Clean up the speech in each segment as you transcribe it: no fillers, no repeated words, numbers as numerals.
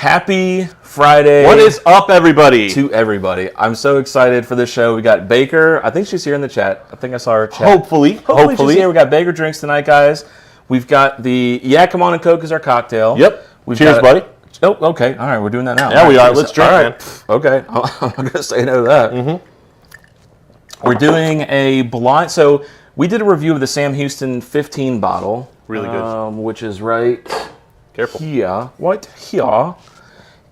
Happy Friday. What is up, everybody? To everybody. I'm so excited for this show. We got Baker. I think she's here in the chat. I think I saw her chat. Hopefully she's here. We got Baker drinks tonight, guys. We've got the Come On and Coke is our cocktail. Yep. Cheers, buddy. Oh, okay. All right, we're doing that now. Yeah, we are. Let's drink, man. Okay. I'm not going to say no to that. Mm-hmm. We're doing a blind. So we did a review of the Sam Houston 15 bottle. Really good. Which is right here. Right here.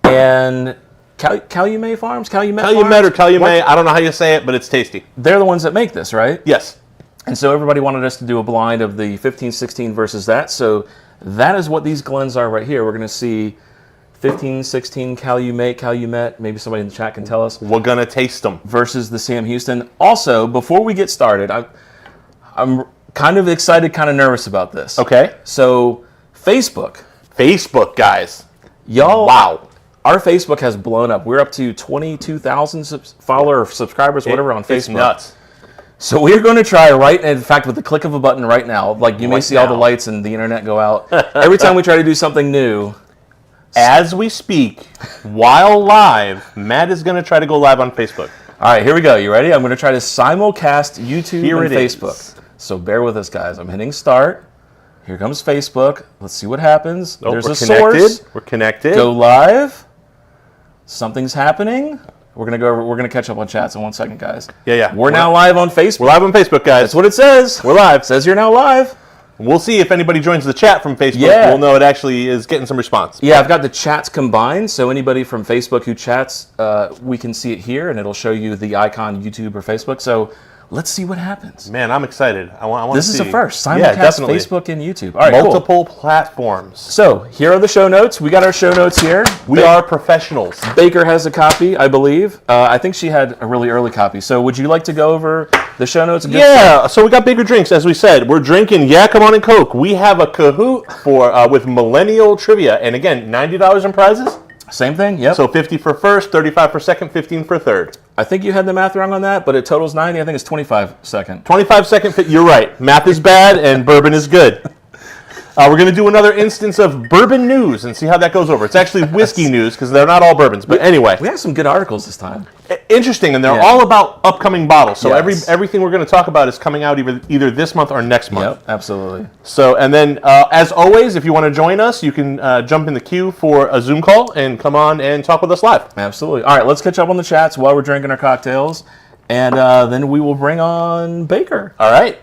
And Calumet Farms? Calumet or Calumet. I don't know how you say it, but it's tasty. They're the ones that make this, right? Yes. And so everybody wanted us to do a blind of the 15-16 versus that. So that is what these Glens are right here. We're going to see 15-16 Calumet. Maybe somebody in the chat can tell us. We're going to taste them. Versus the Sam Houston. Also, before we get started, I'm kind of excited, kind of nervous about this. Okay. So Facebook, guys. Y'all. Wow. Our Facebook has blown up. We're up to 22,000 subscribers, whatever, on Facebook. It's nuts. So we're going to try in fact, with the click of a button right now, like you may see all the lights and the internet go out. Every time we try to do something new. As we speak, while live, Matt is going to try to go live on Facebook. All right, here we go. You ready? I'm going to try to simulcast YouTube and Facebook. So bear with us, guys. I'm hitting start. Here comes Facebook. Let's see what happens. There's a source. We're connected. Go live. Something's happening. We're gonna catch up on chats in 1 second, guys. Yeah. We're now live on Facebook. We're live on Facebook, guys. That's what it says. We're live. It says you're now live. We'll see if anybody joins the chat from Facebook. Yeah. We'll know it actually is getting some response. Yeah, I've got the chats combined, so anybody from Facebook who chats, we can see it here, and it'll show you the icon YouTube or Facebook. So let's see what happens. Man, I'm excited. I want to see. This is a first. Simulcast Facebook and YouTube. All right, multiple platforms. So here are the show notes. We got our show notes here. We are professionals. Baker has a copy, I believe. I think she had a really early copy. So would you like to go over the show notes? So we got Baker drinks, as we said. We're drinking Come On and Coke. We have a Kahoot for with Millennial Trivia. And again, $90 in prizes. Same thing, yep. So 50 for first, 35 for second, 15 for third. I think you had the math wrong on that, but it totals 90. I think it's 25 second. 25 second, you're right. Math is bad and bourbon is good. We're going to do another instance of bourbon news and see how that goes over. It's actually whiskey news because they're not all bourbons. But anyway. We have some good articles this time. Interesting, and they're all about upcoming bottles. So everything we're going to talk about is coming out either this month or next month. Yep, absolutely. So, and then as always, if you want to join us, you can jump in the queue for a Zoom call and come on and talk with us live. Absolutely. All right, let's catch up on the chats while we're drinking our cocktails, and then we will bring on Baker. All right.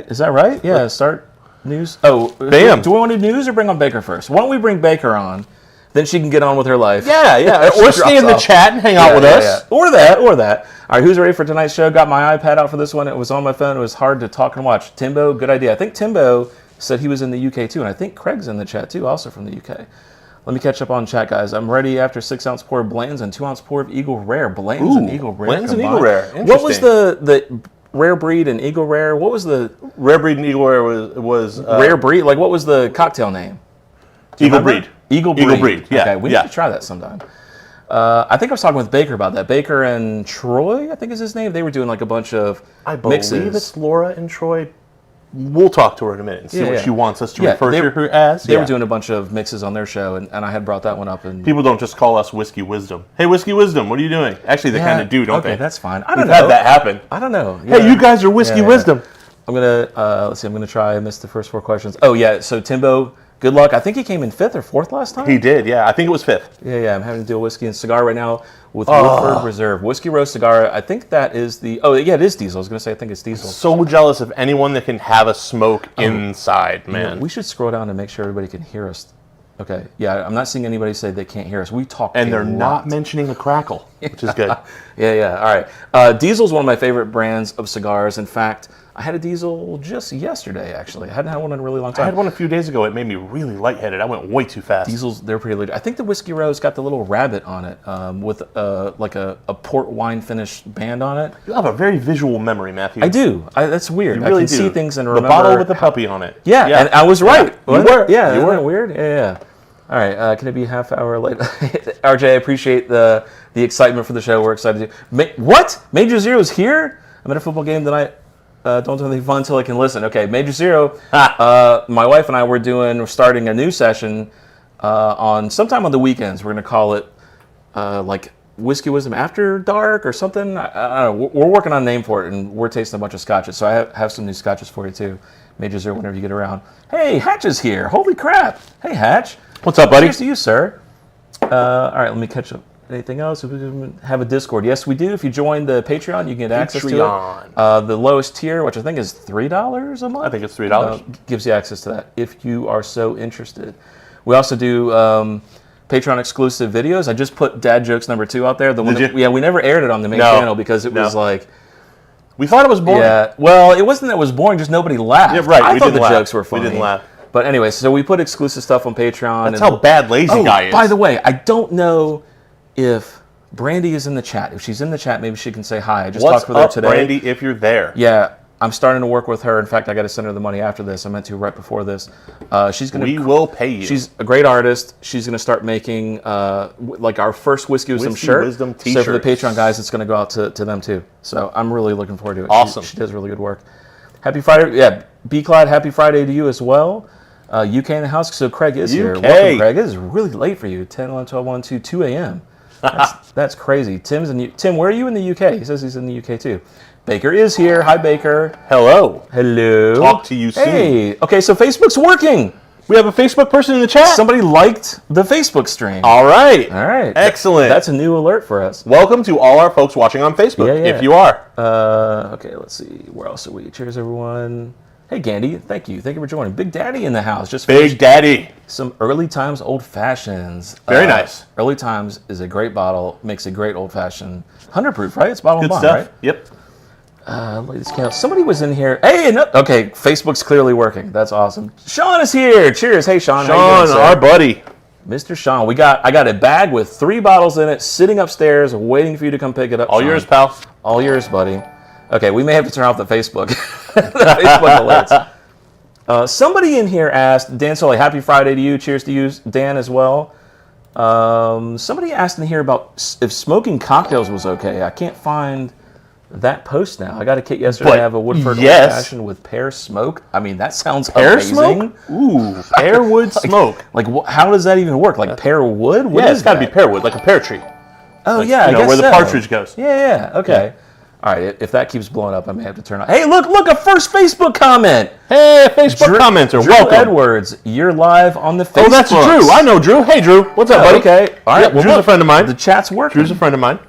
Is that right? Yeah, start news. Oh, bam. Do we want to do news or bring on Baker first? Why don't we bring Baker on? Then she can get on with her life. Yeah. Or stay in the chat and hang out with us. Yeah. Or that. All right, who's ready for tonight's show? Got my iPad out for this one. It was on my phone. It was hard to talk and watch. Timbo, good idea. I think Timbo said he was in the UK too, and I think Craig's in the chat too, also from the UK. Let me catch up on chat, guys. I'm ready after 6-ounce pour of Blanton's and 2-ounce pour of Eagle Rare. Blanton's and Eagle Rare. Blanton's and Eagle Rare. Interesting. What was the Rare Breed and Eagle Rare? What was the Rare Breed and Eagle Rare was Rare Breed? Like, what was the cocktail name? Eagle Breed. Eagle Breed. Yeah. Okay, we need to try that sometime. I think I was talking with Baker about that. Baker and Troy, I think is his name. They were doing like a bunch of mixes. I believe it's Laura and Troy. We'll talk to her in a minute and see what she wants us to refer to her as. They were doing a bunch of mixes on their show, and I had brought that one up. And people don't just call us WhiskeyWisdom. Hey, WhiskeyWisdom, what are you doing? Actually, they kind of do, don't they? Okay, that's fine. We've had that happen. I don't know. Yeah. Hey, you guys are WhiskeyWisdom. I'm gonna let's see. I'm gonna try. I missed the first 4 questions. Oh yeah. So Timbo, good luck. I think he came in 5th or 4th last time. He did. Yeah, I think it was 5th. Yeah. I'm having to do a whiskey and cigar right now with Woodford Reserve Whiskey Roast Cigar. I think that is the. Oh yeah, it is Diesel. I was gonna say I think it's Diesel. So jealous of anyone that can have a smoke inside, man. We should scroll down to make sure everybody can hear us. Okay. Yeah, I'm not seeing anybody say they can't hear us. We talk and they're not mentioning a crackle, which is good. Yeah. All right. Diesel is one of my favorite brands of cigars. In fact, I had a Diesel just yesterday, actually. I hadn't had one in a really long time. I had one a few days ago. It made me really lightheaded. I went way too fast. Diesels, they're pretty legit. I think the Whiskey Rose got the little rabbit on it with like a port wine finish band on it. You have a very visual memory, Matthew. I do. That's weird. You really I can see things and remember. The bottle with the puppy on it. Yeah, and I was right. Yeah, you were. Yeah, you weren't weird? Yeah. All right, can it be a half hour late? RJ, I appreciate the excitement for the show. We're excited to. What? Major Zero's here? I'm at a football game tonight. Don't do anything fun until I can listen. Okay, Major Zero. My wife and I we're starting a new session on sometime on the weekends. We're going to call it like Whiskey Wisdom After Dark or something. I don't know. We're working on a name for it, and we're tasting a bunch of scotches. So I have some new scotches for you too. Major Zero whenever you get around. Hey, Hatch is here. Holy crap. Hey, Hatch. What's up, buddy? Cheers to you, sir. All right, let me catch up. Anything else? We have a Discord. Yes, we do. If you join the Patreon, you can get access to it. The lowest tier, which I think is $3 a month. I think it's $3. Gives you access to that if you are so interested. We also do Patreon exclusive videos. I just put Dad Jokes #2 out there. Yeah, we never aired it on the main channel because it was like... We thought it was boring. Yeah, well, it wasn't that it was boring, just nobody laughed. Yeah, right. I thought the jokes were funny. We didn't laugh. But anyway, so we put exclusive stuff on Patreon. That's how bad Lazy Guy is. By the way, I don't know if Brandy is in the chat. If she's in the chat, maybe she can say hi. I just talked with her today. Brandy, if you're there? Yeah, I'm starting to work with her. In fact, I got to send her the money after this. I meant to right before this. We will pay you. She's a great artist. She's going to start making like our first Whiskey Wisdom shirt. Wisdom t-shirts. So for the Patreon guys, it's going to go out to them too. So I'm really looking forward to it. Awesome. She does really good work. Happy Friday. Yeah, B-Clyde, happy Friday to you as well. UK in the house. So Craig is here. Welcome, Craig. It is really late for you. 10, 11, 12, 1, 2, 2 a.m. That's crazy. Tim, where are you in the UK? He says he's in the UK too. Baker is here. Hi, Baker. Hello. Hello. Talk to you soon. Hey. Okay, so Facebook's working. We have a Facebook person in the chat. Somebody liked the Facebook stream. All right. Excellent. That's a new alert for us. Welcome to all our folks watching on Facebook, if you are. Okay, let's see. Where else are we? Cheers, everyone. Hey, Gandhi. Thank you. Thank you for joining. Big Daddy in the house. Just Big Daddy. Some Early Times Old Fashions. Very nice. Early Times is a great bottle. Makes a great old fashioned. 100 proof, right? It's bottle and bond, right? Yep. Latest count. Somebody was in here. Hey, no. Okay, Facebook's clearly working. That's awesome. Sean is here. Cheers. Hey, Sean. Sean, our buddy. Mr. Sean. I got a bag with 3 bottles in it, sitting upstairs, waiting for you to come pick it up. All Sean. yours, pal. All yours, buddy. Okay, we may have to turn off the Facebook. The Facebook alerts. Somebody in here asked, Dan Soley, happy Friday to you. Cheers to you, Dan, as well. Somebody asked in here about if smoking cocktails was okay. I can't find that post now. I got a kit yesterday. I have a Woodford Old Fashioned with pear smoke. I mean, that sounds amazing. Smoke? Ooh, pear wood smoke. Like, how does that even work? Like pear wood? Yeah, it's got to be pear wood, like a pear tree. Oh, like, yeah, I guess where the so. partridge goes. Yeah, okay. All right, if that keeps blowing up, I may have to turn on. Hey, look, a first Facebook comment. Hey, Facebook commenter, Drew welcome. Edwards, you're live on the Facebook. Oh, that's Drew. I know Drew. Hey, Drew. What's up, buddy? Okay. All right. Drew's a friend of mine. The chat's working. Drew's a friend of mine.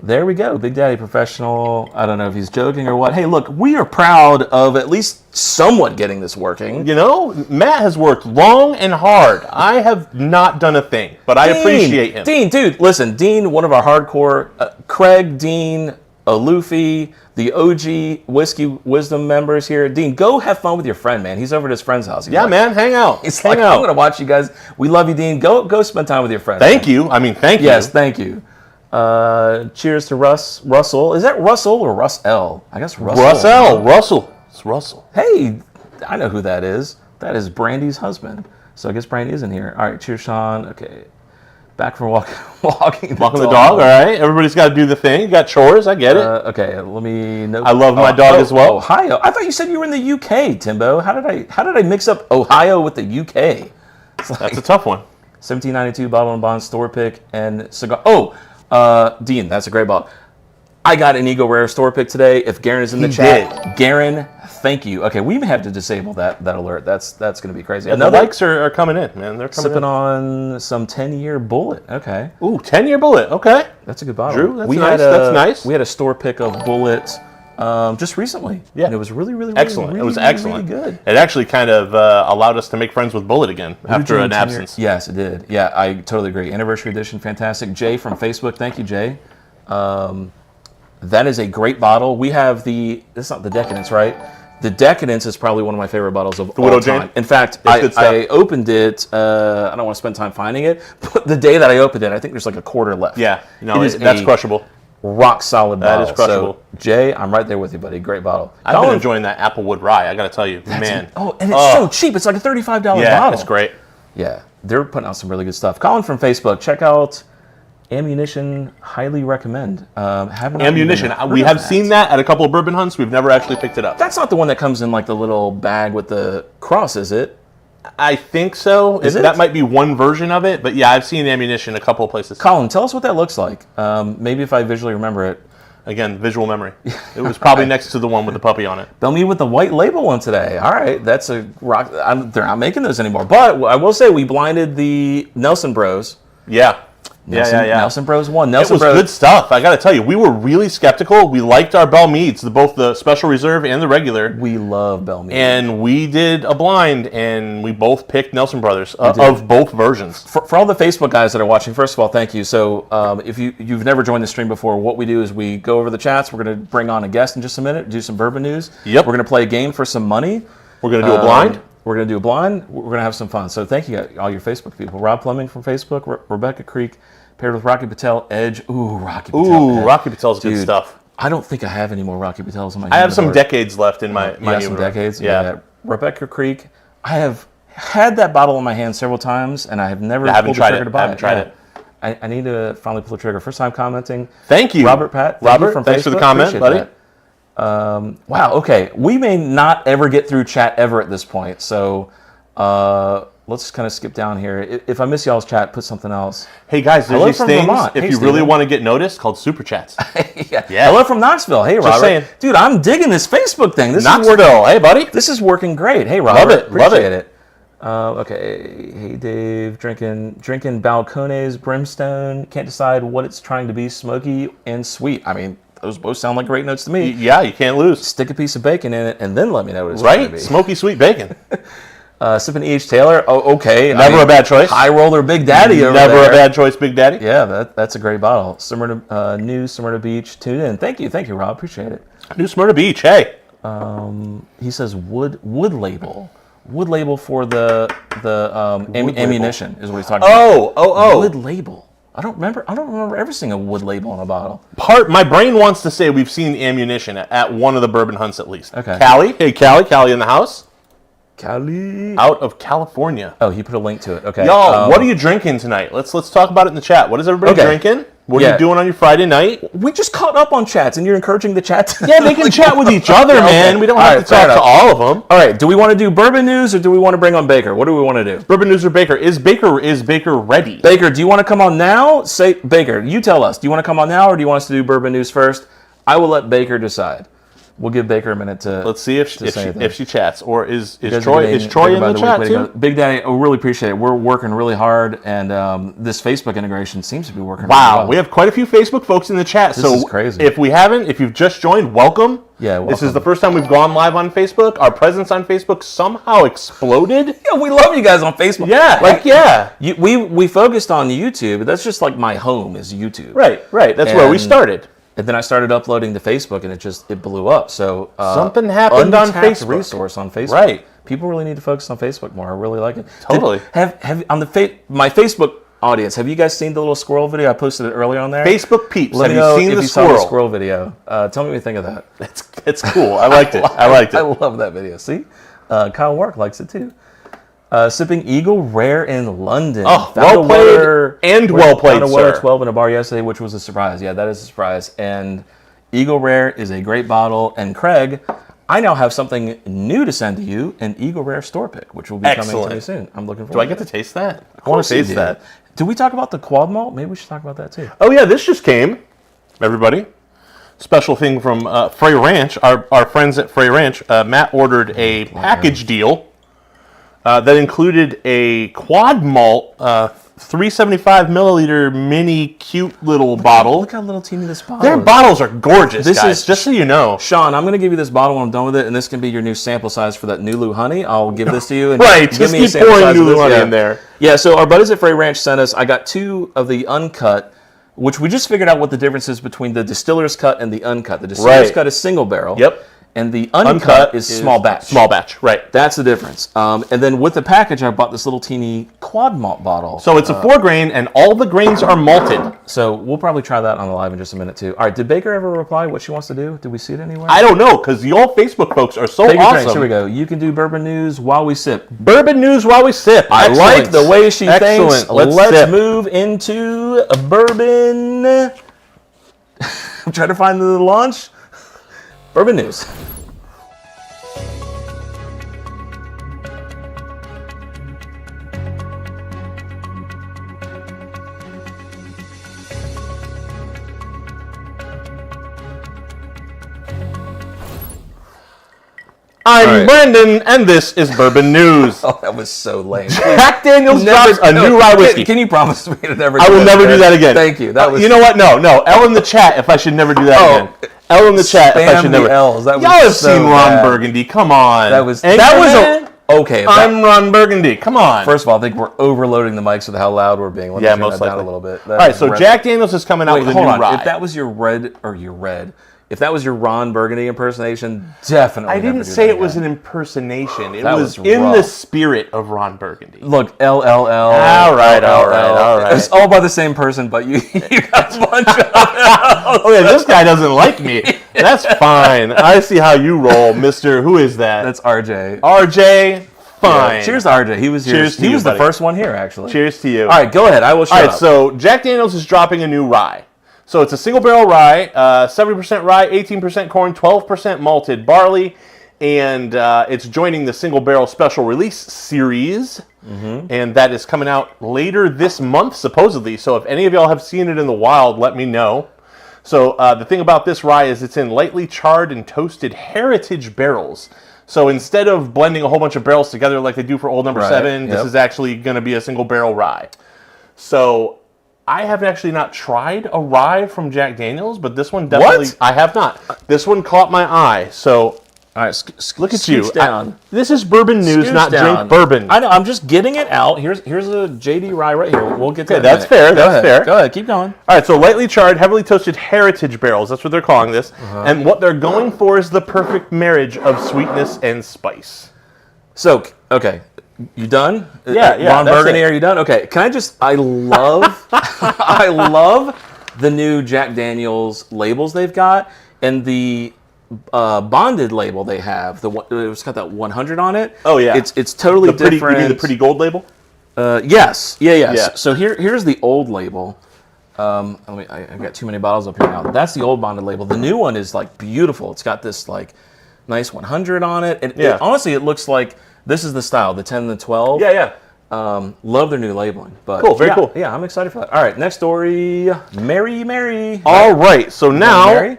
There we go. Big Daddy Professional. I don't know if he's joking or what. Hey, look, we are proud of at least somewhat getting this working. You know, Matt has worked long and hard. I have not done a thing, but I appreciate him. Dean, dude, listen. Dean, one of our hardcore, Craig, Dean, Luffy, the OG Whiskey Wisdom members here. Dean, go have fun with your friend, man. He's over at his friend's house. Yeah, man, hang out. He's like, I'm going to watch you guys. We love you, Dean. Go spend time with your friend. Thank you. I mean, thank you. Yes, thank you. Cheers to Russell. Is that Russell or Russ-L? I guess Russell. Russell. It's Russell. Hey, I know who that is. That is Brandy's husband. So I guess Brandy is in here. All right, cheers, Sean. Okay. Back from walking the dog. All right. Everybody's got to do the thing. You got chores. I get it. Okay, let me know. I love my dog as well. Ohio. I thought you said you were in the UK, Timbo. How did I mix up Ohio with the UK? That's a tough one. 1792 bottle and bond store pick and cigar. Dean, that's a great bottle. I got an Eagle Rare store pick today. If Garen is in the chat, Garen, thank you. Okay, we may have to disable that alert. That's going to be crazy. Yeah, the likes are coming in, man. They're coming sipping on some 10-year Bullet. Okay. Ooh, 10-year Bullet. Okay. That's a good bottle. Drew, that's nice. We had a store pick of Bullet just recently. Yeah. And it was really excellent. Really, it was really, excellent. Really good. It actually kind of allowed us to make friends with Bullet again after an absence. Yes, it did. Yeah, I totally agree. Anniversary edition, fantastic. Jay from Facebook, thank you, Jay. That is a great bottle. We have it's not the Decadence, right? The Decadence is probably one of my favorite bottles of all time. In fact, I opened it, I don't want to spend time finding it, but the day that I opened it, I think there's like a quarter left. Yeah, no, that's crushable. Rock solid bottle. That is crushable. So, Jay, I'm right there with you, buddy. Great bottle. I've been enjoying that Applewood Rye, I got to tell you. Man. And it's so cheap. It's like a $35 bottle. Yeah, it's great. Yeah, they're putting out some really good stuff. Colin from Facebook, check out Ammunition, highly recommend. Ammunition. We have seen that at a couple of bourbon hunts. We've never actually picked it up. That's not the one that comes in like the little bag with the cross, is it? I think so. Is it? That might be one version of it, but yeah, I've seen ammunition a couple of places. Colin, tell us what that looks like. Maybe if I visually remember it. Again, visual memory. It was probably next to the one with the puppy on it. They'll meet with the white label one today. All right, that's a rock. They're not making those anymore. But I will say we blinded the Nelson Bros. Yeah. Nelson Bros won. It was good stuff. I got to tell you, we were really skeptical. We liked our Bell Meads, both the Special Reserve and the regular. We love Bell Mead. And we did a blind, and we both picked Nelson Brothers of both versions. For all the Facebook guys that are watching, first of all, thank you. So if you've never joined the stream before, what we do is we go over the chats. We're going to bring on a guest in just a minute, do some bourbon news. Yep. We're going to play a game for some money. We're going to do a blind. We're going to do a blind. We're going to have some fun. So thank you, all your Facebook people. Rob Fleming from Facebook, Rebecca Creek, paired with Rocky Patel, Edge. Ooh, Rocky Patel. Ooh, Rocky Patel's good stuff. I don't think I have any more Rocky Patels in my I have some decades left in my some decades? Yeah. Rebecca Creek. I have had that bottle in my hand several times, and I have never pulled the trigger to buy it. I haven't tried it. I need to finally pull the trigger. First time commenting. Thank you. Robert Pat. Robert, from thanks Facebook. for the comment, Appreciate buddy. Wow, okay. We may not ever get through chat ever at this point, so let's kind of skip down here. If I miss y'all's chat, put something else. Hey guys, there's these things, Vermont. if you really want to get noticed, called Superchats. Yeah. Hello from Knoxville. Hey, Robert. saying. Dude, I'm digging this Facebook thing. Knoxville. Hey, buddy. This is working great. Hey, Robert. Love it. Appreciate it. Okay. Hey, Dave. Drinking Balcones Brimstone. Can't decide what it's trying to be, smoky and sweet. I mean, those both sound like great notes to me. Yeah, you can't lose. Stick a piece of bacon in it and then let me know what it's trying to be. Right? Smoky sweet bacon. Sipping E.H. Taylor. Oh, okay. Never a bad choice. High roller Big Daddy over Never there. a bad choice, Big Daddy. Yeah, that's a great bottle. New Smyrna Beach. Tune in. Thank you, Rob. Appreciate it. New Smyrna Beach. Hey. He says wood label. Wood label for the ammunition is what he's talking about. Oh. Wood label. I don't remember ever seeing a wood label on a bottle. My brain wants to say we've seen ammunition at one of the bourbon hunts at least. Okay. Callie. Hey, Callie in the house. Cali. Out of California. Oh, he put a link to it. Okay. Y'all, what are you drinking tonight? Let's talk about it in the chat. What is everybody drinking? What are you doing on your Friday night? We just caught up on chats, and you're encouraging the chat. Yeah, they can chat with each other, man. We don't have to talk to all of them. All right. Do we want to do bourbon news, or do we want to bring on Baker? What do we want to do? Bourbon news or Baker? Is Baker ready? Baker, do you want to come on now? Say, Baker, you tell us. Do you want to come on now, or do you want us to do bourbon news first? I will let Baker decide. We'll give Baker a minute to. Let's see if she chats, or is Troy in the chat too? Big Daddy, I really appreciate it. We're working really hard, and this Facebook integration seems to be working. Wow, really well. We have quite a few Facebook folks in the chat. This is crazy. If you've just joined, welcome. Yeah, welcome. This is the first time we've gone live on Facebook. Our presence on Facebook somehow exploded. Yeah, we love you guys on Facebook. Yeah, we focused on YouTube. That's just like my home is YouTube. Right. That's where we started. And then I started uploading to Facebook, and it blew up. So something happened on Facebook. Resource on Facebook. Right. People really need to focus on Facebook more. I really like it. Totally. Have on my Facebook audience? Have you guys seen the little squirrel video? I posted it earlier on there. Facebook peeps. Let have me know you seen if the you squirrel? Saw the squirrel video. Tell me what you think of that. It's cool. I liked it. I liked it. I love that video. See, Kyle Work likes it too. Sipping Eagle Rare in London. Oh, well played, Found a sir. 12 in a bar yesterday, which was a surprise. Yeah, that is a surprise. And Eagle Rare is a great bottle. And Craig, I now have something new to send to you, an Eagle Rare store pick, which will be coming to you soon. I'm looking forward to it. Do I get to taste that? I want to taste that. Did we talk about the quad malt? Maybe we should talk about that too. Oh, yeah, this just came, everybody. Special thing from Frey Ranch, our friends at Frey Ranch. Matt ordered a package deal that included a quad malt 375 milliliter mini cute little bottle. Look how little teeny this bottle is. Their bottles are gorgeous, guys, just so you know. Sean, I'm going to give you this bottle when I'm done with it, and this can be your new sample size for that Nulu honey. I'll give this to you. And right, give just me keep pouring Nulu honey in there. Yeah, so our buddies at Frey Ranch sent us, I got 2 of the uncut, which we just figured out what the difference is between the distiller's cut and the uncut. The distiller's cut is single barrel. Yep. And the uncut is small batch. Small batch, right. That's the difference. And then with the package, I bought this little teeny quad malt bottle. So it's a 4-grain, and all the grains are malted. So we'll probably try that on the live in just a minute, too. All right, did Baker ever reply what she wants to do? Did we see it anywhere? I don't know, because y'all Facebook folks are so Baker awesome. Drinks, here we go. You can do bourbon news while we sip. Bourbon news while we sip. I like the way she thinks. Excellent. Let's move into a bourbon. I'm trying to find the launch. Bourbon news. I'm All right. Brandon, and this is Bourbon News. Oh, that was so lame. Jack Daniels drops a new rye whiskey. Can you promise me to never? I will never do that again. Thank you. That was. You know what? No. L in the chat if I should never do that again. L in the chat if I should never. L's. That was Y'all have so seen bad. Ron Burgundy. Come on. That was Anchorman? okay. I'm Ron Burgundy. Come on. First of all, I think we're overloading the mics with how loud we're being. Let me turn most that down likely. a little bit. All right, so Jack Daniels is coming out with a new rye. If that was your if that was your Ron Burgundy impersonation, definitely. I didn't say it was an impersonation. It was in rough. the spirit of Ron Burgundy. Look, LLL. All right. It's all by the same person, but you got a bunch of Oh yeah, this guy doesn't like me. That's fine. I see how you roll, Mister. Who is that? That's RJ. RJ. Fine. Yeah, cheers to RJ. He was here. Cheers to he you, was buddy. the first one here, actually. Cheers to you. All right, go ahead. I will shut All up. right, so Jack Daniels is dropping a new rye. So it's a single barrel rye, 70% rye, 18% corn, 12% malted barley, and it's joining the single barrel special release series, and that is coming out later this month, supposedly. So if any of y'all have seen it in the wild, let me know. So the thing about this rye is it's in lightly charred and toasted heritage barrels. So instead of blending a whole bunch of barrels together like they do for Old Number 7, this is actually going to be a single barrel rye. So I have actually not tried a rye from Jack Daniels, but this one definitely... What? I have not. This one caught my eye, so... All right, Look at you. down. This is Bourbon News, Scooch not down. Drink Bourbon. I know. I'm just getting it out. Here's a JD rye right here. We'll get to that. That's fair. That's fair. Go ahead. Keep going. All right, so lightly charred, heavily toasted heritage barrels. That's what they're calling this. And what they're going for is the perfect marriage of sweetness and spice. So, okay. You done? Yeah. Ron That's Burgundy, it. are you done? Okay. Can I just... I love... I love the new Jack Daniels labels they've got. And the... bonded label they have, it's got that 100 on it. Oh yeah, it's totally different. You mean the pretty gold label? Yes, yes. Yeah. So here's the old label. I've got too many bottles up here now. That's the old bonded label. The new one is like beautiful. It's got this like nice 100 on it. And honestly, it looks like this is the style, the 10 and the 12. Yeah. Love their new labeling. But Cool, very cool. Yeah, I'm excited for that. All right, next story. Mary. All right, so now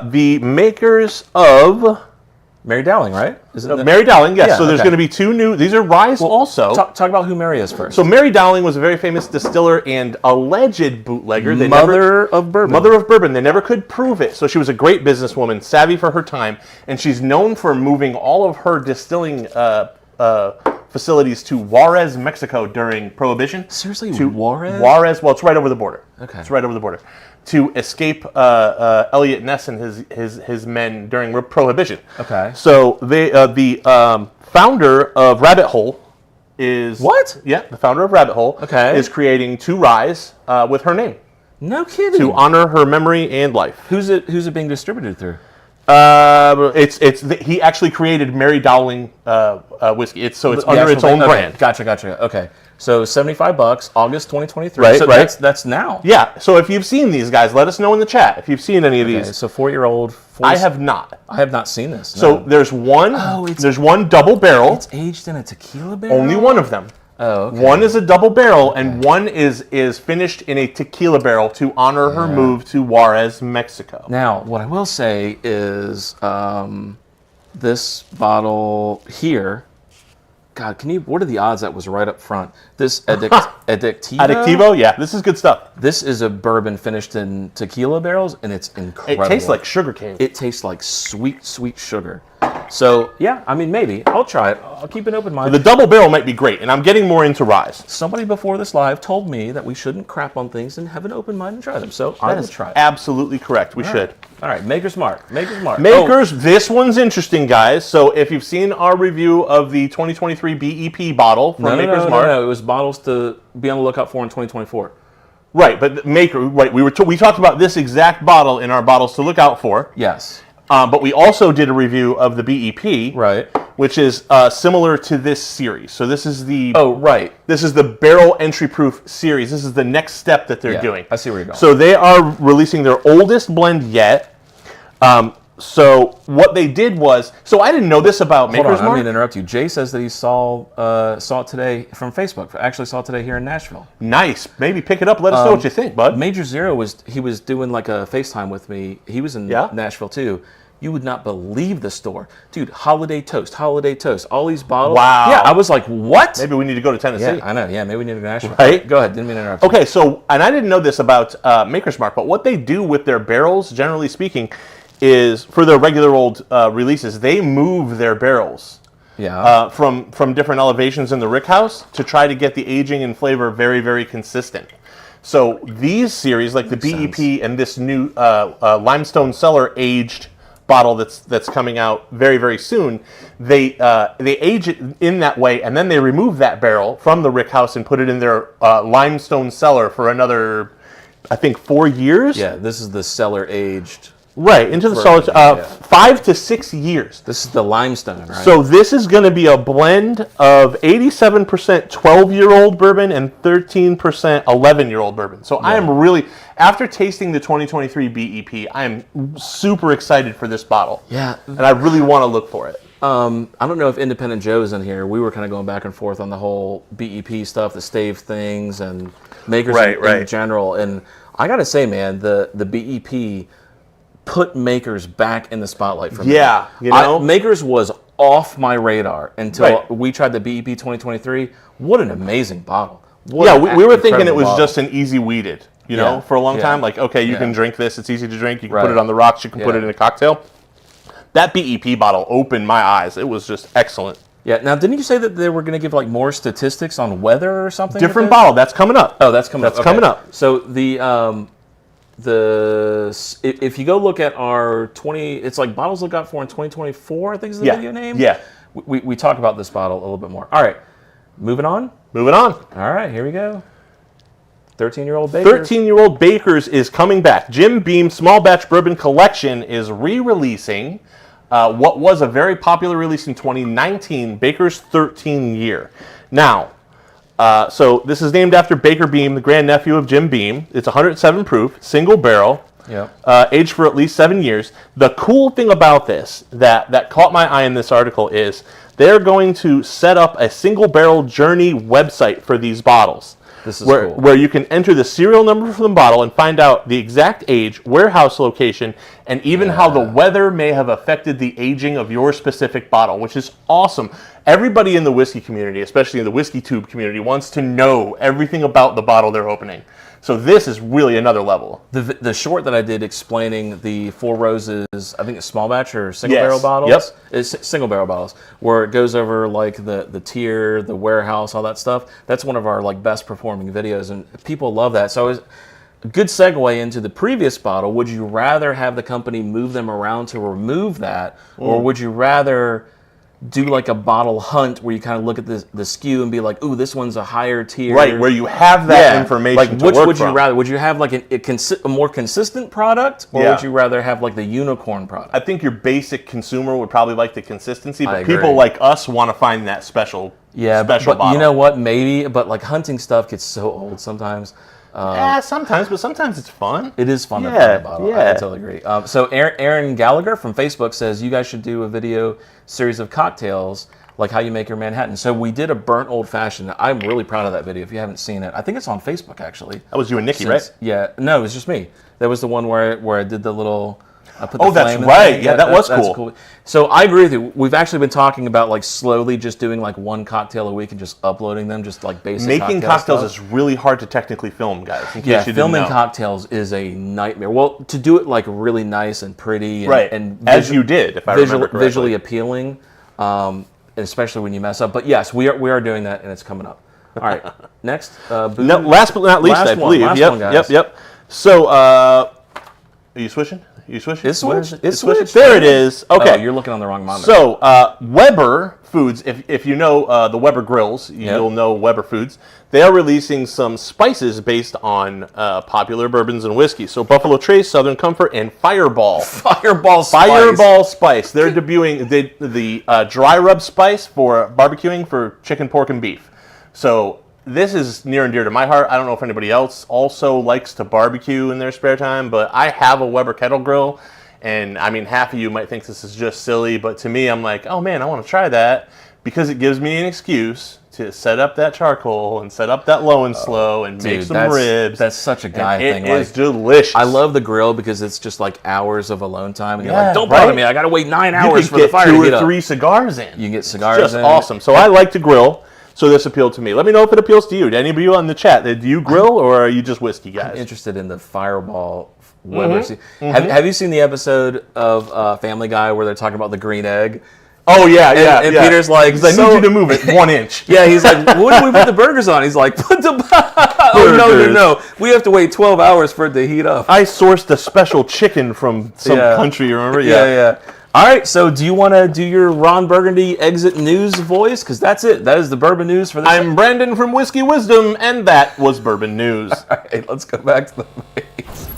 the makers of Mary Dowling, right? Is it Mary Dowling, yes. Yeah, so there's going to be 2 new. These are ryes also. Talk about who Mary is first. So Mary Dowling was a very famous distiller and alleged bootlegger. Mother of bourbon. Mother of bourbon. They never could prove it. So she was a great businesswoman, savvy for her time, and she's known for moving all of her distilling facilities to Juarez, Mexico during Prohibition. Seriously, to Juarez? Juarez, well, it's right over the border. Okay. It's right over the border. To escape Elliot Ness and his men during Prohibition. Okay. So they the founder of Rabbit Hole is... What? Yeah, the founder of Rabbit Hole is creating 2 ryes with her name. No kidding. To honor her memory and life. Who's it being distributed through? He actually created Mary Dowling whiskey. It's under its own brand. Gotcha. Okay, so $75, August 2023. Right, so right. That's now. Yeah. So if you've seen these guys, let us know in the chat if you've seen any of these. So 4-year-old. I have not. I have not seen this. So No. there's one. There's one double barrel. It's aged in a tequila barrel. Only one of them. Oh, okay. One is a double barrel, and one is finished in a tequila barrel to honor her move to Juarez, Mexico. Now, what I will say is this bottle here. God, what are the odds that was right up front? This Addictivo? Addictivo, yeah, this is good stuff. This is a bourbon finished in tequila barrels, and it's incredible. It tastes like sugarcane. It tastes like sweet, sweet sugar. So, yeah, I mean, maybe. I'll try it. I'll keep an open mind. The double barrel might be great, and I'm getting more into ryes. Somebody before this live told me that we shouldn't crap on things and have an open mind and try them. So, I will try it. Absolutely correct. We should. All right, Maker's Mark. This one's interesting, guys. So if you've seen our review of the 2023 BEP bottle from Maker's Mark. No, it was bottles to be on the lookout for in 2024. Right, but we talked about this exact bottle in our bottles to look out for. Yes. But we also did a review of the BEP, right, which is similar to this series. So this is the This is the barrel entry proof series. This is the next step that they're doing. I see where you're going. So they are releasing their oldest blend yet. So what they did was, so I didn't know this about Maker's Mark. I mean to interrupt you. Jay says that he saw it today from Facebook. Actually saw it today here in Nashville. Nice. Maybe pick it up. Let us know what you think, bud. Major Zero was doing like a FaceTime with me. He was in Nashville too. You would not believe the store. Dude, holiday toast, all these bottles. Wow. Yeah, I was like, what? Maybe we need to go to Tennessee. Yeah, I know. Yeah, maybe we need to go to Nashville. Right? Go ahead. Didn't mean to interrupt you. Okay, so, and I didn't know this about Maker's Mark, but what they do with their barrels, generally speaking, is for their regular old releases, they move their barrels. Yeah. From different elevations in the rick house to try to get the aging and flavor very, very consistent. So these series, like the BEP and this new limestone cellar aged bottle that's coming out very, very soon, they age it in that way, and then they remove that barrel from the rick house and put it in their limestone cellar for another, I think, 4 years. Yeah, this is the cellar aged. Right, into the cellar, 5 to 6 years. This is the limestone, right? So this is going to be a blend of 87% 12-year-old bourbon and 13% 11-year-old bourbon. So I am really, after tasting the 2023 BEP, I am super excited for this bottle. Yeah. And I really want to look for it. I don't know if Independent Joe is in here. We were kind of going back and forth on the whole BEP stuff, the stave things, and makers in general. And I got to say, man, the BEP put Makers back in the spotlight for me. Yeah, you know? Makers was off my radar until we tried the BEP 2023. What an amazing bottle. We were thinking it was bottle. just an easy weeded, you know, for a long time. Like, okay, you can drink this. It's easy to drink. You can put it on the rocks. You can put it in a cocktail. That BEP bottle opened my eyes. It was just excellent. Yeah. Now, didn't you say that they were going to give like more statistics on weather or something? Different bottle. That's coming up. Oh, that's coming up. That's coming up. So if you go look at our it's like bottles look out for in 2024, I think is the video name. Yeah. We talk about this bottle a little bit more. All right, moving on. Moving on. All right, here we go. 13-year-old Bakers. 13-year-old Bakers is coming back. Jim Beam Small Batch Bourbon Collection is re-releasing what was a very popular release in 2019, Baker's 13 Year. Now, so this is named after Baker Beam, the grandnephew of Jim Beam. It's 107 proof, single barrel, aged for at least 7 years. The cool thing about this that caught my eye in this article is they're going to set up a single barrel journey website for these bottles. This is cool. Where you can enter the serial number for the bottle and find out the exact age, warehouse location, and even how the weather may have affected the aging of your specific bottle, which is awesome. Everybody in the whiskey community, especially in the whiskey tube community, wants to know everything about the bottle they're opening. So this is really another level. The short that I did explaining the Four Roses, I think it's small batch or single barrel bottles. Yep. It's single barrel bottles, where it goes over like the tier, the warehouse, all that stuff. That's one of our like best performing videos, and people love that. So it's a good segue into the previous bottle. Would you rather have the company move them around to remove that, or would you rather do like a bottle hunt where you kind of look at the SKU and be like, ooh, this one's a higher tier. Right, where you have that information like, to which work would you from. rather? Would you have like a more consistent product, or would you rather have like the unicorn product? I think your basic consumer would probably like the consistency, but agree. people like us want to find that special but bottle. You know what? Maybe, but like hunting stuff gets so old sometimes. Sometimes, but sometimes it's fun. It is fun to find a bottle. I totally agree. So Aaron Gallagher from Facebook says you guys should do a video series of cocktails like how you make your Manhattan. So we did a burnt old fashioned. I'm really proud of that video. If you haven't seen it, I think it's on Facebook actually. That was you and Nikki, right? Yeah. No, it was just me. That was the one where I did the little. I put the that's flame in right. there. Yeah, that was cool. That's cool. So I agree with you. We've actually been talking about like slowly just doing like one cocktail a week and just uploading them, just like basic. Making cocktails is really hard to technically film, guys. In case you filming didn't know. cocktails is a nightmare. Well, to do it like really nice and pretty, and as you did, if I remember correctly, visually appealing, especially when you mess up. But yes, we are doing that, and it's coming up. All right, next. No, last but not least, I believe. Yep. So, are you switching? You switch? It's switched. It's switched. There it is. Okay. Oh, you're looking on the wrong monitor. So, Weber Foods, if you know the Weber grills, you'll know Weber Foods. They are releasing some spices based on popular bourbons and whiskey. So, Buffalo Trace, Southern Comfort, and Fireball. Fireball Spice. They're debuting the dry rub spice for barbecuing for chicken, pork, and beef. So, this is near and dear to my heart. I don't know if anybody else also likes to barbecue in their spare time, but I have a Weber kettle grill, and I mean, half of you might think this is just silly, but to me, I'm like, oh man, I want to try that. because it gives me an excuse to set up that charcoal and set up that low and slow and make some ribs. That's such a guy thing. It is delicious. I love the grill because it's just like hours of alone time. And you're like, don't bother me. I got to wait 9 hours for the fire to heat up. You can get 2 or 3 cigars in. You can get cigars it's just in. awesome. So I like to grill. So this appealed to me. Let me know if it appeals to you. Do any of you on the chat, do you grill or are you just whiskey guys? I'm interested in the Fireball Weber. Have you seen the episode of Family Guy where they're talking about the green egg? Oh, yeah. And Peter's like, I need you to move it 1 inch. Yeah, he's like, what do we put the burgers on? He's like, put the no. We have to wait 12 hours for it to heat up. I sourced a special chicken from some country, remember? Yeah. All right, so do you want to do your Ron Burgundy exit news voice? Because that's it. That is the bourbon news for this. I'm Brandon from Whiskey Wisdom, and that was bourbon news. All right, let's go back to the face.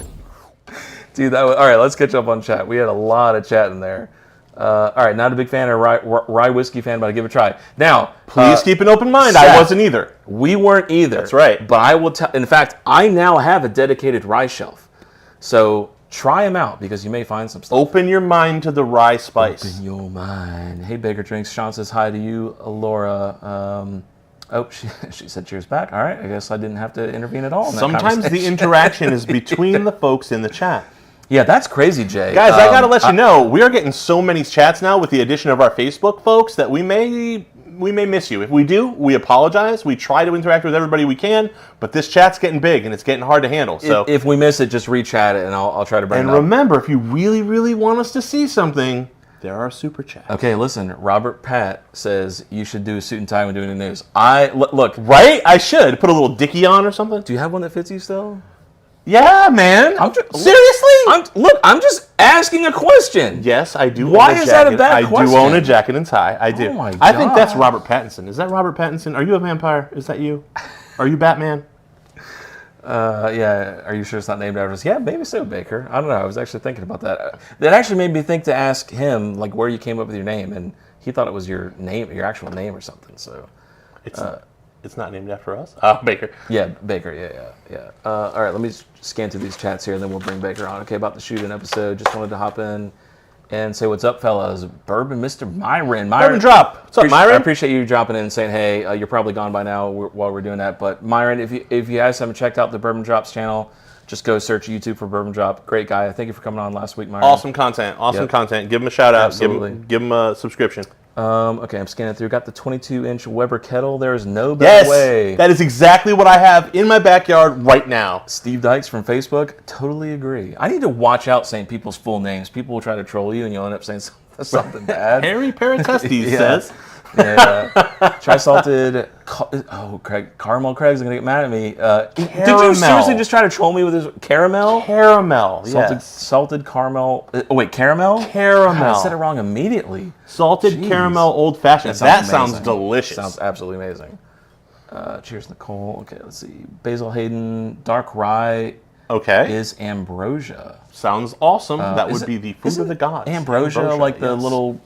Dude, all right, let's catch up on chat. We had a lot of chat in there. All right, not a big fan of rye whiskey fan, but I give it a try. Now, please keep an open mind. I wasn't either. We weren't either. That's right. But I will tell. In fact, I now have a dedicated rye shelf. So try them out because you may find some stuff. Open your mind to the rye spice. Open your mind. Hey, Baker Drinks. Sean says hi to you, Laura. She said cheers back. All right, I guess I didn't have to intervene at all in that Sometimes the interaction is between the folks in the chat. Yeah, that's crazy, Jay. Guys, I got to let you know, we are getting so many chats now with the addition of our Facebook folks that we may miss you. If we do, we apologize. We try to interact with everybody we can, but this chat's getting big and it's getting hard to handle. So if we miss it, just re-chat it and I'll try to bring it up. And remember, if you really, really want us to see something, there are super chats. Okay, listen. Robert Pat says you should do a suit and tie when doing the news. Look. Right? I should. Put a little dickie on or something. Do you have one that fits you still? Yeah, man. Seriously? I'm just asking a question. Yes, I do. Why is that a bad question? I do own a jacket and tie. I do. Oh my God. I think that's Robert Pattinson. Is that Robert Pattinson? Are you a vampire? Is that you? Are you Batman? Yeah. Are you sure it's not named after us? Yeah, maybe so, Baker. I don't know. I was actually thinking about that. That actually made me think to ask him like where you came up with your name, and he thought it was your name, your actual name or something. So it's not named after us. Baker. Yeah, Baker. Yeah. All right, let me scan through these chats here, and then we'll bring Baker on. Okay, about the shoot-in episode. Just wanted to hop in and say what's up, fellas. Bourbon, Mr. Myron. Bourbon drop. What's up, Myron? I appreciate you dropping in and saying, hey, you're probably gone by now while we're doing that. But Myron, if you guys haven't checked out the Bourbon Drops channel, just go search YouTube for Bourbon Drop. Great guy. Thank you for coming on last week, Myron. Awesome content. Content. Give him a shout out. Absolutely. Give him a subscription. Okay, I'm scanning through. Got the 22-inch Weber kettle. There is no better way. That is exactly what I have in my backyard right now. Steve Dykes from Facebook. Totally agree. I need to watch out saying people's full names. People will try to troll you, and you'll end up saying something bad. Harry Paratestes says. Yeah. Tri-salted. Caramel Craig's going to get mad at me. Did you seriously just try to troll me with his caramel? Caramel, yes. Salted caramel. Caramel? Caramel. God, I said it wrong immediately. Salted caramel old fashioned. That sounds delicious. Sounds absolutely amazing. Cheers, Nicole. Okay, let's see. Basil Hayden, dark rye. Okay. Is ambrosia. Sounds awesome. That would be the fruit of the gods. Ambrosia, like the little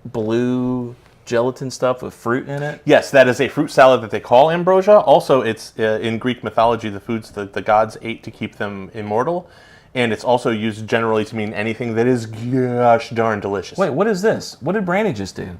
blue gelatin stuff with fruit in it? Yes, that is a fruit salad that they call ambrosia. Also, it's in Greek mythology, the foods that the gods ate to keep them immortal. And it's also used generally to mean anything that is gosh darn delicious. Wait, what is this? What did Brandy just do?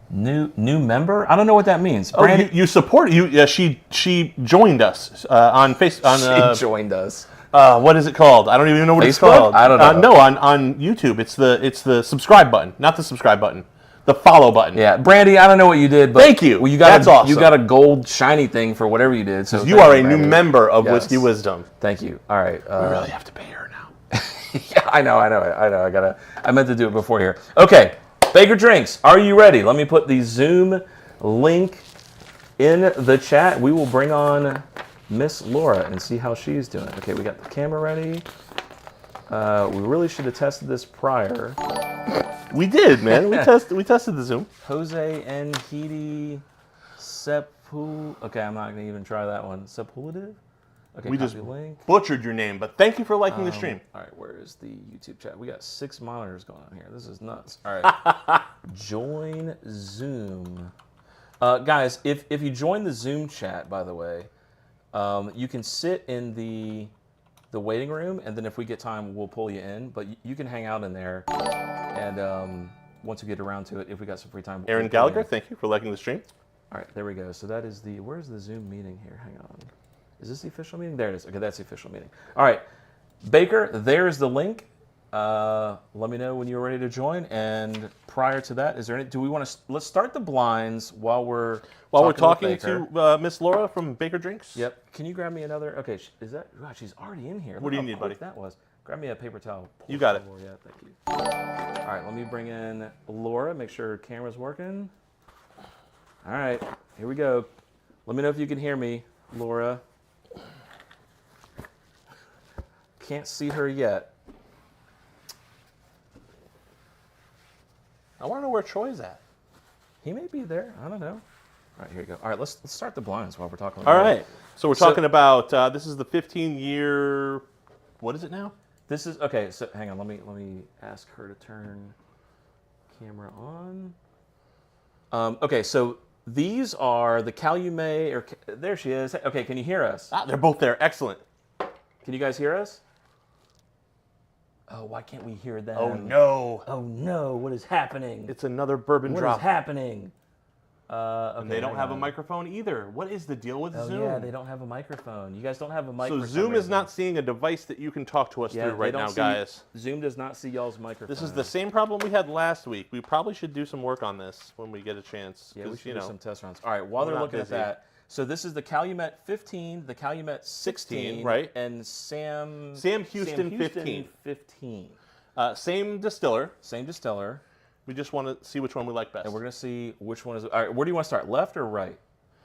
New member? I don't know what that means. Brandy, you support you? She joined us on Facebook. She joined us. What is it called? I don't even know what it's called. I don't know. No, on YouTube, it's the subscribe button, not the subscribe button. The follow button. Yeah, Brandy, I don't know what you did, but thank you. Well, that's awesome. You got a gold shiny thing for whatever you did. So you are a new member of Whiskey Wisdom. Thank you. All right. We really have to pay her now. Yeah, I know. I meant to do it before here. Okay, Baker Drinks, are you ready? Let me put the Zoom link in the chat. We will bring on Miss Laura and see how she's doing. Okay, we got the camera ready. We really should have tested this prior. We did, man. We tested the Zoom. Jose N. Heedy Sepul. Okay, I'm not going to even try that one. Sepulative? Okay, we just link. Butchered your name, but thank you for liking the stream. All right, where is the YouTube chat? We got 6 monitors going on here. This is nuts. All right. Join Zoom. Guys, if you join the Zoom chat, by the way, you can sit in the waiting room, and then if we get time, we'll pull you in. But you can hang out in there, and once we get around to it, if we got some free time. Aaron Gallagher, thank you for liking the stream. All right, there we go. So that is where's the Zoom meeting here? Hang on. Is this the official meeting? There it is. Okay, that's the official meeting. All right, Baker, there's the link. Let me know when you're ready to join. And prior to that, is there any? Do we want to? Let's start the blinds while we're talking to Miss Laura from Baker Drinks. Yep. Can you grab me another? Okay, is that? God, she's already in here. What do you need, buddy? That was. Grab me a paper towel. You got it. Yeah, thank you. All right, let me bring in Laura. Make sure her camera's working. All right, here we go. Let me know if you can hear me, Laura. Can't see her yet. I want to know where Troy's at. He may be there. I don't know. All right, here you go. All right, let's start the blinds while we're talking. All right. So we're talking about this is the 15-year. What is it now? This is okay. So hang on. Let me ask her to turn camera on. Okay, so these are the Calumet. Or there she is. Okay, can you hear us? They're both there. Excellent. Can you guys hear us? Oh, why can't we hear them? Oh no! Oh no! What is happening? It's another bourbon drop. What is happening? Okay, and they don't have a microphone either. What is the deal with Zoom? Yeah, they don't have a microphone. You guys don't have a mic. So Zoom is not seeing a device that you can talk to us through right now, guys. Zoom does not see y'all's microphone. This is the same problem we had last week. We probably should do some work on this when we get a chance. Yeah, we should do some test runs. All right, while they're looking at that, so this is the Calumet 15, the Calumet 16, right? And Sam Houston 15. 15. Same distiller. Same distiller. We just want to see which one we like best. And we're going to see which one is... All right, where do you want to start, left or right?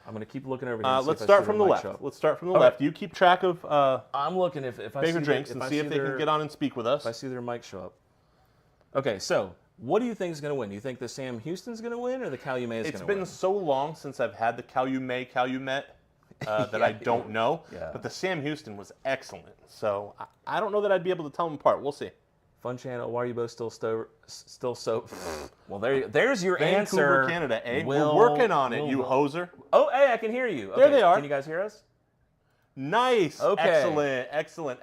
I'm going to keep looking over here. Let's start from the left. Let's start from the left. You keep track of I'm looking if I Baker see Drinks and see if they can get on and speak with us. If I see their mic show up. Okay, so what do you think is going to win? Do you think the Sam Houston's going to win or the Calumet is going to win? It's been so long since I've had the Calumet that I don't know. Yeah. But the Sam Houston was excellent. So I don't know that I'd be able to tell them apart. We'll see. Fun channel. Why are you both still so? Well, there's your answer. Vancouver, Canada, eh? We're working on it, you hoser. Oh, hey, I can hear you. Okay. There they are. Can you guys hear us? Nice. Okay. Excellent.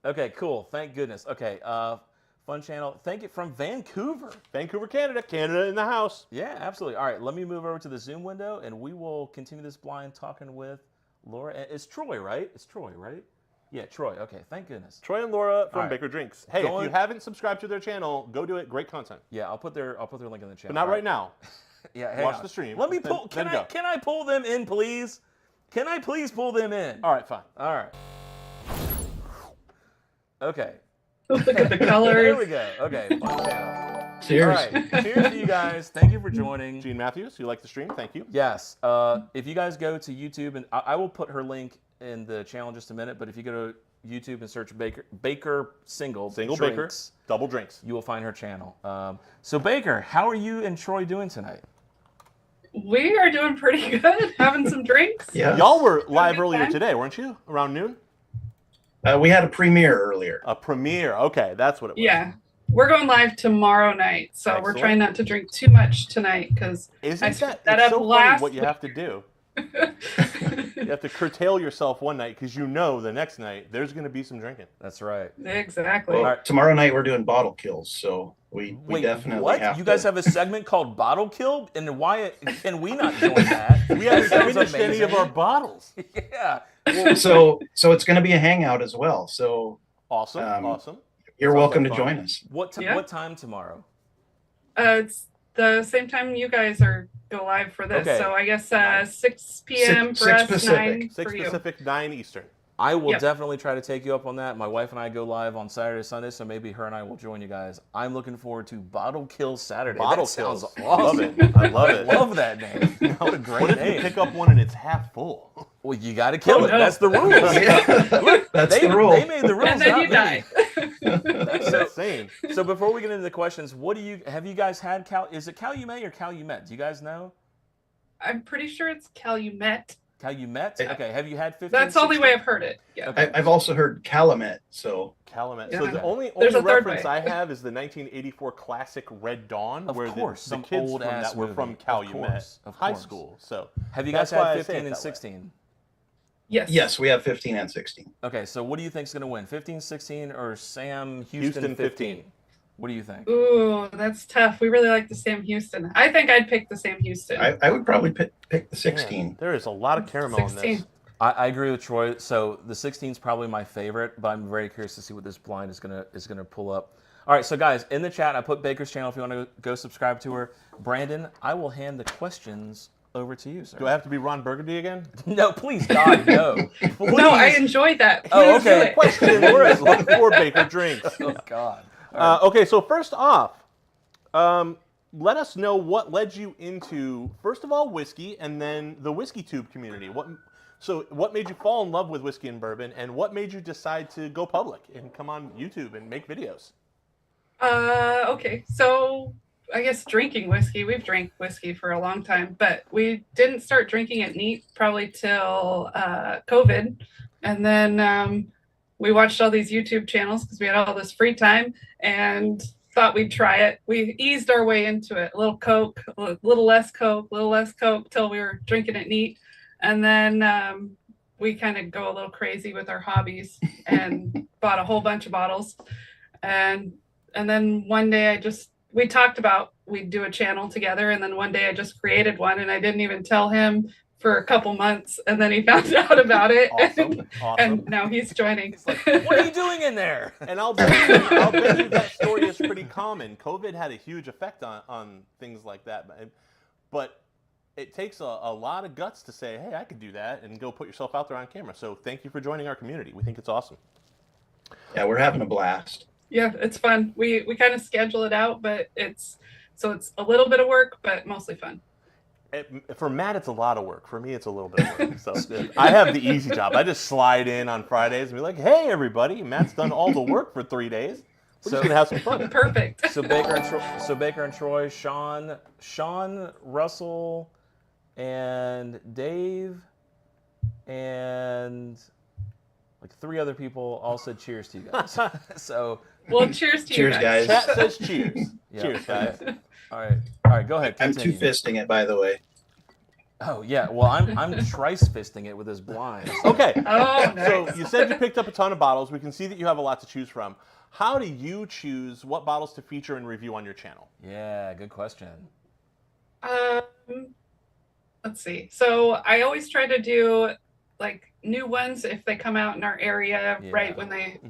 Okay, cool. Thank goodness. Okay, fun channel. Thank you from Vancouver. Vancouver, Canada in the house. Yeah, absolutely. All right, let me move over to the Zoom window, and we will continue this blind talking with Laura. It's Troy, right? It's Troy, right? Yeah, Troy. Okay, thank goodness. Troy and Laura from Baker Drinks. Hey, if you haven't subscribed to their channel, go do it. Great content. Yeah, I'll put their link in the channel. But not right now. Yeah, watch the stream. Let me pull. Can I pull them in, please? Can I please pull them in? All right, fine. All right. Okay. Look at the colors. There we go. Okay, fun channel. Cheers. All right. Cheers to you guys. Thank you for joining. Gene Matthews, you like the stream? Thank you. Yes. If you guys go to YouTube, and I will put her link in the channel in just a minute, but if you go to YouTube and search Baker single Baker, double drinks, you will find her channel. So Baker, how are you and Troy doing tonight? We are doing pretty good, having some drinks. Yeah. Y'all were live earlier today, weren't you? Around noon? We had a premiere earlier. A premiere. Okay, that's what it was. Yeah. We're going live tomorrow night, so Excellent. We're trying not to drink too much tonight because it's so funny what you have to do. You have to curtail yourself one night because you know the next night there's going to be some drinking. That's right. Exactly. Well, tomorrow night we're doing bottle kills, so we definitely have you guys have a segment called Bottle Kill, and why can we not join that? We haven't finished any of our bottles. Yeah. Well, so it's going to be a hangout as well. So awesome. You're welcome to join us. What time tomorrow? It's the same time you guys are go live for this. Okay. So I guess 6 p.m. for us, Pacific. 9 6 for you. Pacific, 9 Eastern. I will definitely try to take you up on that. My wife and I go live on Saturday, Sunday, so maybe her and I will join you guys. I'm looking forward to Bottle Kill Saturday. Bottle sounds awesome. Love it. I love it. Love that name. What a great name. What if you pick up one and it's half full? Well, you got to kill it. No. That's the rules. Look, that's the rule. They made the rules, and then you die. That's insane. So before we get into the questions, have you guys had is it Calumet or Calumet? Do you guys know? I'm pretty sure it's Calumet. Calumet? Okay. Have you had 15? That's the only way I've heard it. Yeah. Okay. I've also heard Calumet. So Calumet. Yeah. So the only reference I have is the 1984 classic Red Dawn, where the kids from that were from Calumet High School. So have you guys had 15 and 16? Yes. Yes, we have 15 and 16. Okay, so what do you think is going to win? 15, 16, or Sam Houston 15? What do you think? Ooh, that's tough. We really like the Sam Houston. I think I'd pick the Sam Houston. I would probably pick the 16. Man, there is a lot of caramel in 16. this. I agree with Troy. So the 16 is probably my favorite, but I'm very curious to see what this blind is gonna pull up. All right, so guys, in the chat, I put Baker's channel if you want to go subscribe to her. Brandon, I will hand the questions over to you, sir. Do I have to be Ron Burgundy again? No, please, God, no. Please. No, I enjoyed that. Please Oh, okay. do it. Question, whereas before Baker drinks. Oh, God. Okay, so first off, let us know what led you into, first of all, whiskey, and then the whiskey tube community. What made you fall in love with whiskey and bourbon, and what made you decide to go public and come on YouTube and make videos? Okay, so I guess drinking whiskey. We've drank whiskey for a long time, but we didn't start drinking it neat probably till COVID. And then we watched all these YouTube channels because we had all this free time and thought we'd try it. We eased our way into it. A little Coke, a little less Coke, till we were drinking it neat. And then we kind of go a little crazy with our hobbies and bought a whole bunch of bottles. And then one day we talked about we'd do a channel together. And then one day I just created one and I didn't even tell him for a couple months. And then he found out about it. Awesome. And now he's joining. He's like, what are you doing in there? And I'll bet you that story is pretty common. COVID had a huge effect on things like that. But it takes a lot of guts to say, hey, I could do that and go put yourself out there on camera. So thank you for joining our community. We think it's awesome. Yeah, we're having a blast. Yeah, it's fun. We kind of schedule it out, but it's a little bit of work, but mostly fun. For Matt, it's a lot of work. For me, it's a little bit of work. So I have the easy job. I just slide in on Fridays and be like, hey, everybody, Matt's done all the work for 3 days. We're just going to have some fun. Perfect. So Baker and Troy, Sean, Russell, and Dave, and like 3 other people all said cheers to you guys. So well, cheers to cheers, you guys. Chat says cheers. Yeah. Cheers, guys. All right, go ahead. I'm Continue. two-fisting it, by the way. Oh yeah, well I'm trice fisting it with this blind. Okay. Oh, nice. So you said you picked up a ton of bottles. We can see that you have a lot to choose from. How do you choose what bottles to feature and review on your channel? Yeah, good question. Let's see. So I always try to do like new ones if they come out in our area, Yeah. right when they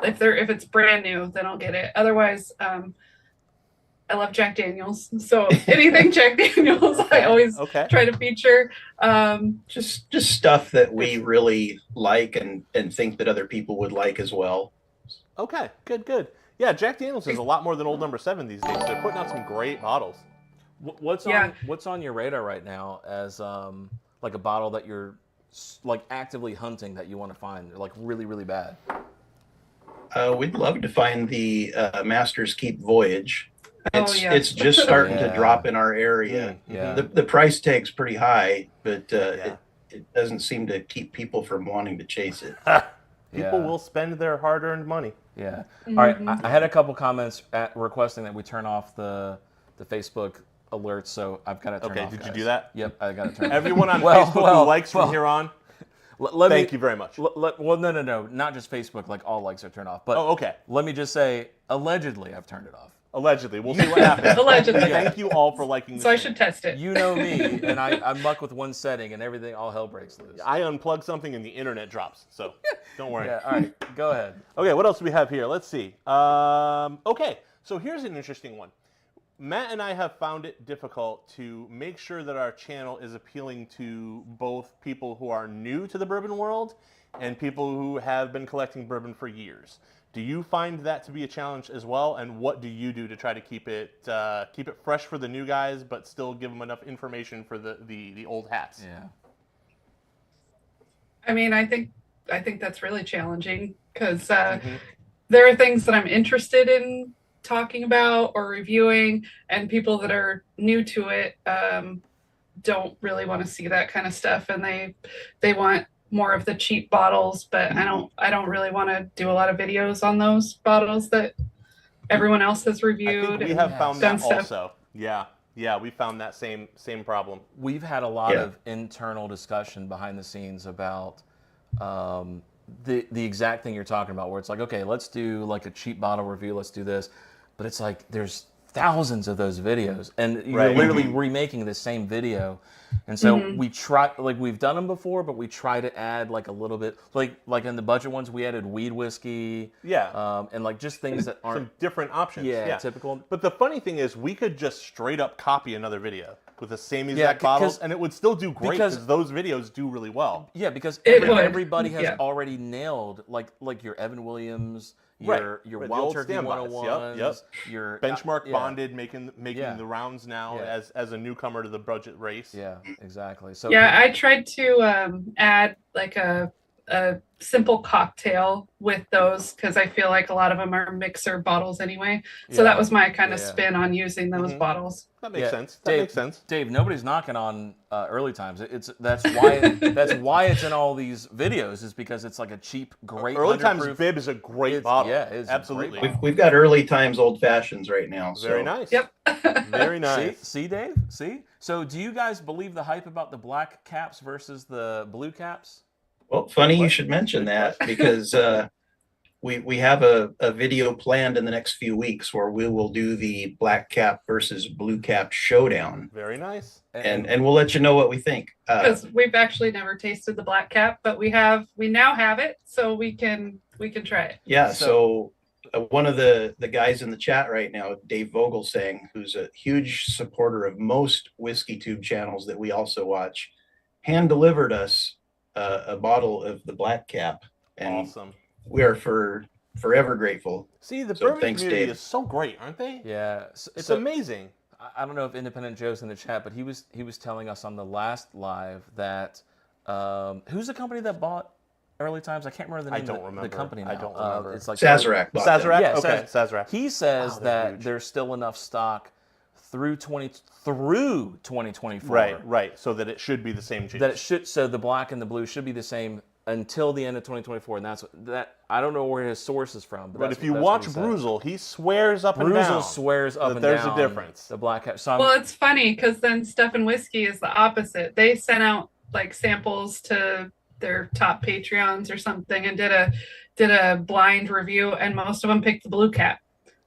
if it's brand new, then I'll get it. Otherwise, I love Jack Daniels, so anything Jack Daniels, I always try to feature. Just stuff that we really like and think that other people would like as well. Okay, good. Yeah, Jack Daniels is a lot more than Old Number 7 these days. They're putting out some great bottles. What's on your radar right now as like a bottle that you're like actively hunting that you want to find like really really bad? We'd love to find the Master's Keep Voyage. Yeah. It's just starting to drop in our area. Yeah. The price tag's pretty high, but it doesn't seem to keep people from wanting to chase it. People will spend their hard-earned money. Yeah. All right. I had a couple comments requesting that we turn off the Facebook alerts, so I've got to turn off. Okay, did guys. you do that? Yep, I got to turn. Everyone on Facebook who likes from here on. Thank you very much. Well, no, not just Facebook. Like all likes are turned off. But okay. Let me just say, allegedly, I've turned it off. Allegedly, we'll see what happens. Allegedly. Thank you all for liking. So I should test it. You know me, and I muck with one setting, and everything, all hell breaks loose. I unplug something, and the internet drops. So don't worry. Yeah. All right. Go ahead. Okay. What else do we have here? Let's see. Okay. So here's an interesting one. Matt and I have found it difficult to make sure that our channel is appealing to both people who are new to the bourbon world and people who have been collecting bourbon for years. Do you find that to be a challenge as well? And what do you do to try to keep it fresh for the new guys, but still give them enough information for the old hats? Yeah. I mean, I think that's really challenging because there are things that I'm interested in talking about or reviewing, and people that are new to it don't really want to see that kind of stuff, and they want more of the cheap bottles, but I don't really want to do a lot of videos on those bottles that everyone else has reviewed. I think we have found that stuff. also. Yeah, we found that same problem. We've had a lot of internal discussion behind the scenes about the exact thing you're talking about, where it's like, okay, let's do like a cheap bottle review, let's do this. but it's like there's thousands of those videos, and you're Right. literally remaking the same video. And so we try, like we've done them before, but we try to add like a little bit, like in the budget ones, we added weed whiskey, and like just things that aren't Some different options. typical. But the funny thing is, we could just straight up copy another video with the same exact 'cause- bottles, and it would still do great because- because those videos do really well. Yeah, because It would. everybody has Yeah. already nailed like your Evan Williams, Right. your Right, the Wild old Turkey standbys. 101s, Yep. your Benchmark yeah. bonded, making Yeah. the rounds now Yeah. as a newcomer to the budget race. Yeah, exactly. So Yeah, I tried to add like a simple cocktail with those because I feel like a lot of them are mixer bottles anyway. So Yeah. that was my kind of Yeah. spin on using those bottles. That makes Yeah, sense. That Dave, makes sense. Dave, nobody's knocking on early times. That's why it's in all these videos, is because it's like a cheap, great Early 100 Times proof. Bib is a great It's- bottle. yeah, it's a great absolutely. bottle. We've got early times old fashions right now. So. Very nice. Yep. Very nice. See, Dave? See? So do you guys believe the hype about the black caps versus the blue caps? Well, funny you should mention that because we have a video planned in the next few weeks where we will do the black cap versus blue cap showdown, Very nice. and we'll let you know what we think. Because we've actually never tasted the black cap, but we now have it, so we can try it. Yeah, so one of the guys in the chat right now, Dave Vogelsang, who's a huge supporter of most Whiskey Tube channels that we also watch, hand delivered us a bottle of the black cap, and Awesome. we are forever grateful. See, the So bourbon thanks, community Dave. is so great, aren't they? Yeah. It's so, amazing. I don't know if Independent Joe's in the chat, but he was telling us on the last live that who's the company that bought Early Times? I can't remember the I name don't of the remember. company now. I don't remember. It's like Sazerac bought them. Sazerac? Yeah, Okay, Sazerac. He says Oh, they're that huge. there's still enough stock through 2024. Right. So that it should be the same juice. That it should, so the black and the blue should be the same until the end of 2024, and that I don't know where his source is from. but that's- if you that's watch what he said. Bruzel, he swears up and down. Bruzel swears up that and there's down a difference. the black cap. So I'm, Well, it's funny because then Stuff and Whiskey is the opposite. They sent out like samples to their top Patreons or something and did a blind review, and most of them picked the blue cap.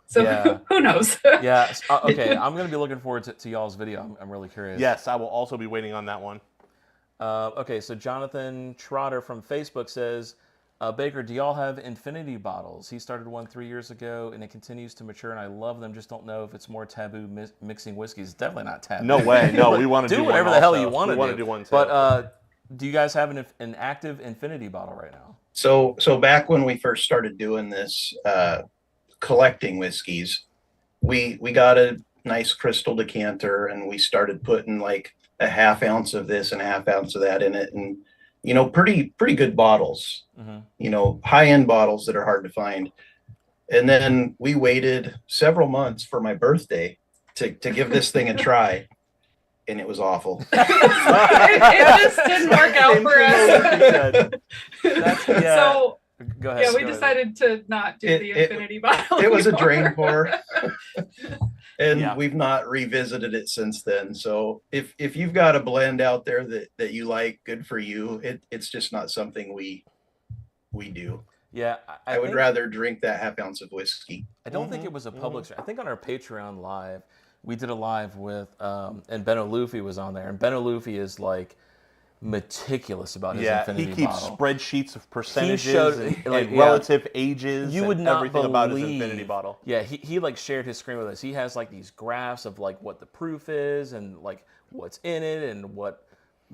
So Yeah. who knows? yeah. Okay, I'm gonna be looking forward to y'all's video. I'm really curious. Yes, I will also be waiting on that one. Okay, so Jonathan Trotter from Facebook says, Baker, do y'all have infinity bottles? He started one 3 years ago, and it continues to mature, and I love them. Just don't know if it's more taboo mixing whiskeys. It's definitely not taboo. No way. No, we want to do do whatever one the hell also. you want We to want do. to do one too. But do you guys have an active infinity bottle right now? So back when we first started doing this, collecting whiskeys, we got a nice crystal decanter, and we started putting like a half ounce of this and a half ounce of that in it, and pretty good bottles, high end bottles that are hard to find. And then we waited several months for my birthday to give this thing a try, and it was awful. it just didn't work out for us. So Go ahead. yeah, we go ahead. decided to not do the infinity bottle. It was a anymore. drain pour. And Yeah. we've not revisited it since then. So if you've got a blend out there that you like, good for you. It's just not something we do. Yeah, I would think- rather drink that half ounce of whiskey. I don't think it was a public show. I think on our Patreon live, we did a live with, and Ben O'Luffy was on there. And Ben O'Luffy is like meticulous about his Yeah, infinity he keeps bottle. spreadsheets of percentages showed- and like, relative ages. You would and not everything believe about his infinity bottle. Yeah, he like shared his screen with us. He has like these graphs of like what the proof is and like what's in it and what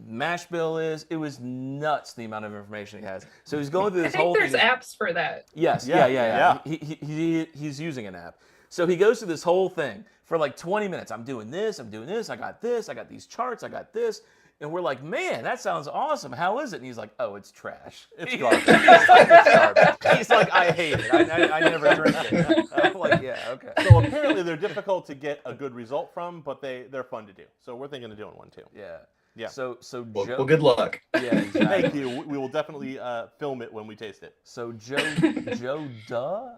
mash bill is. It was nuts the amount of information he has. So he's going through I this whole think there's thing. apps for that. Yes, Yeah, yeah. He's using an app. So he goes through this whole thing for like 20 minutes. I'm doing this, I got this, I got these charts, I got this. And we're like, man, that sounds awesome. How is it? And he's like, oh, it's trash. It's garbage. It's garbage. He's like, I hate it. I never drink it. I'm like, yeah, okay. So apparently they're difficult to get a good result from, but they're fun to do. So we're thinking of doing one too. Yeah. Yeah. So Well, Joe. well, good luck. Yeah, exactly. Thank you. We will definitely film it when we taste it. So Joe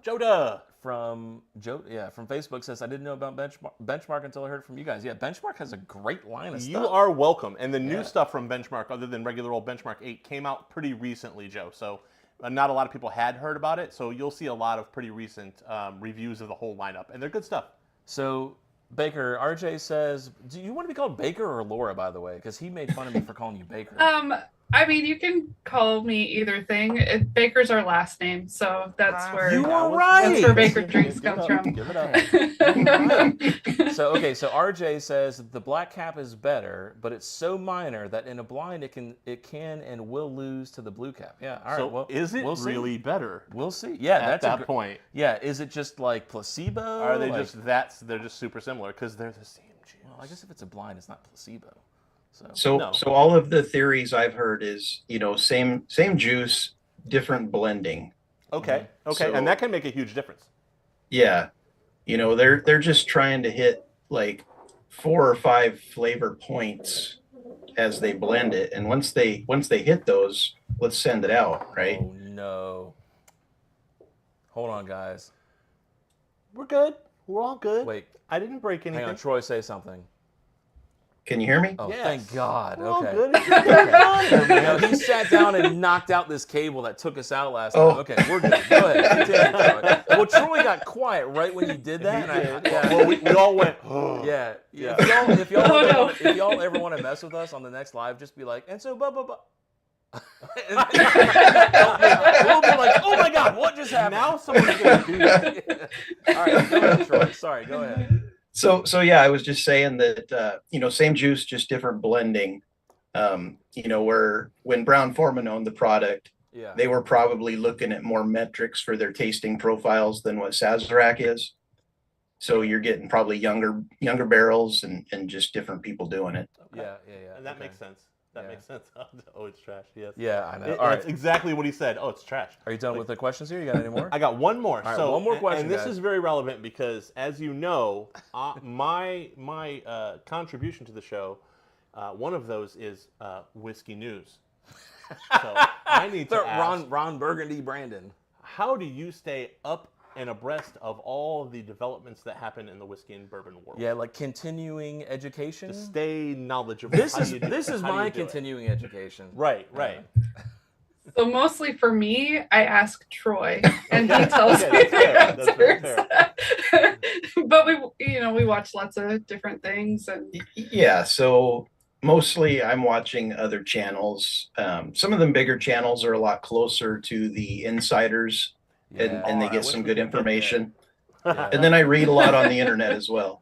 Joda. from Facebook says, I didn't know about Benchmark until I heard from you guys. Yeah, Benchmark has a great line of stuff. You are welcome. And the new Yeah. stuff from Benchmark, other than regular old Benchmark 8, came out pretty recently, Joe. So not a lot of people had heard about it. So you'll see a lot of pretty recent reviews of the whole lineup, and they're good stuff. So, Baker, RJ says, do you want to be called Baker or Laura, by the way? Because he made fun of me for calling you Baker. I mean, you can call me either thing. Baker's our last name, so that's where You are right. That's where Baker Drinks comes from. Give it up. So RJ says the black cap is better, but it's so minor that in a blind it can and will lose to the blue cap. Yeah, all right. So well, is it we'll see. really better? We'll see. Yeah, At that's that point. Yeah, is it just like placebo? Are they like, they're just super similar because they're the same juice. Well, I guess if it's a blind, it's not placebo. So No. so all of the theories I've heard is, same juice, different blending. Okay. So- And that can make a huge difference. Yeah. They're just trying to hit like 4 or 5 flavor points as they blend it. And once they hit those, let's send it out, right? Oh no. Hold on, guys. We're good. We're all good. Wait. I didn't break anything. Hang on, Troy, say something. Can you hear me? Oh, Yes. thank God. We're all Okay. good. It's good. He sat down and knocked out this cable that took us out last Oh. time. Okay, we're good. Go ahead. Continue, Troy. Well, Troy got quiet right when you did that. And Well, we all went. yeah. Yeah. If y'all, Oh, no. if y'all ever want to mess with us on the next live, just be like, and so blah blah blah. We'll be like, oh my God, what just happened? Now someone's gonna do that. All right, go ahead, Troy. Sorry, go ahead. So yeah, I was just saying that same juice, just different blending. Where when Brown Forman owned the product, Yeah. they were probably looking at more metrics for their tasting profiles than what Sazerac is. So you're getting probably younger barrels and just different people doing it. Yeah. And that Okay. makes sense. That Yeah. makes sense. Oh, it's trash. Yes. Yeah, I know. All All That's right. exactly what he said. Oh, it's trash. Are you done with the questions here? You got any more? I got one more. right, so one more question, and this guys. is very relevant because, as you know, my contribution to the show, one of those is whiskey news. So I need to ask, Ron Burgundy Brandon. how do you stay up and abreast of all of the developments that happen in the whiskey and bourbon world? Yeah, like continuing education. To stay knowledgeable. This How is do you do this it? is How do my you do it? continuing education. Right. So mostly for me, I ask Troy, and he tells Okay, me that's fair. the That's very answers. But we watch lots of different things, and Yeah, so mostly I'm watching other channels. Some of them bigger channels are a lot closer to the insiders and they I get wish some we good could get information. Yeah. And then I read a lot on the internet as well.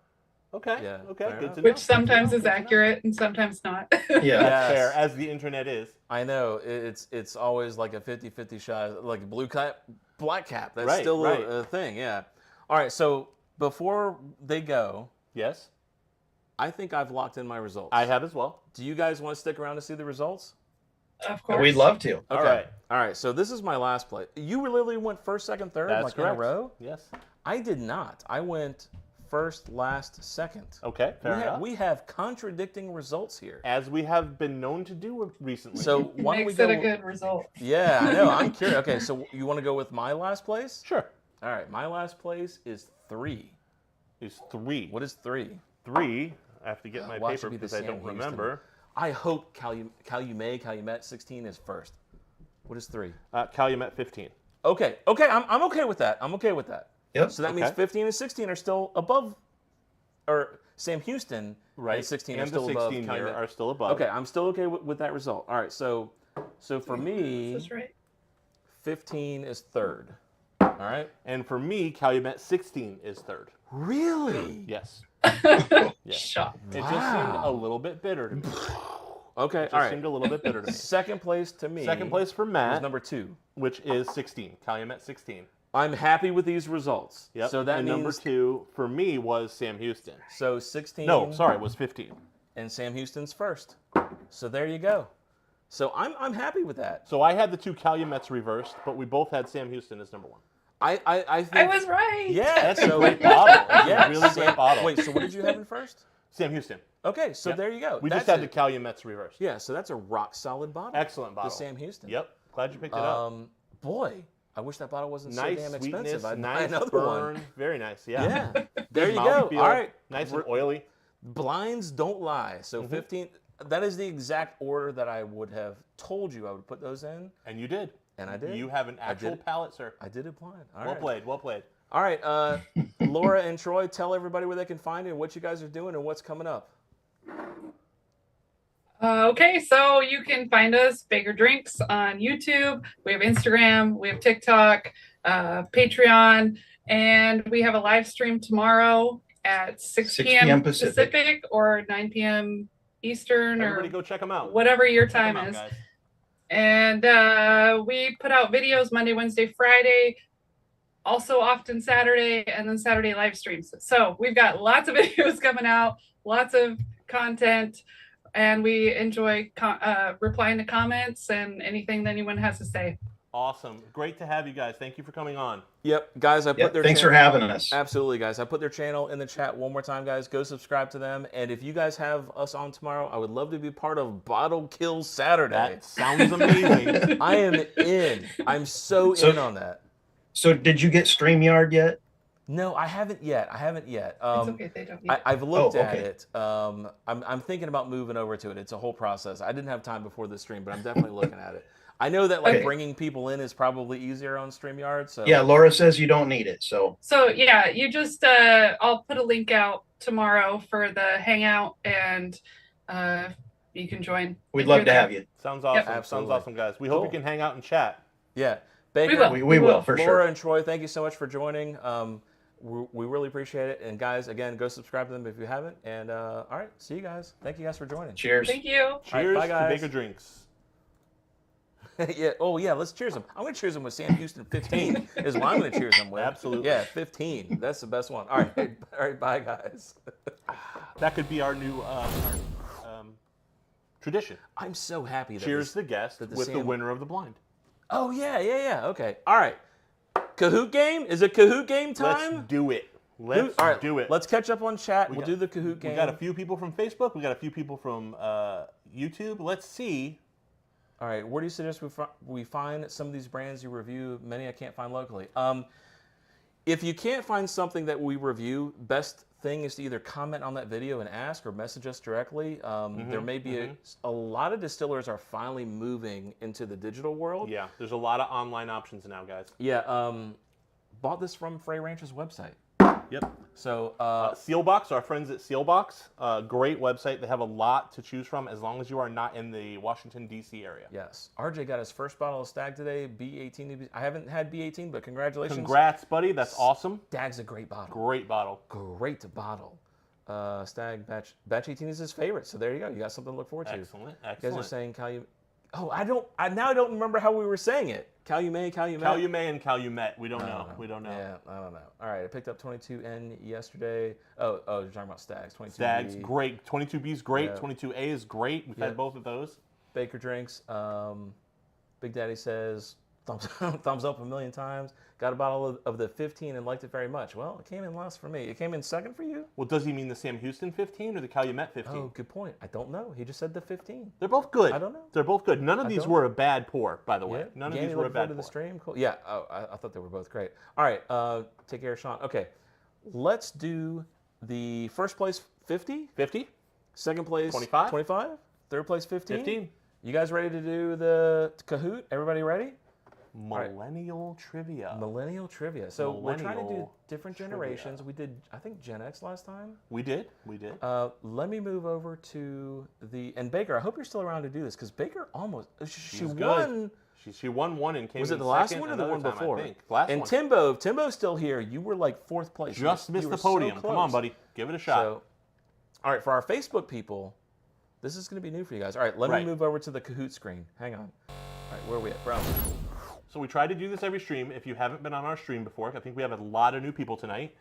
Okay. Yeah, Okay. fair Good enough. to know. which sometimes Good is to know. accurate and sometimes not. Yeah. Yes. Fair, as the internet is. I know it's always like a 50-50 shot, like a blue cap, black cap. That's Right, still right. a thing. Yeah. All right. So before they go, Yes, I think I've locked in my results. I have as well. Do you guys want to stick around to see the results? Of course, We'd love to. Okay. All right. All right. So this is my last play. You literally went first, second, third, That's like correct. in a row. Yes. I did not. I went first, last, second. Okay. Fair enough. We have contradicting results here. As we have been known to do recently. So why don't we makes go? it a good result. Yeah, I know. I'm curious. Okay, so you want to go with my last place? sure. All right, my last place is 3. Is 3. What is 3? 3? I have to get my Watch it paper be the because I Sam don't Houston. remember. I hope Calumet 16 is first. What is 3? Calumet 15. Okay, I'm okay with that. I'm okay with that. Yep. So that means Okay. 15 and 16 are still above, or Sam Houston Right. and 16 are and still the above 16 Calumet. are still above. Okay, I'm still okay with that result. All right, so for me, That's right. 15 is third. All right. And for me, Calumet 16 is third. Really? Yes. Shock. It just seemed a little bit bitter to me. Okay. It All just right. seemed a little bit bitter to me. Second place to me. Second place for was Matt, number 2. which is 16. Calumet 16. I'm happy with these results. Yep. So that and means number 2 for me was Sam Houston. so 16. No, sorry, it was 15. And Sam Houston's first. So there you go. So I'm happy with that. So I had the 2 Calumets reversed, but we both had Sam Houston as number 1. I I think was right. yeah. That's so, a great bottle. That's yeah, a really great bottle. Wait, so what did you have in first? Sam Houston. Okay, so Yep. there you go. We That's just had it. the Calumets reversed. Yeah, so that's a rock solid bottle. Excellent The bottle. Sam Houston. Yep. Glad you picked it up. Boy, I wish that bottle wasn't Nice so damn sweetness, expensive. I'd buy nice another burn. one. Very nice. Yeah. Yeah. There you go. Mouthfeel, All right. Nice and oily. Blinds don't lie. So Mm-hmm. 15, that is the exact order that I would have told you I would put those in. And you did. And I did. You have an actual palate, sir. I did it blind. Well played. Well played. All right, Laura and Troy, tell everybody where they can find you and what you guys are doing and what's coming up. Okay, so you can find us, Baker Drinks, on YouTube. We have Instagram, we have TikTok, Patreon, and we have a live stream tomorrow at 6 p.m. Pacific or 9 p.m. Eastern. Everybody or go check them out. Whatever your time is. Guys. And we put out videos Monday, Wednesday, Friday, also often Saturday, and then Saturday live streams. So we've got lots of videos coming out, lots of content, and we enjoy replying to comments and anything that anyone has to say. Awesome. Great to have you guys. Thank you for coming on. Yep, guys, I put their thanks for having us. Absolutely, guys. I put their channel in the chat one more time, guys. Go subscribe to them. And if you guys have us on tomorrow, I would love to be part of Bottle Kill Saturday. That sounds amazing. I am in. I'm so in on that. So did you get StreamYard yet? No, I haven't yet. It's okay, they don't need it. I've looked at it. I'm thinking about moving over to it. It's a whole process. I didn't have time before the stream, but I'm definitely looking at it. I know that bringing people in is probably easier on StreamYard. So yeah, Laura says you don't need it. So yeah, you just I'll put a link out tomorrow for the hangout, and you can join. We'd love to have you. Sounds awesome. Yep. Sounds awesome, guys. We hope you can hang out and chat. Yeah, Baker, we will for sure. Laura and Troy, thank you so much for joining. We really appreciate it. And guys, again, go subscribe to them if you haven't. And all right, see you guys. Thank you guys for joining. Cheers. Thank you. Cheers bye, guys. to Baker Drinks. Yeah. Oh, yeah. Let's cheers them. I'm going to cheers them with Sam Houston 15 is what I'm going to cheers them with. Absolutely. Yeah, 15. That's the best one. All right. Bye, guys. That could be our new tradition. I'm so happy. That Cheers the guest with the winner of the blind. Oh, yeah. Okay. All right. Kahoot game? Is it Kahoot game time? Let's do it. Let's do it. Let's catch up on chat. We'll do the Kahoot game. We got a few people from Facebook. We got a few people from YouTube. Let's see. All right, where do you suggest we find some of these brands you review? Many I can't find locally. If you can't find something that we review, best thing is to either comment on that video and ask or message us directly. There may be a lot of distillers are finally moving into the digital world. Yeah, there's a lot of online options now, guys. Yeah, bought this from Frey Ranch's website. Yep. So Sealbox, our friends at Sealbox, great website. They have a lot to choose from as long as you are not in the Washington, D.C. area. Yes. RJ got his first bottle of Stag today, B18. I haven't had B18, but congratulations. Congrats, buddy. That's awesome. Stag's a great bottle. Great bottle. Great bottle. Stag batch 18 is his favorite, so there you go. You got something to look forward to. Excellent. You guys are saying now I don't remember how we were saying it. Calumet. Calumet and Calumet. We don't know. We don't know. Yeah, I don't know. All right, I picked up 22N yesterday. Oh, you're talking about Stags. 22B. Stags, great. 22B is great. Yeah. 22A is great. We've had both of those. Baker Drinks. Big Daddy says, thumbs up a million times. Got a bottle of the 15 and liked it very much. Well, it came in last for me. It came in second for you? Well, does he mean the Sam Houston 15 or the Calumet 15? Oh, good point. I don't know. He just said the 15. They're both good. I don't know. They're both good. None of these were a bad pour, by the way. Yeah. None of these were a bad pour. To the stream. Cool. Yeah. Oh, I thought they were both great. All right. Take care, Sean. Okay. Let's do the first place 50. 50. Second place 25. 25. Third place 15. 15. You guys ready to do the Kahoot? Everybody ready? Millennial trivia. Millennial trivia. So we're trying to do different generations. We did, I think, Gen X last time. We did. Let me move over to and Baker, I hope you're still around to do this, because Baker almost, she won. Good. She won one and came in Was it the second last one or the one time, before? I think. Last and one. Timbo, if Timbo's still here, you were like fourth place. Just missed the podium. Come on, buddy. Give it a shot. So, all right, for our Facebook people, this is going to be new for you guys. All right, let me move over to the Kahoot screen. Hang on. All right, where are we at, bro? So we try to do this every stream. If you haven't been on our stream before, I think we have a lot of new people tonight.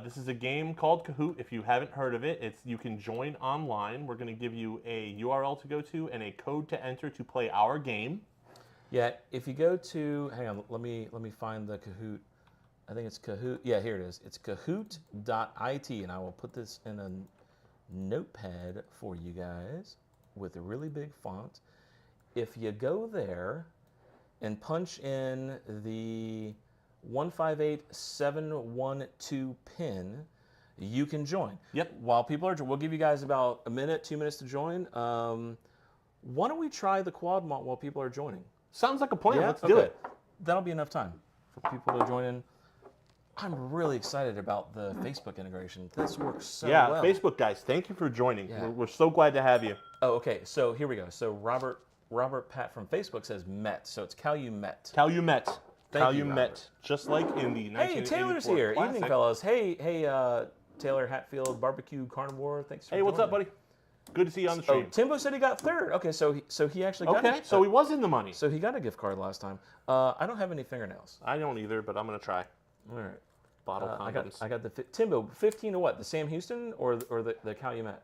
This is a game called Kahoot. If you haven't heard of it, you can join online. We're going to give you a URL to go to and a code to enter to play our game. Yeah, if you go to, hang on, let me find the Kahoot. I think it's Kahoot. Yeah, here it is. It's kahoot.it, and I will put this in a notepad for you guys with a really big font. If you go there and punch in the 158712 pin, you can join. Yep. While people we'll give you guys about a minute, 2 minutes to join. Why don't we try the quad malt while people are joining? Sounds like a plan. Yeah? Let's do it. That'll be enough time for people to join in. I'm really excited about the Facebook integration. This works so well. Facebook guys, thank you for joining. Yeah. We're so glad to have you. Oh, okay. So here we go. So Robert Pat from Facebook says Met. So it's Calumet. Calumet. Thank you, Calumet. Robert. Just like in the 1984 Hey, Taylor's here. classic. Evening, fellas. Hey, Taylor Hatfield, Barbecue Carnivore. Thanks for Hey, what's up, joining. buddy? Good to see you on the Oh, stream. Timbo said he got third. Okay, so he actually got Okay, it. so he was in the money. So he got a gift card last time. I don't have any fingernails. I don't either, but I'm going to try. All right. Bottle I condoms. got the Timbo 15 to what? The Sam Houston or the Calumet?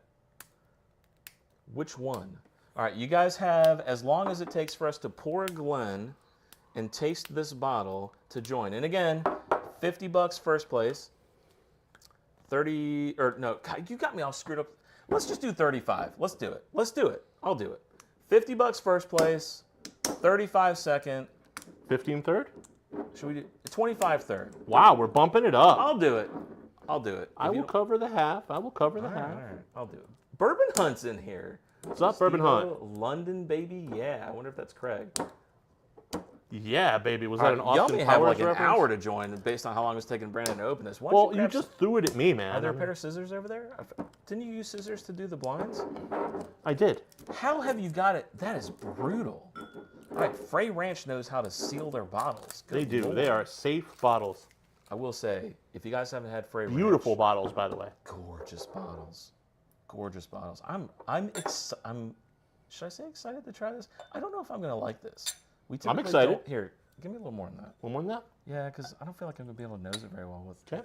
Which one? All right, you guys have as long as it takes for us to pour a Glen and taste this bottle to join. And again, $50 first place. 30 or no, God, you got me all screwed up. Let's just do 35. Let's do it. Let's do it. I'll do it. $50 first place, 35 second. 15 third? Should we do 25 third? Wow, we're bumping it up. I'll do it. I'll do it. I will cover the half. I will cover the All half. right, I'll do it. Bourbon Hunt's in here. What's up, Bourbon Hunt? London, baby. Yeah, I wonder if that's Craig. Yeah, baby. Was All that an right, y'all Austin may have Powers like an reference? hour to join based on how long it's taking Brandon to open this. Why don't Well, you grab just some- threw it at me, man. Are there a pair of scissors over there? Didn't you use scissors to do the blinds? I did. How have you got it? That is brutal. All right, Frey Ranch knows how to seal their bottles. Good They do. Lord. They are safe bottles. I will say, if you guys haven't had Frey Ranch, Beautiful bottles, by the way. gorgeous bottles, gorgeous bottles. I'm should I say excited to try this? I don't know if I'm gonna like this. We typically excited. don't- Here, give me a little more than that. One more than that? Yeah, because I don't feel like I'm gonna be able to nose it very well with. Okay.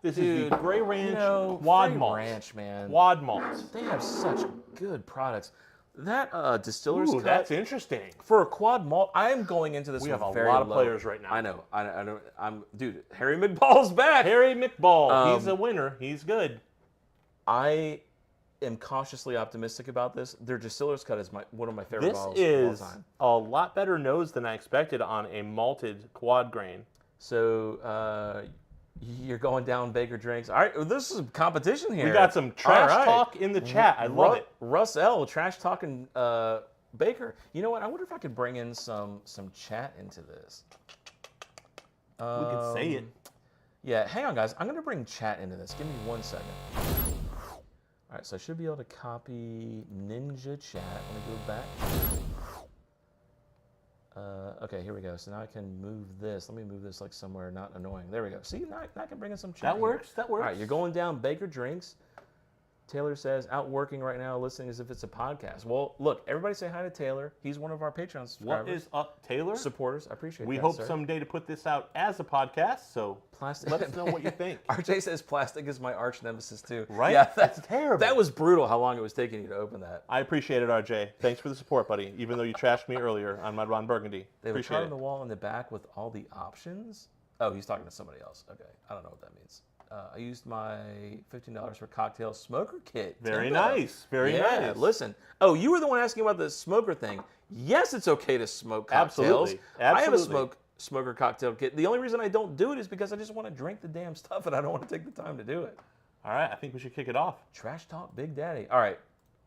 This is Dude, the Frey Ranch you know, Wad Frey Malt. Ranch, man. Wad Malt. They have such good products. That distiller's Ooh, cut that's interesting. for a quad malt. I am going into this. We with have a very lot of low- players right now. I know. I know. Dude. Harry McBall's back. Harry McBall. He's a winner. He's good. I am cautiously optimistic about this. Their distiller's cut is one of my favorite This bottles is of all time. a lot better nose than I expected on a malted quad grain. So you're going down Baker Drinks. All right, this is competition here. We got some trash All right. talk in the chat. I love it. Russ L. trash talking Baker. You know what? I wonder if I could bring in some chat into this. We could say it. Yeah, hang on, guys. I'm going to bring chat into this. Give me 1 second. All right, so I should be able to copy Ninja Chat. Let me go back. Okay, here we go. So now I can move this. Let me move this like somewhere not annoying. There we go. See, now I can bring in some chat. That here. works. That works. All right, you're going down Baker Drinks. Taylor says, out working right now, listening as if it's a podcast. Well, look, everybody say hi to Taylor. He's one of our Patreon subscribers. What is up, Taylor? Supporters. I appreciate We that, hope sir. someday to put this out as a podcast, so Plastic. let us know what you think. RJ says plastic is my arch nemesis too. Right? Yeah, That's terrible. That was brutal how long it was taking you to open that. I appreciate it, RJ. Thanks for the support, buddy, even though you trashed me earlier on my Ron Burgundy. They were Appreciate on it. the wall in the back with all the options. Oh, he's talking to somebody else. Okay, I don't know what that means. I used my $15 for cocktail smoker kit. Very Timbo. nice. Very yeah, nice. Listen. Oh, you were the one asking about the smoker thing. Yes, it's okay to smoke cocktails. Absolutely. I have a Absolutely. smoker cocktail kit. The only reason I don't do it is because I just want to drink the damn stuff and I don't want to take the time to do it. All right, I think we should kick it off. Trash talk, Big Daddy. All right.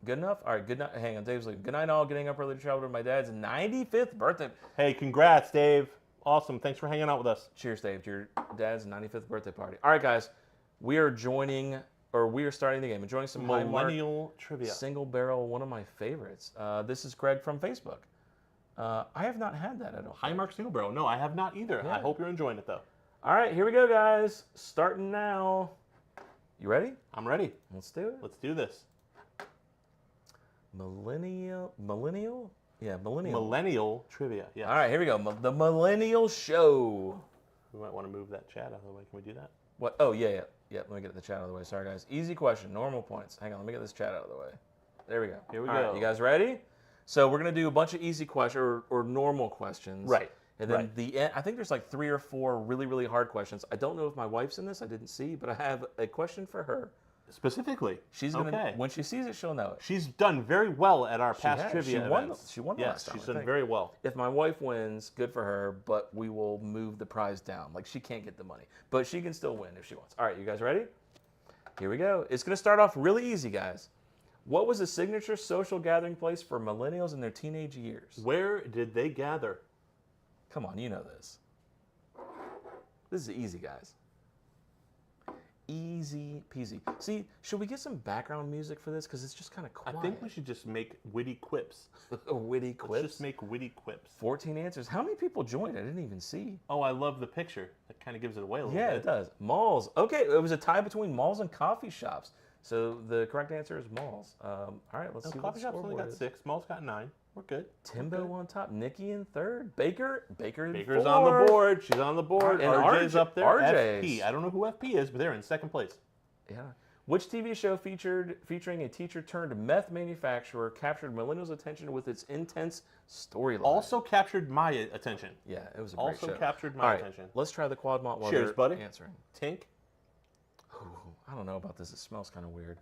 Good enough? All right, good night. Hang on, Dave's like, good night all. Getting up early to travel to my dad's 95th birthday. Hey, congrats, Dave. Awesome. Thanks for hanging out with us. Cheers, Dave, to your dad's 95th birthday party. All right, guys. We are starting the game. Enjoying some Millennial trivia. single barrel, one of my favorites. This is Craig from Facebook. I have not had that at all. Highmark Single Barrel. No, I have not either. Yeah. I hope you're enjoying it, though. All right, here we go, guys. Starting now. You ready? I'm ready. Let's do it. Let's do this. Millennial? Yeah, millennial. Millennial trivia. Yeah. All right, here we go. The Millennial Show. We might want to move that chat out of the way. Can we do that? What? Oh, yeah. Let me get the chat out of the way. Sorry, guys. Easy question. Normal points. Hang on. Let me get this chat out of the way. There we go. Here we All go. right, you guys ready? So we're going to do a bunch of easy questions or normal questions. Right. And then Right. the end, I think there's like 3 or 4 really, really hard questions. I don't know if my wife's in this. I didn't see, but I have a question for her. Specifically. She's going to, Okay. when she sees it, she'll know it. She's done very well at our has. past trivia She won events. the- she won the yes, last time, she's I done think. very well. If my wife wins, good for her, but we will move the prize down. Like, she can't get the money, but she can still win if she wants. All right, you guys ready? Here we go. It's going to start off really easy, guys. What was a signature social gathering place for millennials in their teenage years? Where did they gather? Come on, you know this. This is easy, guys. Easy peasy. See, should we get some background music for this? Because it's just kind of quiet. I think we should just make witty quips. Witty quips? Let's just make witty quips. 14 answers. How many people joined? I didn't even see. Oh, I love the picture. That kind of gives it away a little bit. Yeah, it does. Malls. Okay, it was a tie between malls and coffee shops. So the correct answer is malls. All right, let's see what Coffee the shop's only scoreboard got is. 6. Mall's got 9. We're good. Timbo on top. Nikki in third. Baker's Baker's on the board. She's on the board. And RJ's up there. RJ's. FP. I don't know who FP is, but they're in second place. Yeah. Which TV show featuring a teacher turned meth manufacturer captured millennials' attention with its intense storyline? Also captured my attention. Yeah, it was a great show. Also captured my All right, attention. let's try the quad malt while Cheers, they're buddy. answering. Tink. Ooh, I don't know about this. It smells kind of weird.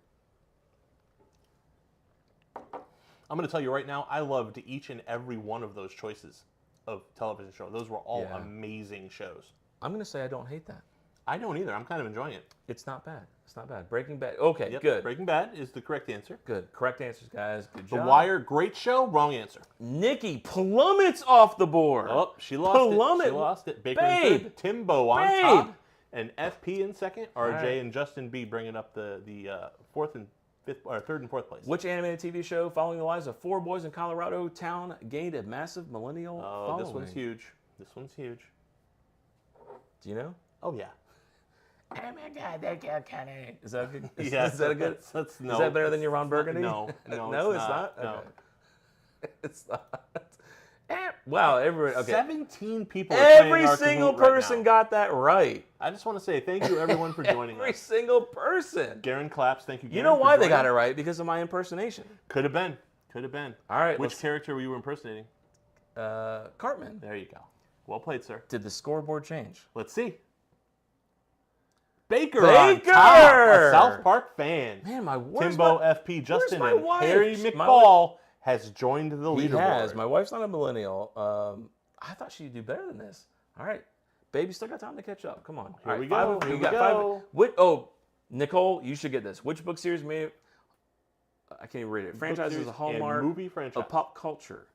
I'm going to tell you right now, I loved each and every one of those choices of television show. Those were all amazing shows. I'm going to say I don't hate that. I don't either. I'm kind of enjoying it. It's not bad. It's not bad. Breaking Bad. Okay, Yep, good. Breaking Bad is the correct answer. Good. Correct answers, guys. Good The job. Wire, great show, wrong answer. Nikki plummets off the board. Oh, she lost Plummet. it. She lost it. Baker Babe. in third, Timbo on Babe. top, and FP in second. RJ right. and Justin B bringing up the fourth and fifth, or third and fourth place. Which animated TV show following the lives of 4 boys in Colorado town gained a massive millennial following? This one's huge. This one's huge. Do you know? Oh yeah. Oh my God, that got kind of. Is that good? Yeah, Is that a good? That's, no, Is that better than your it's Ron not- Burgundy? No, no, No, it's not. not? No. Okay. It's not. Wow, everyone. Okay. 17 people. Are playing Every Narc single Kahoot right person now. got that right. I just want to say thank you everyone for joining Every us. single person. Garen claps. Thank you. You Garen, know for why they got it joining. right? Because of my impersonation. Could have been. Could have been. All right, Which let's- character were you impersonating? Cartman. There you go. Well played, sir. Did the scoreboard change? Let's see. Baker on Baker! top, a South Park fan. Man, my wife's Timbo, my- FP, Justin, my and wife? Harry My McBall has joined the leaderboard. He has. My wife's not a millennial. I thought she'd do better than this. All right. Baby, still got time to catch up. Come on. Here All we right, go. Here we got go. Nicole, you should get this. Which book series may... I can't even read it. Franchise is a hallmark and movie franchise. of pop culture.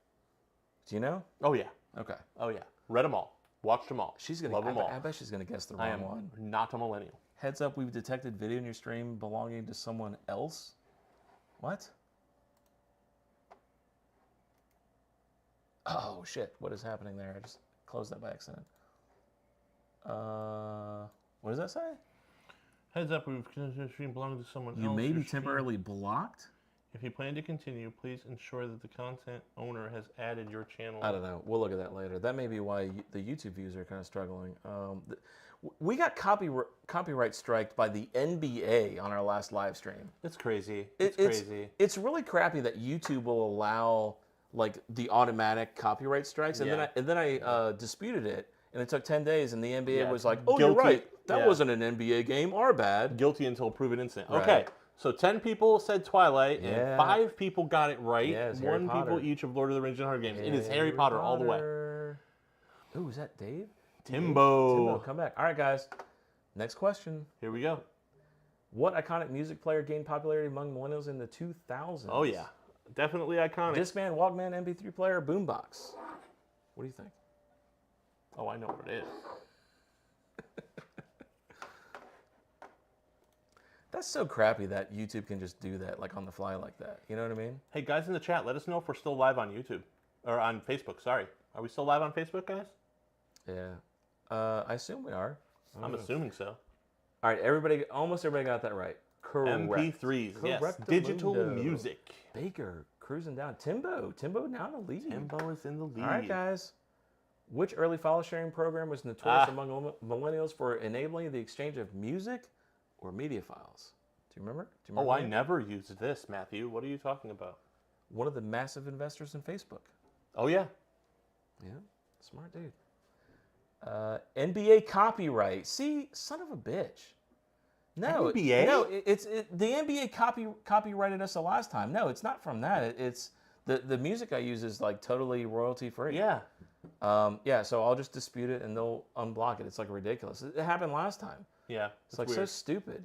Do you know? Oh, yeah. Okay. Oh, yeah. Read them all. Watched them all. She's gonna. Love them all. I bet she's gonna guess the I wrong am one. not a millennial. Heads up, we've detected video in your stream belonging to someone else. What? Oh shit! What is happening there? I just closed that by accident. What does that say? Heads up, we've considered stream belonging to someone You else. may Your be stream- temporarily blocked. If you plan to continue, please ensure that the content owner has added your channel. I don't know. We'll look at that later. That may be why the YouTube views are kind of struggling. We got copyright striked by the NBA on our last live stream. It's crazy. It's crazy. It's really crappy that YouTube will allow like the automatic copyright strikes, and Yeah. then I disputed it, and it took 10 days, and the NBA Yeah. was like, "Oh, you're Guilty. right. That Yeah. wasn't an NBA game. Our bad." Guilty until proven innocent. Right. Okay, so 10 people said Twilight, Yeah. and 5 people got it right. Yeah, it's Harry 1 Potter. people each of Lord of the Rings and Hunger Games. It is Harry Potter all the way. Ooh, is that Dave? Timbo. Timbo, come back. All right, guys. Next question. Here we go. What iconic music player gained popularity among millennials in the 2000s? Oh, yeah. Definitely iconic. Discman, Walkman, MP3 player, boombox. What do you think? Oh, I know what it is. That's so crappy that YouTube can just do that, like on the fly like that. You know what I mean? Hey, guys in the chat, let us know if we're still live on YouTube. Or on Facebook, sorry. Are we still live on Facebook, guys? Yeah. I assume we are. I'm assuming so. All right, almost everybody got that right. Correct. MP3s, yes. Correctamundo. Digital music. Baker cruising down. Timbo now in the lead. Timbo is in the lead. All right, guys. Which early file sharing program was notorious among millennials for enabling the exchange of music or media files? Do you remember? Oh, I never used this, Matthew. What are you talking about? One of the massive investors in Facebook. Oh, yeah. Yeah, smart dude. NBA copyright. See, son of a bitch. No, NBA? No, the NBA copyrighted us the last time. No, it's not from that. It's the music I use is like totally royalty free. Yeah. Yeah. So I'll just dispute it and they'll unblock it. It's like ridiculous. It happened last time. Yeah. It's like weird. so stupid.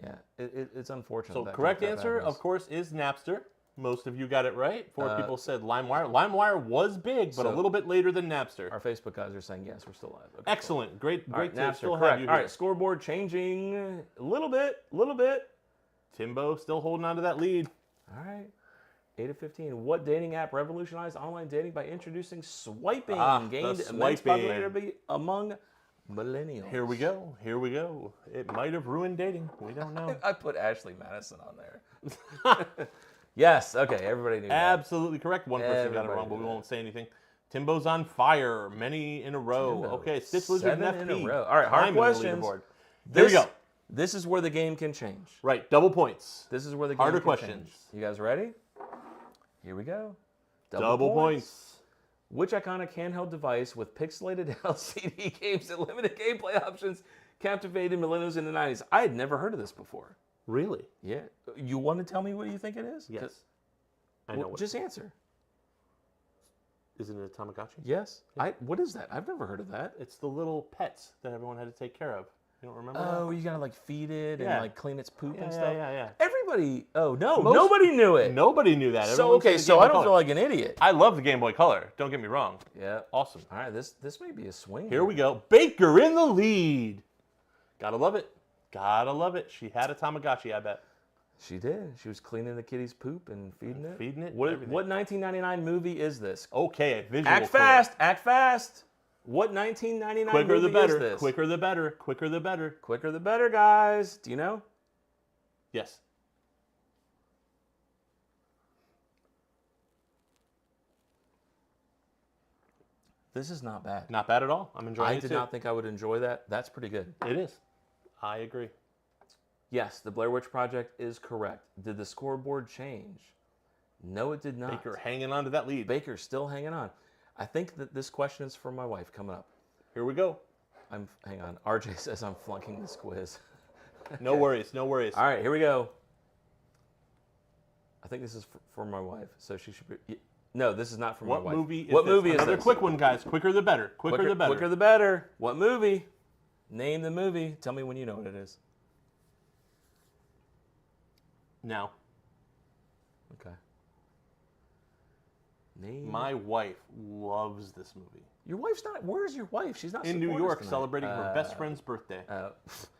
Yeah, it's unfortunate. So that correct that answer, happens. of course, is Napster. Most of you got it right. 4 people said LimeWire. LimeWire was big, but a So- little bit later than Napster. Our Facebook guys are saying yes, we're still live. Okay, Excellent. Great Cool. All right, to Napster, still correct. have you All here. right, scoreboard changing a little bit. Timbo still holding on to that lead. All right. 8 of 15. What dating app revolutionized online dating by introducing swiping? The Gained immense swiping. popularity among millennials. Here we go. It might have ruined dating. We don't know. I put Ashley Madison on there. Yes. Okay. Everybody knew that. Absolutely correct. One person got it Everybody wrong, but we knew won't say anything. Timbo's on fire. Many in a row. Timbo. Okay, Stitch Lizard and 7 in FP. a row. All right, hard Climbing the questions. leaderboard. Here we go. This is where the game can change. Right, double points. This is where the game Harder can questions. change. You guys ready? Here we go. Double points. Which iconic handheld device with pixelated LCD games and limited gameplay options captivated millennials in the 90s? I had never heard of this before. Really? Yeah. You want to tell me what you think it is? Yes. I know what. Just answer. Isn't it a Tamagotchi? Yes. What is that? I've never heard of that. It's the little pets that everyone had to take care of. You don't remember Oh, you gotta like feed it and Yeah. like clean its poop and Yeah, stuff. yeah. Everybody. Oh no, Most- nobody knew that? it. Nobody knew that. So Everyone okay, said the so Game I Boy don't Color. feel like an idiot. I love the Game Boy Color. Don't get me wrong. Yeah. Awesome. All right, this may be a swing. Here we go. Baker in the lead. Gotta love it. Gotta love it. She had a Tamagotchi, I bet. She did. She was cleaning the kitty's poop and feeding it. Feeding it, What everything. 1999 movie is this? Okay, a visual Act clue. fast. Act fast. What 1999 Quicker movie the better. is this? Quicker the better. Quicker the better. Quicker the better, guys. Do you know? Yes. This is not bad. Not bad at all. I'm enjoying I it did too. not think I would enjoy that. That's pretty good. It is. I agree. Yes, the Blair Witch Project is correct. Did the scoreboard change? No, it did not. Baker hanging on to that lead. Baker's still hanging on. I think that this question is for my wife coming up. Here we go. Hang on. RJ says I'm flunking this quiz. No worries. No worries. All right, here we go. I think this is for my wife, so she should be. No, this is not for my What wife. movie is What this? movie is Another this? quick one, guys. Quicker the better. Quicker the better. Quicker the better. What movie? Name the movie. Tell me when you know what it is. Now, Okay. Name. my wife loves this movie. Your wife's not. Where's your wife? She's not In New supporting us York, tonight. celebrating her best friend's birthday.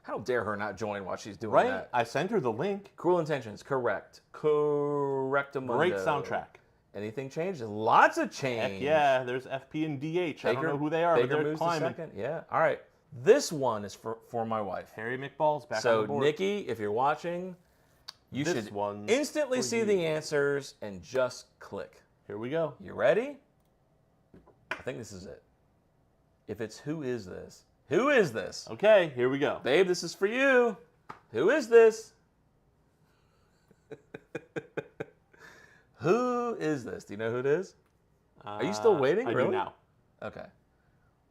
How dare her not join while she's doing Right? that? I sent her the link. Cruel Intentions. Correct. Correctamundo. Great soundtrack. Anything changed? Lots of change. Heck yeah, there's FP and DH. I don't know who they are, but Baker they're moves to climbing. second. Yeah. All right. This one is for my wife. Harry McBall's back on So the board. Nikki, if you're watching, you This should one's instantly for see you. the answers and just click. Here we go. You ready? I think this is it. If it's who is this? Who is this? Okay, here we go. Babe, this is for you. Who is this? Who is this? Do you know who it is? Are you still waiting? I Really? do now. Okay.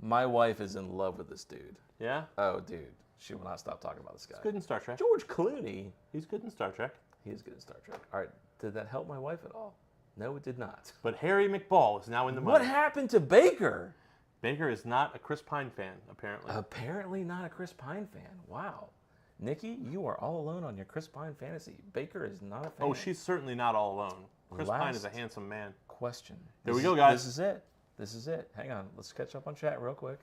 My wife is in love with this dude. Yeah? Oh, dude. She will not stop talking about this guy. Good in Star Trek. George Clooney. He's good in Star Trek. He is good in Star Trek. All right. Did that help my wife at all? No, it did not. But Harry McBall is now in the money. What happened to Baker? Baker is not a Chris Pine fan, apparently. Apparently not a Chris Pine fan. Wow. Nikki, you are all alone on your Chris Pine fantasy. Baker is not a fan. Oh, she's certainly not all alone. Chris Pine is a Last handsome man. question. Here we This go, is- guys. This is it. This is it. Hang on. Let's catch up on chat real quick.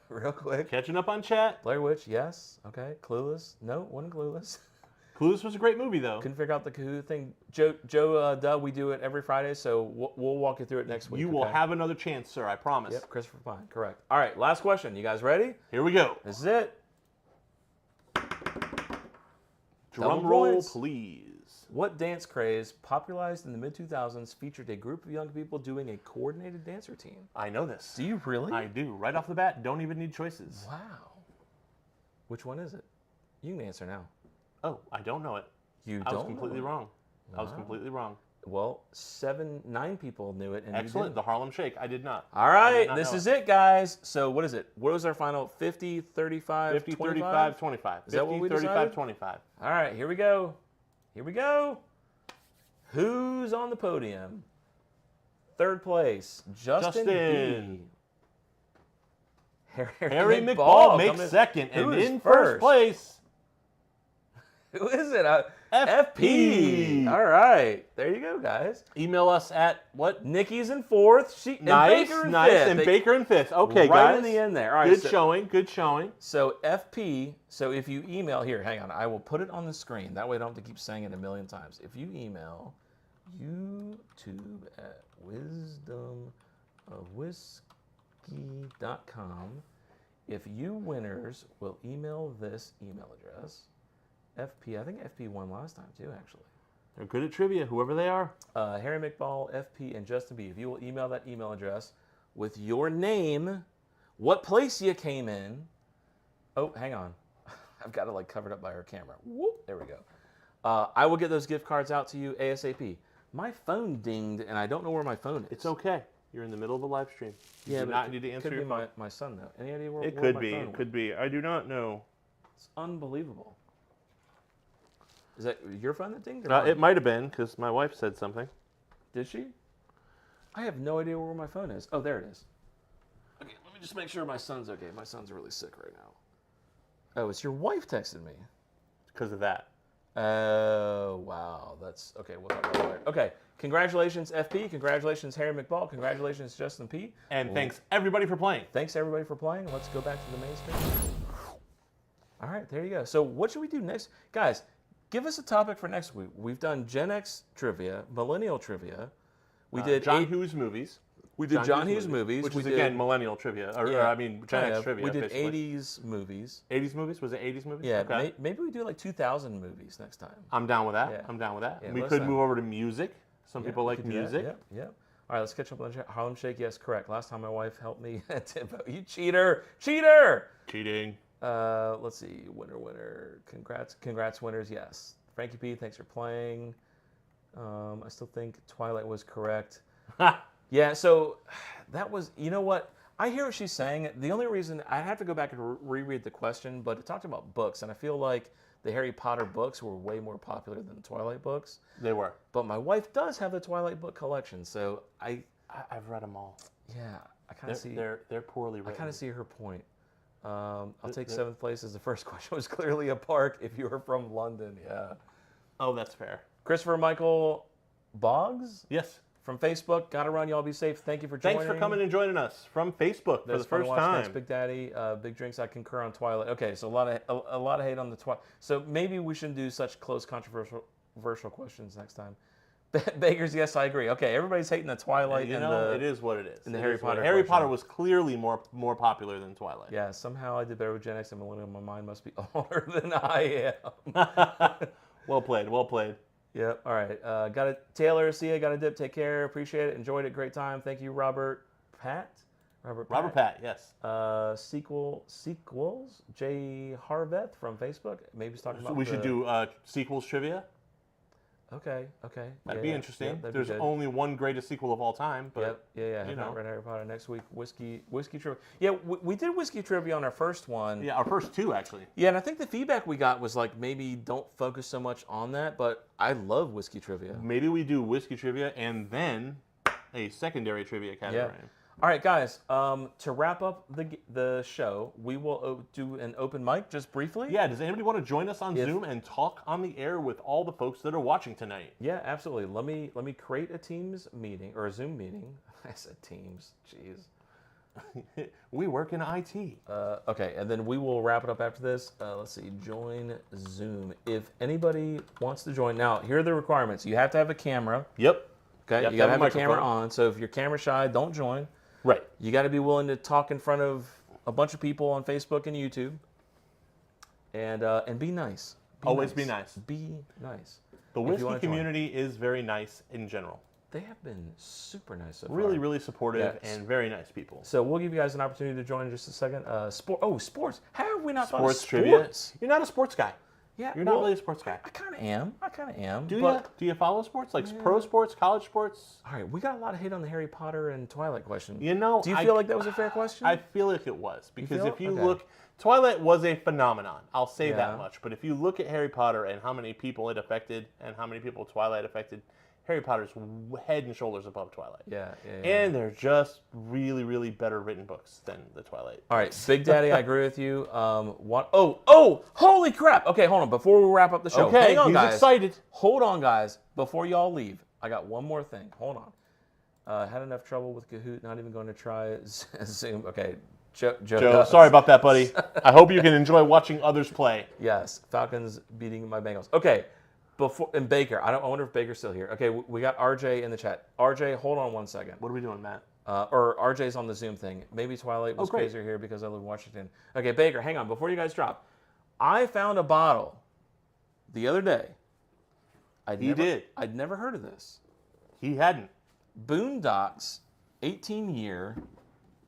Real quick. Catching up on chat. Blair Witch, yes. Okay. Clueless. No, wasn't Clueless. Clueless was a great movie, though. Couldn't figure out the Kahoot thing. Joe, duh, we do it every Friday, so we'll walk you through it next week. You will okay? have another chance, sir. I promise. Yep, Christopher Pine. Correct. All right, last question. You guys ready? Here we go. This is it. Drum Double roll, points. please. What dance craze, popularized in the mid-2000s, featured a group of young people doing a coordinated dance routine? I know this. Do you really? I do. Right off the bat, don't even need choices. Wow. Which one is it? You can answer now. Oh, I don't know it. You I was don't completely know it? wrong. I was Wow. completely wrong. Well, 9 people knew it, and you Excellent. didn't. The Harlem Shake. I did not. All I right, did not this know is it, guys. So what is it? What was our final? 50, 35, 50, 25? 35, 25. Is that what we 35, decided? 25. All right, here we go. Here we go. Who's on the podium? Third place, Justin B. Harry McBall makes coming- second. Who And is in first place, Who is it? FP. All right. There you go, guys. Email us at what? Nikki's in fourth. And Nice, Baker in nice. fifth. And Baker in fifth. Okay, right guys. in the end there. All right. Good showing. Good showing. So FP, so if you email, here, hang on, I will put it on the screen. That way I don't have to keep saying it a million times. If you email YouTube at wisdomofwhiskey.com, if you winners will email this email address, FP, I think FP won last time too, actually. They're good at trivia, whoever they are. Harry McBall, FP, and Justin B. If you will email that email address with your name, what place you came in. Oh, hang on. I've got it like covered up by our camera. Whoop, there we go. I will get those gift cards out to you ASAP. My phone dinged, and I don't know where my phone is. It's okay. You're in the middle of a live stream. You Yeah, do but not need to answer could your be phone. my son, though. Any idea where It where could my be. phone It went? could be. I do not know. It's unbelievable. Is that your phone that dinged? Or It mine? might have been because my wife said something. Did she? I have no idea where my phone is. Oh, there it is. Okay, let me just make sure my son's okay. My son's really sick right now. Oh, it's your wife texted me. Because of that. Oh, wow. That's okay. We'll talk about that later. Okay. Congratulations, FP. Congratulations, Harry McBall. Congratulations, Justin P. And thanks everybody for playing. Thanks, everybody, for playing. Let's go back to the main screen. All right, there you go. So, what should we do next? Guys, give us a topic for next week. We've done Gen X trivia, Millennial trivia. We did John Hughes movies. We did John Hughes movies. Which we is, did, again, millennial trivia. Gen X trivia. We did basically. 80s movies. 80s movies? Was it 80s movies? Yeah, Okay. maybe we do like 2000 movies next time. I'm down with that. Yeah. I'm down with that. Yeah, we let's could move over to music. Some people like we could do that. music. Yep, yep. All right, let's catch up on the chat. Harlem Shake, yes, correct. Last time my wife helped me at Timbo. You cheater! Cheater! Cheating. Let's see. Winner. Congrats, winners, yes. Frankie P, thanks for playing. I still think Twilight was correct. Yeah, so that was, you know what? I hear what she's saying. The only reason, I have to go back and reread the question, but it talked about books, and I feel like the Harry Potter books were way more popular than the Twilight books. They were. But my wife does have the Twilight book collection, so I've read them all. yeah, I kind of see. They're poorly written. I kind of see her point. I'll take seventh place as the first question was clearly a park if you were from London. Yeah. Oh, that's fair. Christopher Michael Boggs Yes. from Facebook. Gotta run. Y'all be safe. Thank you for joining. Thanks for coming and joining us from Facebook for the first time. Thanks, Big Daddy. Big drinks. I concur on Twilight. Okay, so a lot of hate on the Twilight. So maybe we shouldn't do such close controversial questions next time. Baker's, yes, I agree. Okay, everybody's hating the Twilight. You know, it is what it is. And the Harry Potter. Harry question. Potter was clearly more popular than Twilight. Yeah, somehow I did better with Gen X and Millennial. My mind must be older than I am. Well played. Well played. Yep. All right. Got it. Taylor, see ya. Got a dip. Take care. Appreciate it. Enjoyed it. Great time. Thank you, Robert Pat. Robert Pat. Yes. Sequels. Jay Harveth from Facebook. Maybe he's talking about. We should do sequels trivia. Okay. That'd be interesting. Yep, that'd There's be good. only one greatest sequel of all time. But Yeah. Have not read Harry Potter. Next week, whiskey trivia. Yeah, we did whiskey trivia on our first one. Yeah, our first two actually. Yeah, and I think the feedback we got was like maybe don't focus so much on that, but I love whiskey trivia. Maybe we do whiskey trivia and then a secondary trivia category. Yeah. All right, guys. To wrap up the show, we will do an open mic just briefly. Yeah. Does anybody want to join us on Zoom and talk on the air with all the folks that are watching tonight? Yeah, absolutely. Let me create a Teams meeting or a Zoom meeting. I said Teams. Jeez. We work in IT. Okay, and then we will wrap it up after this. Let's see. Join Zoom. If anybody wants to join, now here are the requirements. You have to have a camera. Yep. Okay, you got to have a camera on. So if you're camera shy, don't join. Right. You got to be willing to talk in front of a bunch of people on Facebook and YouTube, and be nice. Always be nice. Be nice. The whiskey community is very nice in general. They have been super nice so far. Really supportive Yes. and very nice people. So we'll give you guys an opportunity to join in just a second. Sports. How have we not thought of Sports trivia. sports? You're not a sports guy. Yeah, You're not really a sports guy. I kind of am. Do you? Do you follow sports? Like pro sports, college sports? All right, we got a lot of hate on the Harry Potter and Twilight question. You know, do you feel like that was a fair question? I feel like it was. Because if you Okay. look, Twilight was a phenomenon. I'll say Yeah. that much. But if you look at Harry Potter and how many people it affected and how many people Twilight affected, Harry Potter's head and shoulders above Twilight. Yeah. And they're just really, really better written books than the Twilight. All right, Big Daddy, I agree with you. Oh, holy crap. Okay, hold on. Before we wrap up the show. Okay, hang on, he's guys. excited. Hold on, guys. Before y'all leave, I got one more thing. Hold on. Had enough trouble with Kahoot, not even going to try Zoom. Okay, Joe, Sorry about that, buddy. I hope you can enjoy watching others play. Yes, Falcons beating my Bengals. Okay, and Baker. I wonder if Baker's still here. Okay, we got RJ in the chat. RJ, hold on one second. What are we doing, Matt? Or RJ's on the Zoom thing. Maybe Twilight was crazier here because I live in Washington. Okay, Baker, hang on. Before you guys drop, I found a bottle the other day. I'd never heard of this. He hadn't. Boondocks, 18-year,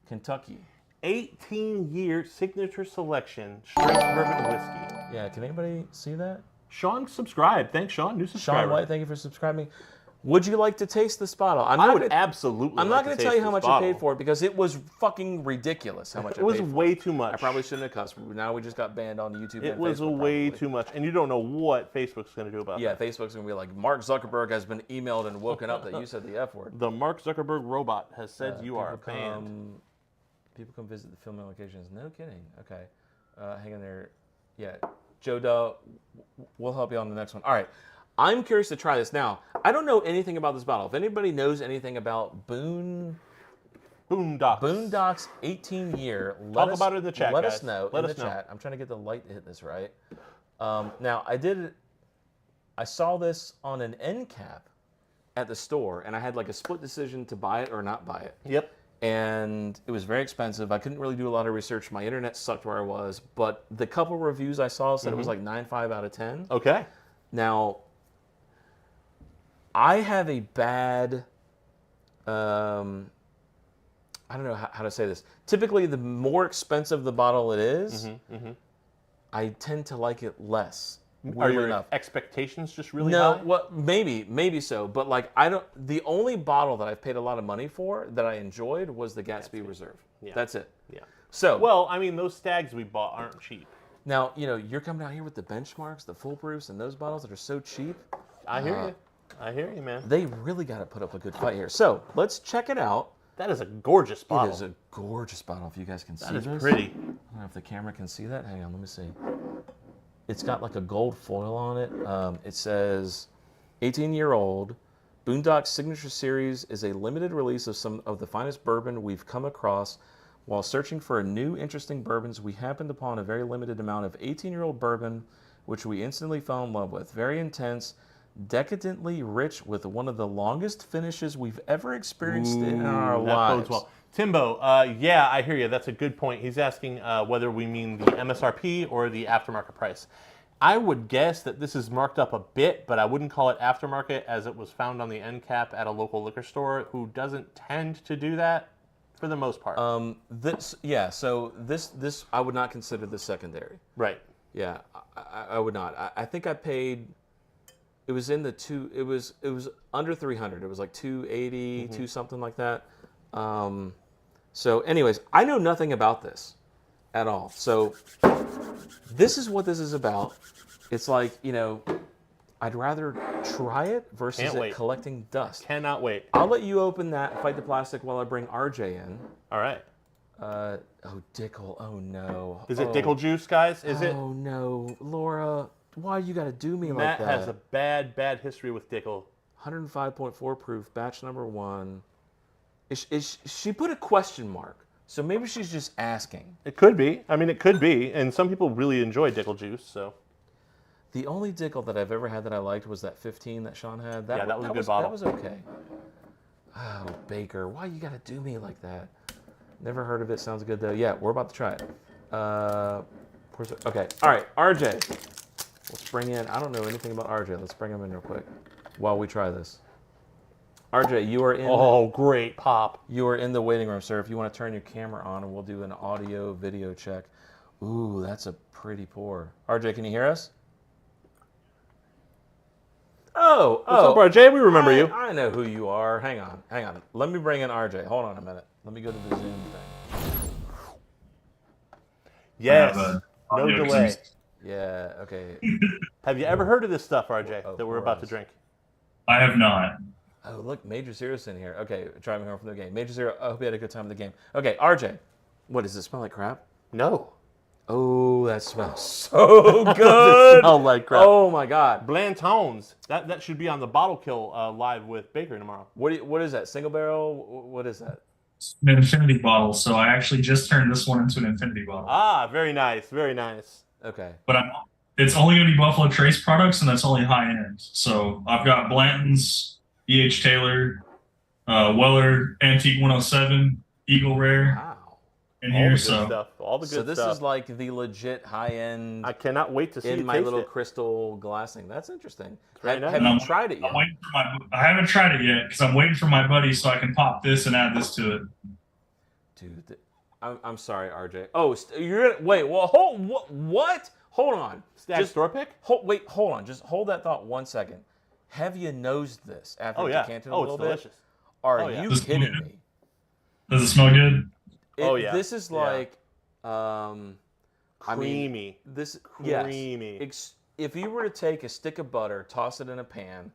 Kentucky. 18-year signature selection straight bourbon whiskey. Yeah, can anybody see that? Sean subscribed. Thanks, Sean. New subscriber. Sean White, thank you for subscribing. Would you like to taste this bottle? I would absolutely. I'm not going to tell you how much I paid for it because it was fucking ridiculous how much I paid for it. It was way too much. I probably shouldn't have cussed. Now we just got banned on YouTube. It was way too much. And you don't know what Facebook's going to do about it. Yeah, Facebook's going to be like, Mark Zuckerberg has been emailed and woken up that you said the F word. The Mark Zuckerberg robot has said you are banned. People come visit the filming locations. No kidding. Okay. Hang in there. Yeah. Joe Doe, we'll help you on the next one. All right. I'm curious to try this. Now, I don't know anything about this bottle. If anybody knows anything about Boondocks 18-year, talk about it in the chat, let guys. us know in the chat. I'm trying to get the light to hit this right. Now, I saw this on an end cap at the store, and I had like a split decision to buy it or not buy it. Yep. And it was very expensive. I couldn't really do a lot of research. My internet sucked where I was, but the couple reviews I saw said it was like 9.5 out of 10. Okay. Now, I have a bad, I don't know how to say this. Typically, the more expensive the bottle it is, I tend to like it less. Are your expectations just really high? No, well, maybe so. But like, the only bottle that I've paid a lot of money for that I enjoyed was the Gatsby Reserve. Yeah. That's it. Yeah. So, well, I mean, those stags we bought aren't cheap. Now, you're coming out here with the benchmarks, the foolproofs, and those bottles that are so cheap. I hear you. I hear you, man. They really got to put up a good fight here. So, let's check it out. That is a gorgeous bottle. It is a gorgeous bottle, if you guys can see this. That is pretty. I don't know if the camera can see that. Hang on, let me see. It's got like a gold foil on it. It says, 18-year-old, Boondocks Signature Series is a limited release of some of the finest bourbon we've come across. While searching for a new, interesting bourbons, we happened upon a very limited amount of 18-year-old bourbon, which we instantly fell in love with. Very intense, decadently rich with one of the longest finishes we've ever experienced in our lives. Bodes well. Timbo, yeah, I hear you. That's a good point. He's asking whether we mean the MSRP or the aftermarket price. I would guess that this is marked up a bit, but I wouldn't call it aftermarket as it was found on the end cap at a local liquor store who doesn't tend to do that for the most part. So this I would not consider this secondary. Right. Yeah, I would not. I think I paid. It was in the two. It was under 300. It was like 280, two something like that. So, anyways, I know nothing about this at all. So, this is what this is about. It's like, I'd rather try it versus it collecting dust. Cannot wait. I'll let you open that, fight the plastic while I bring RJ in. All right. Dickel. Oh no. Is it Dickel juice, guys? Is it? Oh no, Laura. Why you got to do me like that? Matt has a bad history with Dickel. 105.4 proof, batch number 1. She put a question mark, so maybe she's just asking. It could be. I mean, it could be. And some people really enjoy Dickel juice, so. The only Dickel that I've ever had that I liked was that 15 that Sean had. That was a good bottle. That was okay. Oh, Baker, why you got to do me like that? Never heard of it. Sounds good, though. Yeah, we're about to try it. Okay. All right, RJ. Let's bring in, I don't know anything about RJ. Let's bring him in real quick while we try this. RJ, you are in. Oh, great pop. You are in the waiting room, sir. If you want to turn your camera on, and we'll do an audio video check. Ooh, that's a pretty pour. RJ, can you hear us? Oh. What's up, RJ? We remember you. I know who you are. Hang on. Let me bring in RJ. Hold on a minute. Let me go to the Zoom thing. Yes. No delay. Yeah, okay. Have you ever heard of this stuff, RJ, that we're about to drink? I have not. Oh, look, Major Zero's in here. Okay, driving home from the game. Major Zero, I hope you had a good time in the game. Okay, RJ, what does it smell like? Crap? No. Oh, that smells so good. Smell like crap. Oh my God. Blanton's. That should be on the Bottle Kill live with Baker tomorrow. What is that? Single barrel? What is that? An infinity bottle, so I actually just turned this one into an infinity bottle. Ah, very nice, very nice. Okay. But it's only going to be Buffalo Trace products, and that's only high end. So I've got Blanton's, E.H. Taylor, Weller, Antique 107, Eagle Rare Wow. in All here. the good So stuff. All the good So this stuff. is like the legit high end I cannot wait to see in you my taste little it. crystal glassing. That's interesting. very nice. Have And you tried it yet? I haven't tried it yet because I'm waiting for my buddy so I can pop this and add this to it. Dude, I'm sorry, RJ. Oh, you're gonna wait. Well, what? Hold on. Stag store pick? Wait, hold on. Just hold that thought 1 second. Have you nosed this after Oh you yeah. decanted a Oh, little it's bit? delicious. Are Oh, yeah. you Does it kidding smell me? Does it smell good? Oh, yeah. This is Yeah. like, Creamy. this Creamy. Yes. If you were to take a stick of butter, toss it in a pan,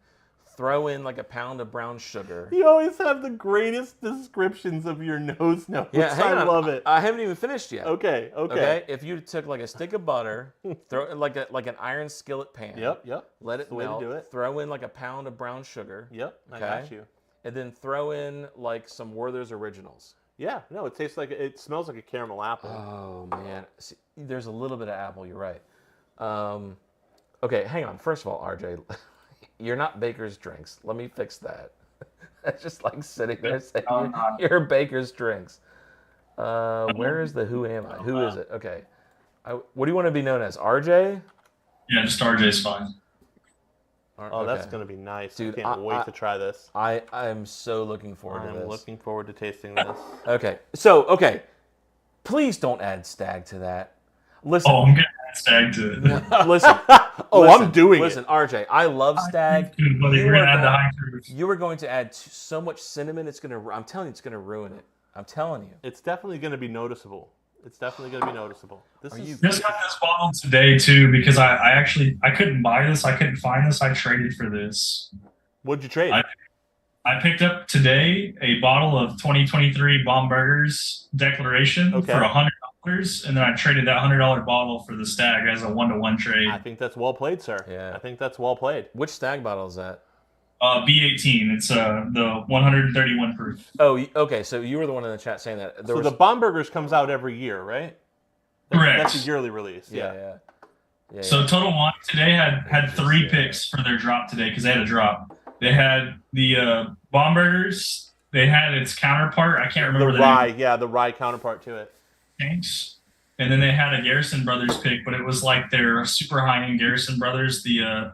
throw in like a pound of brown sugar. You always have the greatest descriptions of your nose notes. Yeah, hang I on. love it. I haven't even finished yet. Okay. Okay. If you took like a stick of butter, throw it in like an iron skillet pan. Yep. Let it That's the way to melt. do it. Throw in like a pound of brown sugar. Yep. I Okay. got you. And then throw in like some Werther's Originals. Yeah. No, it tastes like it smells like a caramel apple. Oh man, see, there's a little bit of apple. You're right. Okay, hang on. First of all, RJ, you're not Baker's Drinks. Let me fix that. That's just like sitting there saying you're Baker's Drinks. Where is the who am I? Who is it? Okay. What do you want to be known as? RJ? Yeah, just RJ's fine. Oh, that's Okay. going to be nice. Dude, I can't wait to try this. I am so looking forward to I'm this. looking forward to tasting this. Okay. So, please don't add stag to that. Listen. Oh, I'm gonna add stag to it. Listen. Oh, listen, I'm doing Listen, RJ, I love stag. Buddy, we're gonna add the high proof. You are going to add so much cinnamon. I'm telling you, it's going to ruin it. I'm telling you. It's definitely going to be noticeable. This is Just got this bottle today too because I couldn't buy this. I couldn't find this. I traded for this. What'd you trade? I picked up today a bottle of 2023 Baumburgers Declaration Okay. for $100, and then I traded that $100 bottle for the Stag as a 1-to-1 trade. I think that's well played, sir. Yeah. I think that's well played. Which stag bottle is that? B18. It's the 131 proof. Oh, okay. So you were the one in the chat saying that. So the Baumburgers comes out every year, right? Correct. That's a yearly release. yeah. So Total Wine today had 3 picks for their drop today because they had a drop. They had the Baumburgers. They had its counterpart. I can't remember The the rye, name. yeah, the rye counterpart to it. Tanks. And then they had a Garrison Brothers pick, but it was like their super high end Garrison Brothers, the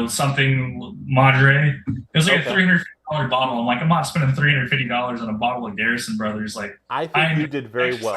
something Madre. It was like Okay. a $350 bottle. I'm like, I'm not spending $350 on a bottle of Garrison Brothers. Like, I think you did very well.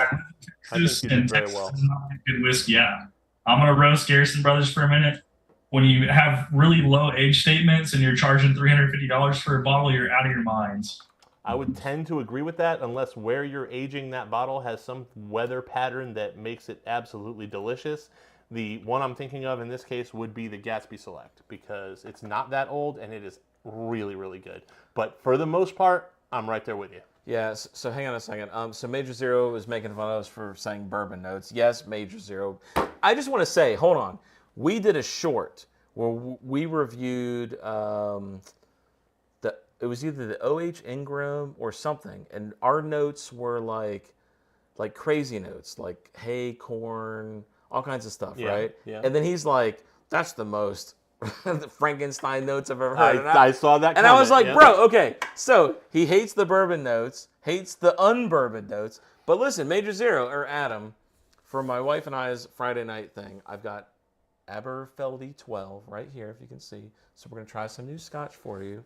I think you did very well. Texas is not good whiskey. Yeah, I'm gonna roast Garrison Brothers for a minute. When you have really low age statements and you're charging $350 for a bottle, you're out of your minds. I would tend to agree with that unless where you're aging that bottle has some weather pattern that makes it absolutely delicious. The one I'm thinking of in this case would be the Gatsby Select because it's not that old and it is really, really good. But for the most part, I'm right there with you. Yeah, so hang on a second. So Major Zero is making fun of us for saying bourbon notes. Yes, Major Zero. I just want to say, hold on. We did a short where we reviewed it was either the OH Ingram or something, and our notes were like crazy notes, like hay, corn, all kinds of stuff, right? Yeah. And then he's like, "That's the most Frankenstein notes I've ever heard." I saw that. And I was like, comment, bro, okay. So he hates the bourbon notes, hates the unbourbon notes. But listen, Major Zero, or Adam, for my wife and I's Friday night thing, I've got Aberfeldy 12 right here, if you can see. So we're going to try some new scotch for you.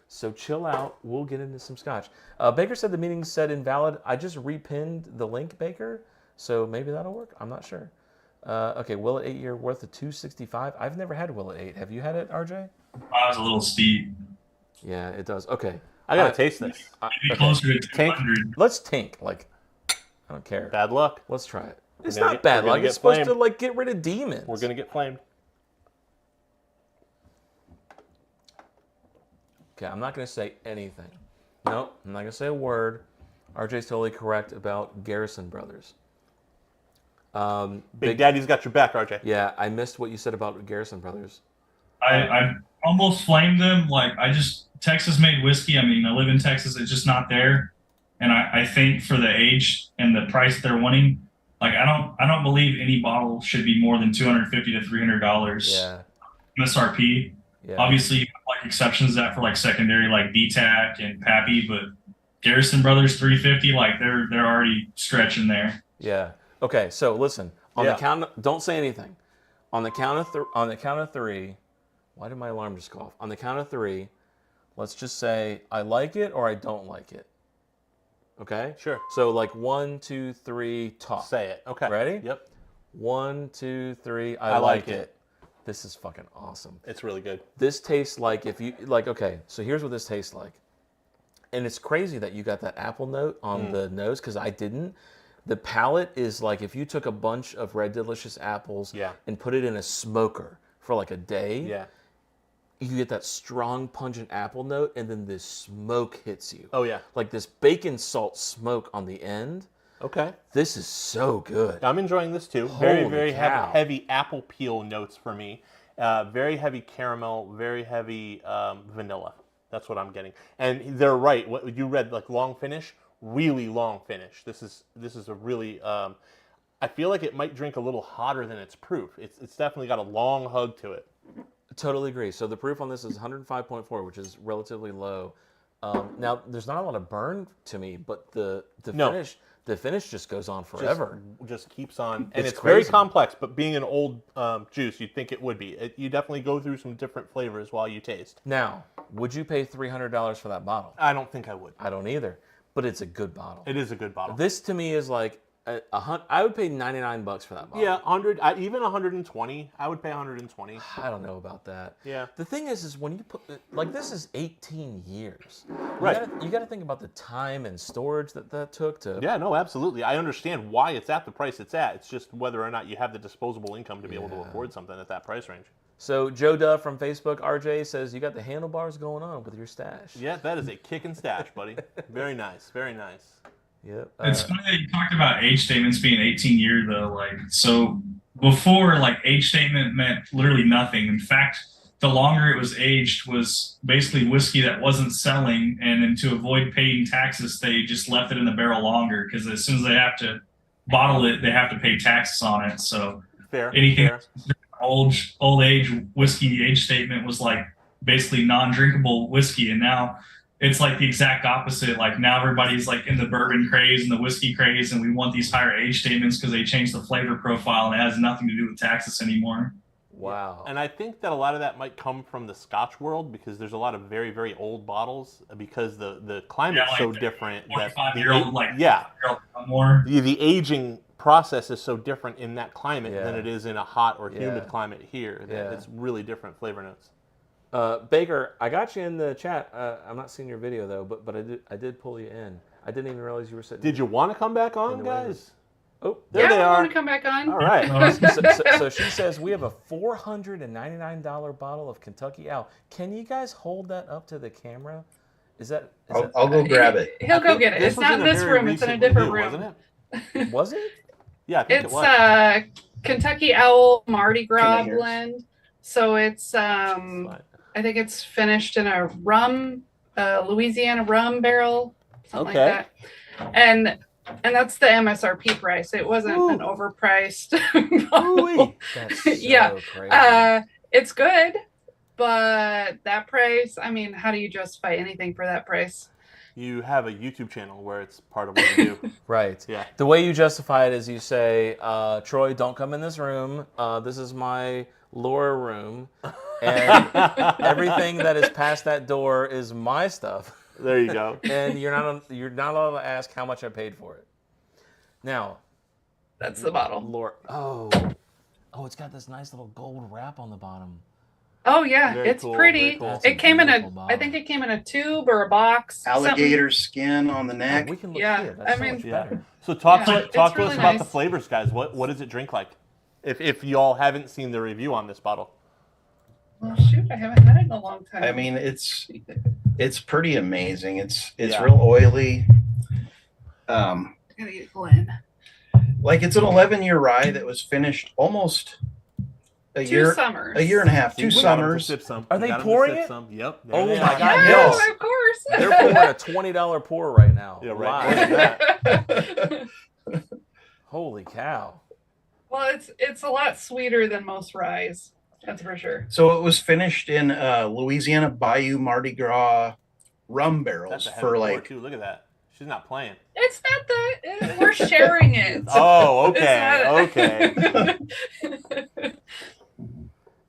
So chill out. We'll get into some scotch. Baker said the meeting said invalid. I just repinned the link, Baker. So maybe that'll work. I'm not sure. Okay, Willet 8 year worth of $265. I've never had Willet 8. Have you had it, RJ? I was a little steep. Yeah, it does. Okay. I gotta taste this. Maybe closer to Tank. 200. Let's tink. Like, I don't care. Bad luck. Let's try it. It's gonna not get- bad we're gonna luck. get It's supposed to flamed. like get rid of demons. We're gonna get flamed. Okay, I'm not going to say anything. Nope, I'm not going to say a word. RJ's totally correct about Garrison Brothers. Big Daddy's got your back, RJ. Yeah, I missed what you said about Garrison Brothers. I almost flamed them. Like, Texas made whiskey. I mean, I live in Texas. It's just not there. And I think for the age and the price they're wanting, like, I don't believe any bottle should be more than $250 to $300 Yeah. MSRP. Yeah. Obviously, you have, like, exceptions to that for like secondary, like BTAC and Pappy, but Garrison Brothers 350, like they're already stretching there. Yeah. Okay. So listen. On the count. Don't say anything. On the count of three. Why did my alarm just go off? On the count of three, let's just say I like it or I don't like it. Okay? Sure. So like 1, 2, 3, talk. Say it. Okay. Ready? Yep. 1, 2, 3, I like it. This is fucking awesome. It's really good. This tastes like okay, so here's what this tastes like. And it's crazy that you got that apple note on the nose because I didn't. The palate is like if you took a bunch of Red Delicious apples and put it in a smoker for like a day. Yeah. You get that strong, pungent apple note, and then this smoke hits you. Oh, yeah. Like this bacon salt smoke on the end. Okay. This is so good. I'm enjoying this too. Holy Very cow. heavy apple peel notes for me. Very heavy caramel, very heavy vanilla. That's what I'm getting. And they're right. What you read, like long finish, really long finish. This is a really. I feel like it might drink a little hotter than its proof. It's definitely got a long hug to it. Totally agree. So the proof on this is 105.4, which is relatively low. Now there's not a lot of burn to me, but the finish just goes on forever. Just keeps on, and it's crazy. very complex. But being an old juice, you'd think it would be. You definitely go through some different flavors while you taste. Now, would you pay $300 for that bottle? I don't think I would. I don't either, but it's a good bottle. It is a good bottle. This to me is like I would pay $99 for that bottle. Yeah, 100, even 120. I would pay 120. I don't know about that. Yeah. The thing is when you put like this is 18 years. Right. You got to think about the time and storage that took to. Yeah, no, absolutely. I understand why it's at the price it's at. It's just whether or not you have the disposable income to be able to afford something at that price range. So Joe Duff from Facebook, RJ says you got the handlebars going on with your stash. Yeah, that is a kick and stash, buddy. Very nice. Very nice. Yep. It's funny that you talked about age statements being 18 years though. Like, so before, like, age statement meant literally nothing. In fact, the longer it was aged was basically whiskey that wasn't selling, and then to avoid paying taxes, they just left it in the barrel longer because as soon as they have to bottle it, they have to pay taxes on it. So anything old age whiskey age statement was like basically non-drinkable whiskey, and now it's like the exact opposite. Like now everybody's like in the bourbon craze and the whiskey craze, and we want these higher age statements because they change the flavor profile and it has nothing to do with taxes anymore. Wow. And I think that a lot of that might come from the Scotch world because there's a lot of very, very old bottles because the climate's so different. 45-year-old, more. The aging process is so different in that climate than it is in a hot or humid climate here. It's really different flavor notes. Baker, I got you in the chat. I'm not seeing your video though, but I did pull you in. I didn't even realize you were sitting. Did you want to come back on, guys? Oh, there they are. I want to come back on. All right. So she says we have a $499 bottle of Kentucky Owl. Can you guys hold that up to the camera? I'll go grab it. He'll go get it. It's not in this room. It's in a different room. Wasn't it? Was it? Yeah, I think it's it was. Kentucky Owl Mardi Gras Can I hear? blend. So it's I think it's finished in a rum, Louisiana rum barrel, something like that. And that's the MSRP price. It wasn't an overpriced bottle. That's so crazy. It's good, but that price, I mean, how do you justify anything for that price? You have a YouTube channel where it's part of what you do. Right. Yeah. The way you justify it is you say, Troy, don't come in this room. This is my Laura room. And everything that is past that door is my stuff. There you go. And you're not allowed to ask how much I paid for it. Now, that's the bottle. Laura, it's got this nice little gold wrap on the bottom. Oh yeah, Very it's cool, pretty. very cool. It came in Beautiful a, bottle. I think it came in a tube or a box. Alligator skin on the neck. We can look Yeah, here. That's I so mean- much better. So talk to it's us really about the nice. flavors, guys. What does it drink like? If y'all haven't seen the review on this bottle. Well, shoot, I haven't had it in a long time. I mean, it's It's pretty amazing. It's Yeah. real oily. I gotta get Glenn. Like it's an 11-year rye that was finished almost a 2 year, summers. a year and a half, See, 2 we got 'em to summers. sip some. Are We they got 'em to pouring sip it? some. Yep. Oh There it my is. God, Yeah, yes. of course. They're pouring a $20 pour right now. Yeah, right. Live. Holy cow. Well, it's a lot sweeter than most ryes. That's for sure. So it was finished in Louisiana Bayou Mardi Gras rum That's barrels a heavy for pour, like too. Look at that. She's not playing. It's not the we're sharing it. Oh, It's okay. not- Okay.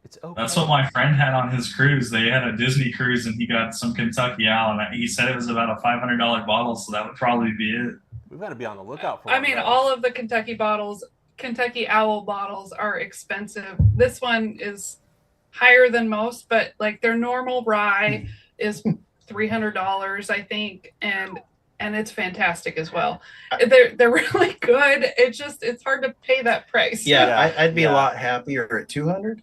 It's okay. That's what my friend had on his cruise. They had a Disney cruise, and he got some Kentucky Owl, and he said it was about a $500 bottle, so that would probably be it. We've got to be on the lookout for I one mean, of all those. of the Kentucky Owl bottles are expensive. This one is higher than most, but like their normal rye is $300, I think, and it's fantastic as well. They're really good. It's hard to pay that price. yeah, Yeah, I'd be yeah. a lot happier at 200.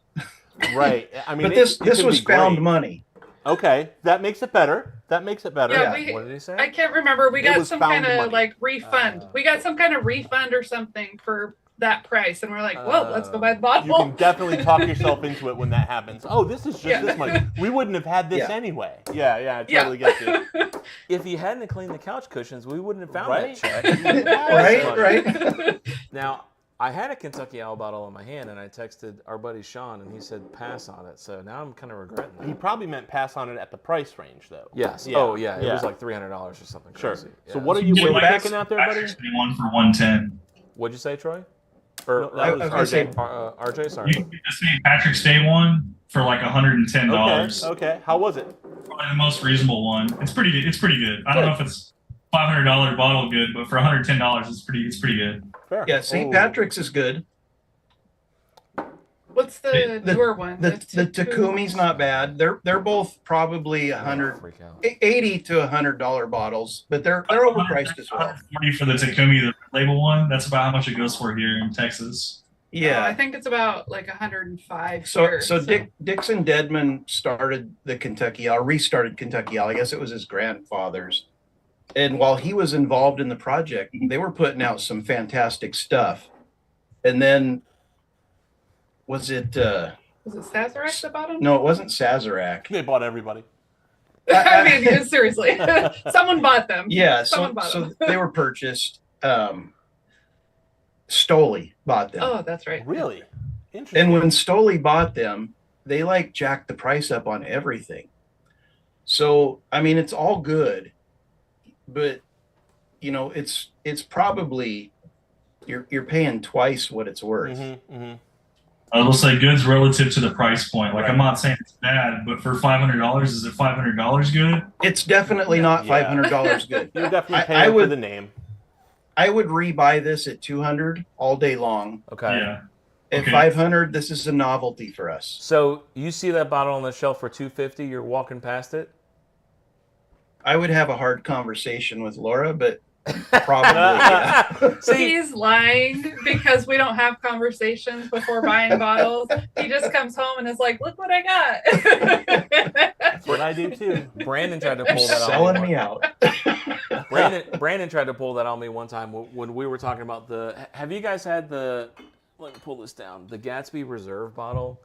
Right. I mean, But this it can was be great. found money. Okay, that makes it better. That makes it better. Yeah, Yeah. What did he say? I can't remember. We It got was some found kind of money. like refund. We got some kind of refund or something for that price, and we're like, well, let's go buy the You bottle. can definitely talk yourself into it when that happens. Oh, this is just Yeah. this much. We wouldn't have had this Yeah. anyway. Yeah, I totally get you. If you hadn't cleaned the couch cushions, we wouldn't have found Right? that check. Right. Now, I had a Kentucky Owl bottle in my hand, and I texted our buddy Sean, and he said pass on it. So now I'm kind of regretting that. He probably meant pass on it at the price range, though. Yes. Yeah. Oh, yeah. It Yeah. was like $300 or something Sure. crazy. So Yeah. what are you Get packing out there, buddy? Patrick's Day one for 110. What'd you say, Troy? Or No, I was gonna say- RJ? Sorry. You can get the St. Patrick's Day one for like $110. Okay. How was it? Probably the most reasonable one. It's pretty good. I don't know if it's $500 bottle good, but for $110, it's pretty good. Fair. Yeah, St. Oh. Patrick's is good. What's the The- newer one? The Takumi's not bad. They're both probably Freak out. $80 to $100 bottles, but they're overpriced as well. $140 for the Takumi, the label one. That's about how much it goes for here in Texas. I Yeah. think it's about like 105. So here, Dixon Deadman started the Kentucky Owl, restarted Kentucky Owl. I guess it was his grandfather's. And while he was involved in the project, they were putting out some fantastic stuff. And then was it Was it Sazerac that bought them? no, it wasn't Sazerac. They bought everybody. I mean, seriously, someone bought them. Yeah, Someone bought so them. they were purchased. Stoli bought them. Oh, that's right. Really? Interesting. And when Stoli bought them, they like jacked the price up on everything. So, I mean, it's all good, but you know, it's probably you're paying twice what it's worth. I will say goods relative to the price point. Like Right. I'm not saying it's bad, but for $500, is it $500 good? It's definitely not Yeah. $500 good. You're definitely I paying for would- the name. I would rebuy this at 200 all day long. Okay. Yeah. At Okay. 500, this is a novelty for us. So you see that bottle on the shelf for $250, you're walking past it? I would have a hard conversation with Laura, but probably. Yeah. See, He's lying because we don't have conversations before buying bottles. He just comes home and is like, "Look what I got." That's what I do too. Brandon tried to They're pull that on selling me. me out. Brandon tried to pull that on me one time when we were talking about have you guys had let me pull this down, the Gatsby Reserve bottle?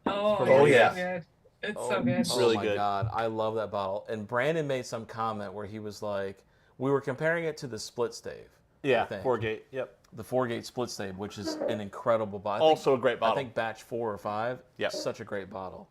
Oh, it's yeah. so good. It's so good. Oh, really my good. God, I love that bottle. And Brandon made some comment where he was like, we were comparing it to the split stave. Yeah, I think. 4-gate. Yep. The 4-gate split stave, which is an incredible bottle. Also a great bottle. I think batch 4 or 5. Yep. Such a great bottle.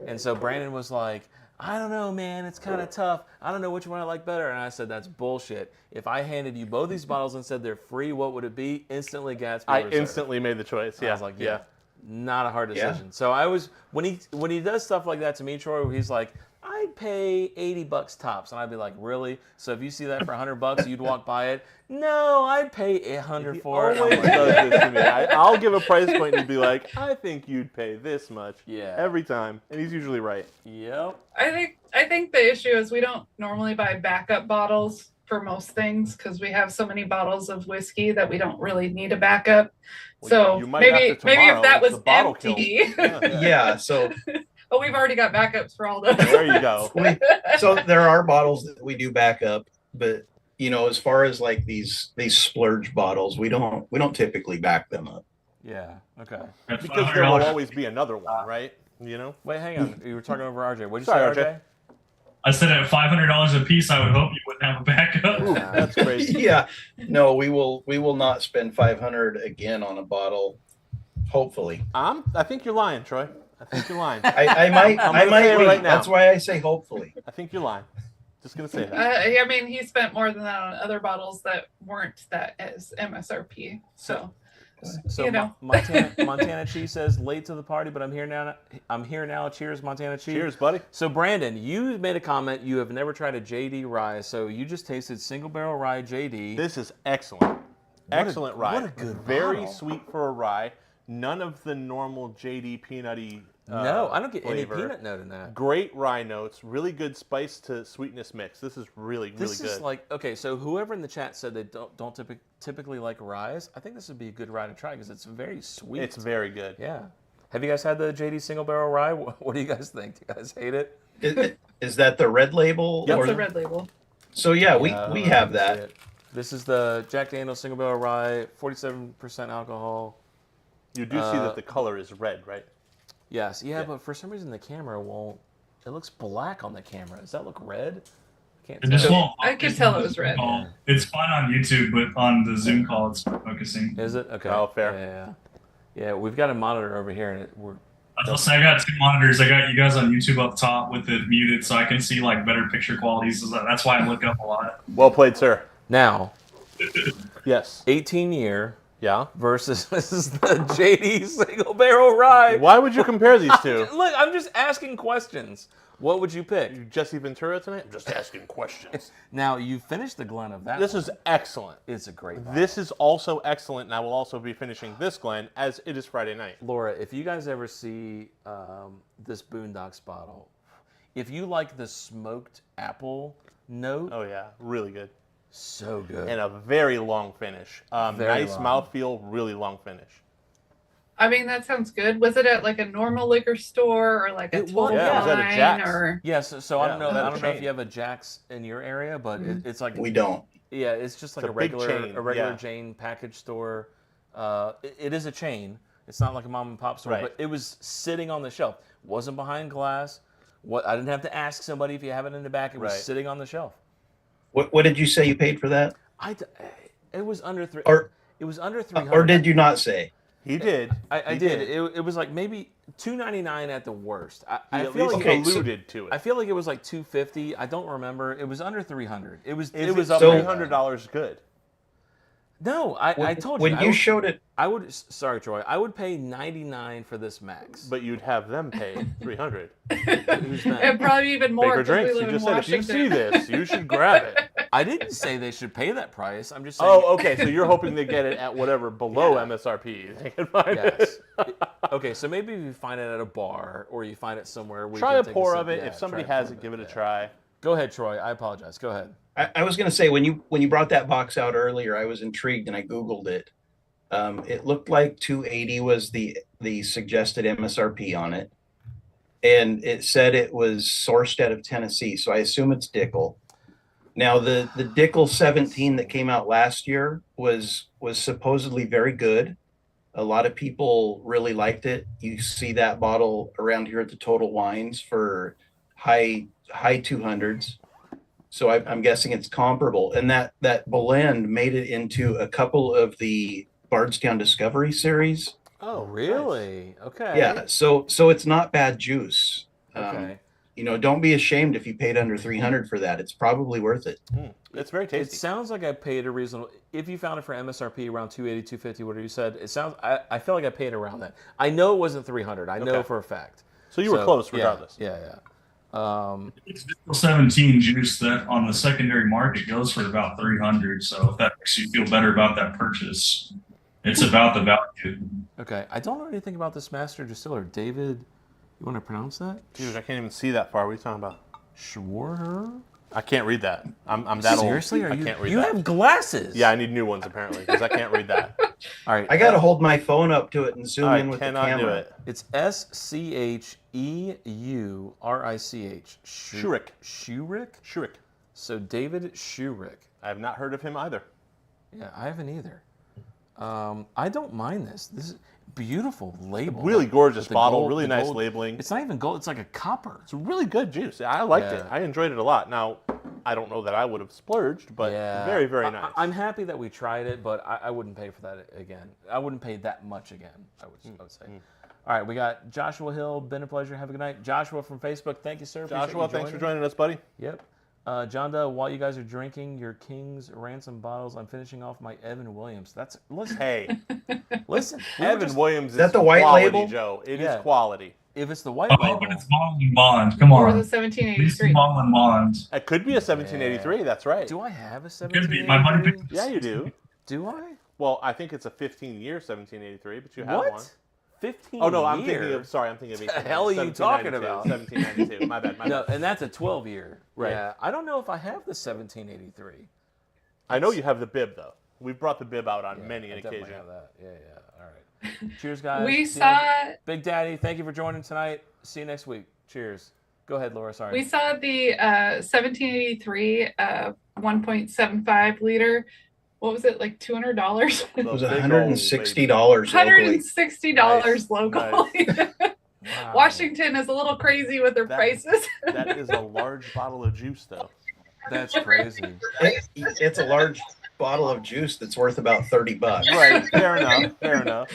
And so Brandon was like, I don't know, man. It's kind of tough. I don't know which one I like better. And I said, that's bullshit. If I handed you both these bottles and said they're free, what would it be? Instantly Gatsby I Reserve. instantly made the choice. Yeah. I was like, yeah. Not a hard Yeah. decision. So I was when he does stuff like that to me, Troy, where he's like, I'd pay $80 tops, and I'd be like, really? So if you see that for $100, you'd walk by it. No, I'd pay $100 for it. Always I'm like, does this to me. I'll give a price point and he'd be like, I think you'd pay this much. Yeah. Every time. And he's usually right. Yep. I think the issue is we don't normally buy backup bottles for most things because we have so many bottles of whiskey that we don't really need a backup. Well, So you might maybe have to maybe tomorrow if that if was the bottle empty. kills. Yeah, so Oh, we've already got backups for all those. There you go. So there are bottles that we do back up, but as far as like these splurge bottles, we don't typically back them up. Yeah. Okay. At Because there will $500 always be another one, right? Wait, hang on. You were talking over RJ. What did you Sorry, say, RJ? RJ? I said at $500 a piece, I would hope you wouldn't have a backup. Ooh, that's crazy. Yeah, no, we will not spend 500 again on a bottle. Hopefully, I think you're lying, Troy. I think you're lying. I might I'm I gonna might say it be. right now. That's why I say hopefully. I think you're lying. Just gonna say that. I mean, he spent more than that on other bottles that weren't that as MSRP. So So you know. Montana Chi says late to the party, but I'm here now. I'm here now. Cheers, Montana Chi. Cheers, buddy. So Brandon, you made a comment. You have never tried a JD rye, so you just tasted single barrel rye JD. This is excellent. Excellent rye. what a good Very bottle. sweet for a rye. None of the normal JD peanutty. No, I don't get flavor. any peanut note in that. Great rye notes. Really good spice to sweetness mix. This is really This good. is like, okay, so whoever in the chat said they don't typically like ryes, I think this would be a good rye to try because it's very sweet. It's very good. Yeah. Have you guys had the JD single barrel rye? What do you guys think? Do you guys hate it? Is that the red label? That's or the red label. So yeah, we I have can see that. it. This is the Jack Daniel's single barrel rye, 47% alcohol. You do see that the color is red, right? Yes, yeah, but for some reason the camera won't. It looks black on the camera. Does that look red? I can't It just tell. won't. I could tell it was red. It's fine on YouTube, but on the Zoom call, it's not focusing. Is it? Okay. Oh, fair. Yeah, we've got a monitor over here, and we're. I'll say I got two monitors. I got you guys on YouTube up top with it muted, so I can see like better picture quality. So that's why I look up a lot. Well played, sir. Now, Yes. 18-year Yeah. versus this is the JD single barrel rye. Why would you compare these two? Look, I'm just asking questions. What would you pick? You Jesse Ventura tonight? I'm just asking questions. Now, you finished the Glen of that. This one. is excellent. It's a great bottle. This is also excellent, and I will also be finishing this Glen as it is Friday night. Laura, if you guys ever see this Boondocks bottle, if you like the smoked apple note, Oh yeah, really good. so good. And a very long finish. Very Nice long. mouthfeel, really long finish. I mean, that sounds good. Was it at like a normal liquor store or like a It was. Total Yeah, it was at a Wine Jack's. or? Yes, so I don't Yeah, know. it was I a don't know if chain. you have a Jack's in your area, but it's like We don't. yeah, it's just like It's a a big regular chain, yeah. Jane package store. It is a chain. It's not like a mom and pop store, Right. but it was sitting on the shelf. Wasn't behind glass. What I didn't have to ask somebody if you have it in the back. It was Right. sitting on the shelf. What did you say you paid for that? It was under three. Or It was under 300. or did you not say? He did. I He did. It was like maybe $2.99 at the worst. I He at feel least like Okay, so- alluded to it. I feel like it was like $2.50. I don't remember. It was under 300. It was. Is it was it up so- there. $300 good? No, I told you. When you showed it, I would. Sorry, Troy. I would pay $99 for this max. But you'd have them pay $300. Who's that? And probably even more Baker because we Drinks. live You in just said if you Washington. see this, you should grab it. I didn't say they should pay that price. I'm just saying. Oh, okay. So you're hoping they get it at whatever below Yeah. MSRP. They can find Yes. it. Okay, so maybe if you find it at a bar or you find it somewhere. Where Try you a can take pour sip. of it. Yeah, If somebody try a has pour it, of give it a yeah. try. Go ahead, Troy. I apologize. Go ahead. I was going to say when you brought that box out earlier, I was intrigued and I Googled it. It looked like 280 was the suggested MSRP on it, and it said it was sourced out of Tennessee, so I assume it's Dickel. Now the Dickel 17 that came out last year was supposedly very good. A lot of people really liked it. You see that bottle around here at the Total Wines for high 200s. So I'm guessing it's comparable, and that blend made it into a couple of the Bardstown Discovery series. Oh, really? Okay. Yeah, so it's not bad juice. Okay. Don't be ashamed if you paid under 300 for that. It's probably worth it. It's very It tasty. sounds like I paid a reasonable. If you found it for MSRP around 280, 250, whatever you said, it sounds. I feel like I paid around that. I know it wasn't 300. I know Okay. for a fact. So you were close regardless. Yeah. It's 17 juice that on the secondary market goes for about 300. So if that makes you feel better about that purchase, it's about the value. Okay. I don't know anything about this master distiller, David. You want to pronounce that? Dude, I can't even see that far. What are you talking about? Schwarher? I can't read that. I'm that Seriously? old. Are you? I can't read You that. have glasses. Yeah, I need new ones apparently because I can't read that. All right. I got to hold my phone up to it and zoom in with the cannot do camera. it. It's SCHEURICH. Shurik. Shurik? Shurik. So David Shurik. I have not heard of him either. Yeah, I haven't either. I don't mind this. This is beautiful label. Really gorgeous With the bottle. gold- Really the nice gold- labeling. It's not even gold. It's like a copper. It's really good juice. I liked it. Yeah. I enjoyed it a lot. Now, I don't know that I would have splurged, but very, very nice. I'm happy that we tried it, but I wouldn't pay for that again. I wouldn't pay that much again, I would say. All right, we got Joshua Hill. Been a pleasure. Have a good night. Joshua from Facebook. Thank you, sir. Appreciate Joshua, you thanks for joining us, buddy. Yep. John Doe, while you guys are drinking your King's Ransom bottles, I'm finishing off my Evan Williams. Listen. Hey, Listen. Evan Williams is that the white quality, label? Joe. It Yeah. is quality. If it's the white Oh, label, but it's Ball and Bond. Come Or on. the At least 1783. Ball and Bond. It could be a 1783. That's right. do I have a Could be. My buddy 1783? picked Yeah, you do. Do I? Well, I think it's a 15-year 1783, but you have What? one. 15 Oh no, I'm year? thinking of. Sorry, I'm thinking of. The hell are you talking about? 1792. My bad. My No, bad. and that's a 12-year. Right. Yeah, I don't know if I have the 1783. I know you have the bib though. We've brought the bib out on Yeah, many I an definitely occasion. have that. Yeah. All right. Cheers, guys. We See you saw Big Daddy, thank you for joining tonight. See you next week. Cheers. Go ahead, Laura. Sorry. we saw the 1783 1.75 liter. What was it, like $200? It was The big $160 old locally. $160 Nice, locally. Wow. Washington is a little crazy with their That- prices. That is a large bottle of juice, though. That's crazy. It's a large bottle of juice that's worth about $30. Right. Fair enough. Fair enough.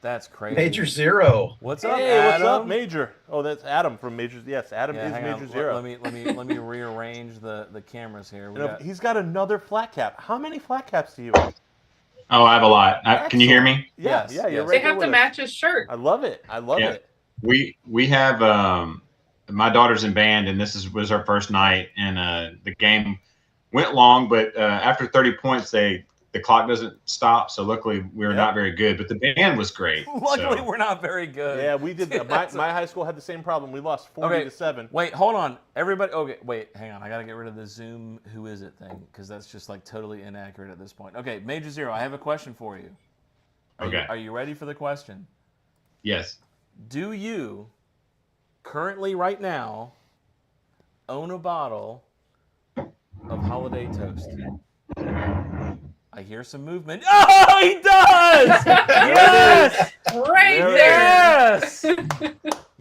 That's crazy. Major Zero. What's up, Hey, what's Adam? up, Major? Oh, that's Adam from Major. Yes, Adam Yeah, is hang Major on. Zero. Let me rearrange the cameras here. We You know, got, he's got another flat cap. How many flat caps do you have? Oh, I have a lot. Can you hear me? Yeah, Yes, yeah, you're yes. right They there have to with us. match his shirt. I love it. I love Yeah. it. We have my daughter's in band, and this was our first night, and the game went long, but after 30 points, the clock doesn't stop. So luckily, we were not very good, but the band was great. luckily, so. we're not very good. Yeah, we did that. My high school had the same problem. We lost 40 to 7. Wait, hold on. Everybody, okay, wait, hang on. I got to get rid of the Zoom who is it thing because that's just like totally inaccurate at this point. Okay, Major Zero, I have a question for you. Are you ready for the question? Yes. Do you currently, right now, own a bottle of Holiday Toast? I hear some movement. Oh, he does! Yes! Right There it there. Yes!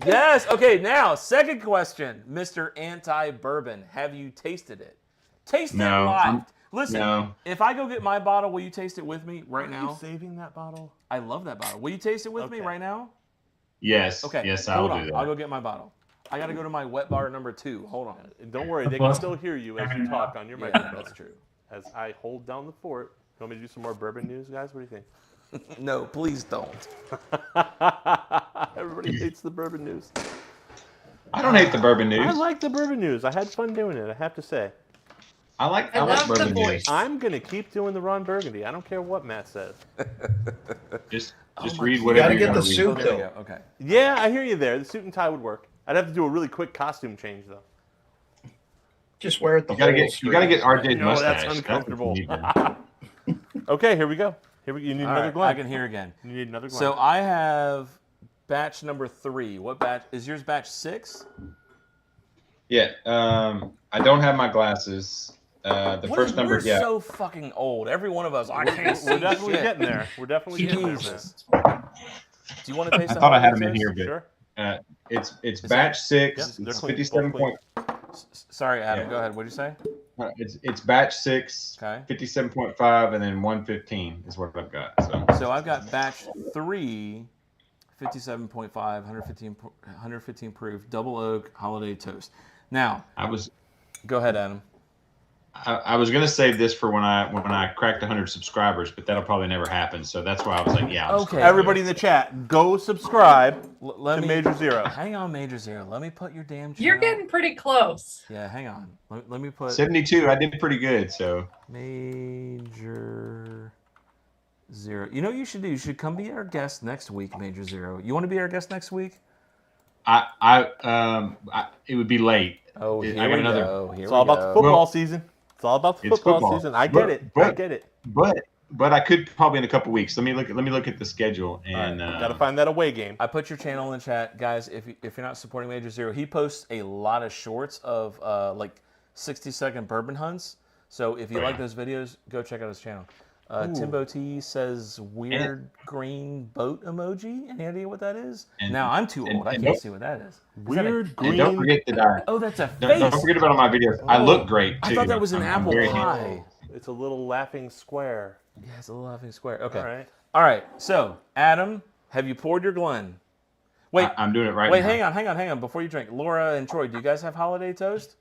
Yes. Okay, now, second question, Mr. Anti-Bourbon. Have you tasted it? Taste it No. live. Listen, No. if I go get my bottle, will you taste it with me right Are now? you saving that bottle? I love that bottle. Will you taste it with me Okay. right now? Yes. Okay. Yes, hold I'll on. do I'll that. go get my bottle. I got to go to my wet bar number 2. Hold on. Don't worry, they can still hear you as you talk on your Yeah, microphone. that's true. As I hold down the fort. You want me to do some more bourbon news, guys? What do you think? No, please don't. Everybody hates the bourbon news. I don't hate the bourbon news. I like the bourbon news. I had fun doing it, I have to say. I like I love the bourbon voice. news. I'm going to keep doing the Ron Burgundy. I don't care what Matt says. Just Oh my read God. whatever You you gotta want get to the read. soup. Oh, there we go. Okay. Yeah, I hear you there. The suit and tie would work. I'd have to do a really quick costume change, though. Just wear it the You gotta whole get RJ's No, mustache. that's what uncomfortable. you need to- Okay, here we go. You need All another right, Glen. I can hear again. You need another Glen. So I have batch number 3. What batch? Is yours batch 6? Yeah. I don't have my glasses. The first number. We're so fucking old. Every one of us. I can't see We're definitely shit. getting there. We're definitely getting there. Jesus. Do you want to taste I the thought I had Holiday them in Toast? here, but Sure. it's batch 6. Yeah, they're It's clean, 57 both clean. point. Sorry, Adam. Yeah. Go ahead. What'd you say? It's batch 6. Okay. 57.5 and then 115 is what I've got. So I've got batch 3, 57.5, 115 proof, double oak holiday toast. Now, I was go ahead, Adam. I was gonna save this for when I cracked 100 subscribers, but that'll probably never happen. So that's why I was like, yeah. I'll just Okay. go Everybody in the chat, go subscribe Let to me Major Zero. hang on, Major Zero. Let me put your damn. You're channel- getting pretty close. Yeah, hang on. Let me put 72. I did pretty good. So Major Zero. You know what you should do? You should come be our guest next week, Major Zero. You want to be our guest next week? it would be late. Oh, I here got we another- go. Here It's we all about go. the football Well, season. It's all about the it's football football. season. I get it. I But- get it. but I could probably in a couple weeks. Let me look at the schedule and Got to find that away game. I put your channel in the chat, guys. If you're not supporting Major Zero, he posts a lot of shorts of like 60-second bourbon hunts. So if you like those videos, go check out his channel. Timbo T says weird green boat emoji. Any idea what that is? Now I'm too old. I can't see what that is. Weird green. And don't forget that Oh, that's a face. don't forget about all my videos. I look great too. I thought that was an I'm apple very pie. It's a little laughing square. Yeah, it's a little laughing square. Okay. All right. All right. So, Adam, have you poured your Glen? Wait, I'm doing it right wait, now. hang on. Before you drink, Laura and Troy, do you guys have holiday toast?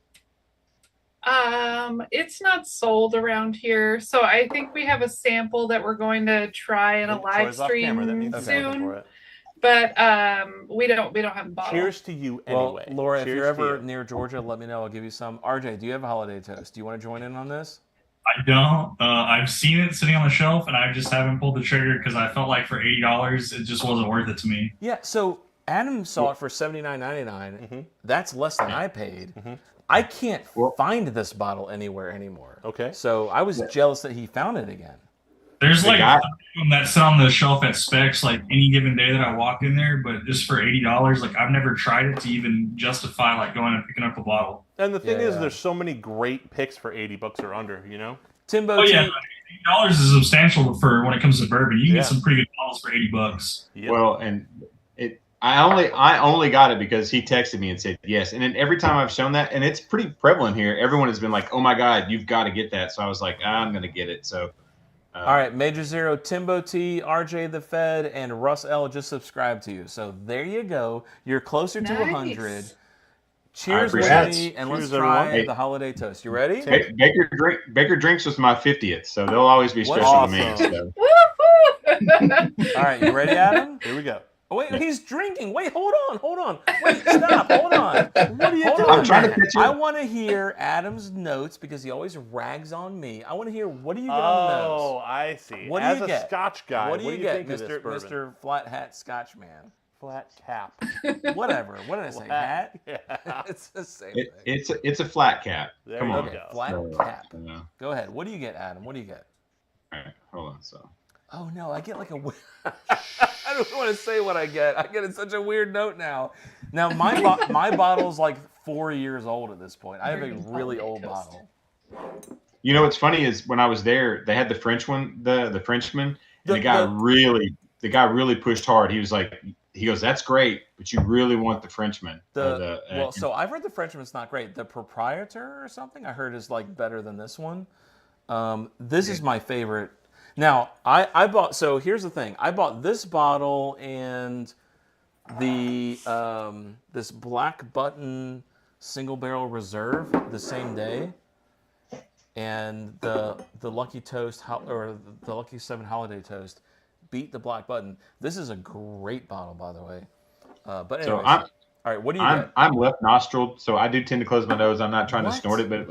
It's not sold around here, so I think we have a sample that we're going to try in a live Troy's off camera. That stream means he's looking soon. for it. But we don't have a bottle. Cheers to you anyway. Well, Laura, if Cheers you're to ever you. near Georgia, let me know. I'll give you some. RJ, do you have a holiday toast? Do you want to join in on this? I don't. I've seen it sitting on the shelf, and I just haven't pulled the trigger because I felt like for $80, it just wasn't worth it to me. Yeah. So Adam saw it for $79.99. That's less than I paid. I can't find this bottle anywhere anymore. Okay. So I was jealous that he found it again. There's like guy- 5 of them that sit on the shelf at Specs like any given day that I walk in there, but just for $80, like I've never tried it to even justify like going and picking up a bottle. And the thing Yeah, is, yeah. there's so many great picks for $80 or under. You know. Timbo Oh T, yeah, $80 is substantial for when it comes to bourbon. You can Yeah. get some pretty good bottles for $80. Yep. Well, and I only got it because he texted me and said yes. And then every time I've shown that, and it's pretty prevalent here, everyone has been like, "Oh my God, you've got to get that." So I was like, "I'm gonna get it." So. all right, Major Zero, Timbo T, RJ the Fed, and Russ L just subscribed to you. So there you go. You're closer to 100. Cheers, appreciate it. Whitney, and let's Cheers, try everyone. the holiday toast. You ready? Baker Drinks was my 50th, so they'll always be special Awesome. to me. So. All right, you ready, Adam? Here we go. Oh, wait, he's drinking. Wait, hold on. Wait, stop. Hold on. What are you Hold doing? on, I'm trying to man. pitch you. I want to hear Adam's notes because he always rags on me. I want to hear, what do you get on the nose? Oh, I see. What do As you a get? Scotch guy, What do you get, think of this bourbon? Mr. Flat Hat Scotch Man? Flat cap. Whatever. What did I say? Hat? Yeah. It's the same thing. It's a flat cap. There Come you on. Okay, go. flat So, cap. uh, Go ahead. What do you get, Adam? What do you get? all right, hold on. So. Oh no, I get like a. I don't want to say what I get. I get such a weird note now. Now my bottle's like 4 years old at this point. I have a really old bottle. You know what's funny is when I was there, they had the French one, the Frenchman, and the guy really pushed hard. He was like, he goes, "That's great, but you really want the Frenchman." So I've heard the Frenchman's not great. The Proprietor or something I heard is like better than this one. This is my favorite. Now I bought. So here's the thing. I bought this bottle and the this Black Button Single Barrel Reserve the same day, and the Lucky Toast or the Lucky 7 Holiday Toast beat the Black Button. This is a great bottle, by the way. But anyways, all right, what do you get? I'm left nostriled, so I do tend to close my nose. I'm not trying to What? snort it, but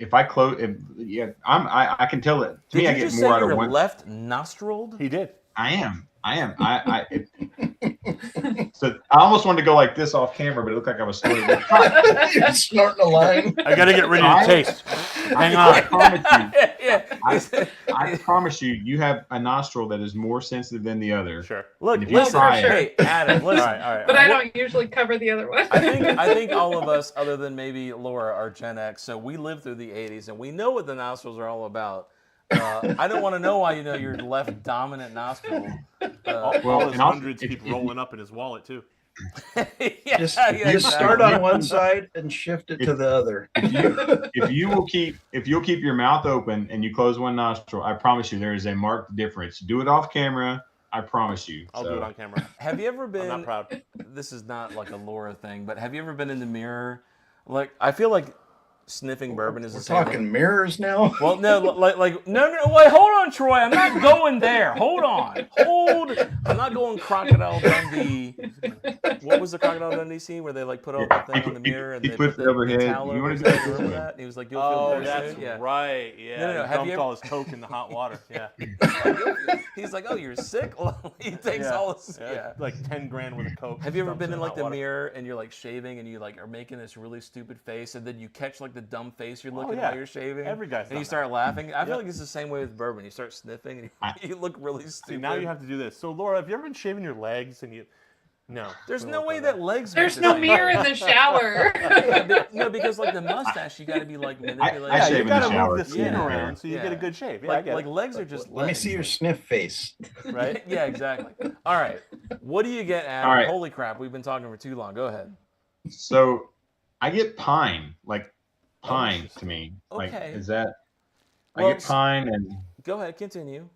if I close, I can tell it. To Did me, you I get just more say out you of were one. left nostriled? He did. I am. So I almost wanted to go like this off camera, but it looked like I was snorting. You're snorting a line. I got to get rid of the taste. Hang I on. promise you. Yeah. I promise you have a nostril that is more sensitive than the other. Sure. Look, If you listen, try it- hey, Adam, All listen. right. But I don't usually cover the other one. I think all of us, other than maybe Laura, are Gen X, so we lived through the 80s, and we know what the nostrils are all about. I don't want to know why your left dominant nostril. All his and I'll- hundreds keep rolling up in his wallet too. Just start on one side and shift it to the other. If you'll keep your mouth open and you close one nostril, I promise you there is a marked difference. Do it off camera. I promise you. I'll do it on camera. Have you ever been? I'm not proud. This is not like a Laura thing, but have you ever been in the mirror? Like, I feel like sniffing bourbon is the We're same talking thing. mirrors now. Well, no, no, wait, hold on, Troy. I'm not going there. Hold on. I'm not going Crocodile Dundee. What was the Crocodile Dundee scene where they like put all the thing on the mirror and he they puts put it overhead. the towel You over wanna his do head? it? Remember that? And he was like, "You'll feel Oh, better that's soon." Yeah. right. Yeah. No. He Have dumped you all his Coke in the hot water. Yeah. He's like, "Oh, you're sick." He takes all his Like 10 grand worth of Coke. Have you ever dumps been in like hot the water. mirror and you're like shaving and you like are making this really stupid face and then you catch like the dumb face you're looking yeah. while you're shaving? Every guy's and done you that. start laughing. I feel like it's the same way with bourbon. You start sniffing and you look really stupid. See, now you have to do this. So, Laura, have you ever been shaving your legs and you? No. There's we no won't way go that there. legs. There's make the no same. mirror in the shower. No, because like the mustache, you got to be like manipulating. I Yeah, shave you in the gotta shower, move the too. skin Yeah. around so you Yeah. get a good shave. Yeah, I like get like it. legs are just. Let me legs. see your sniff face. Right? Yeah, exactly. All right, what do you get, Adam? All right. Holy crap, we've been talking for too long. Go ahead. So I get pine, like pine to me. Like, Okay. is that? Well, I get pine and Go ahead, continue.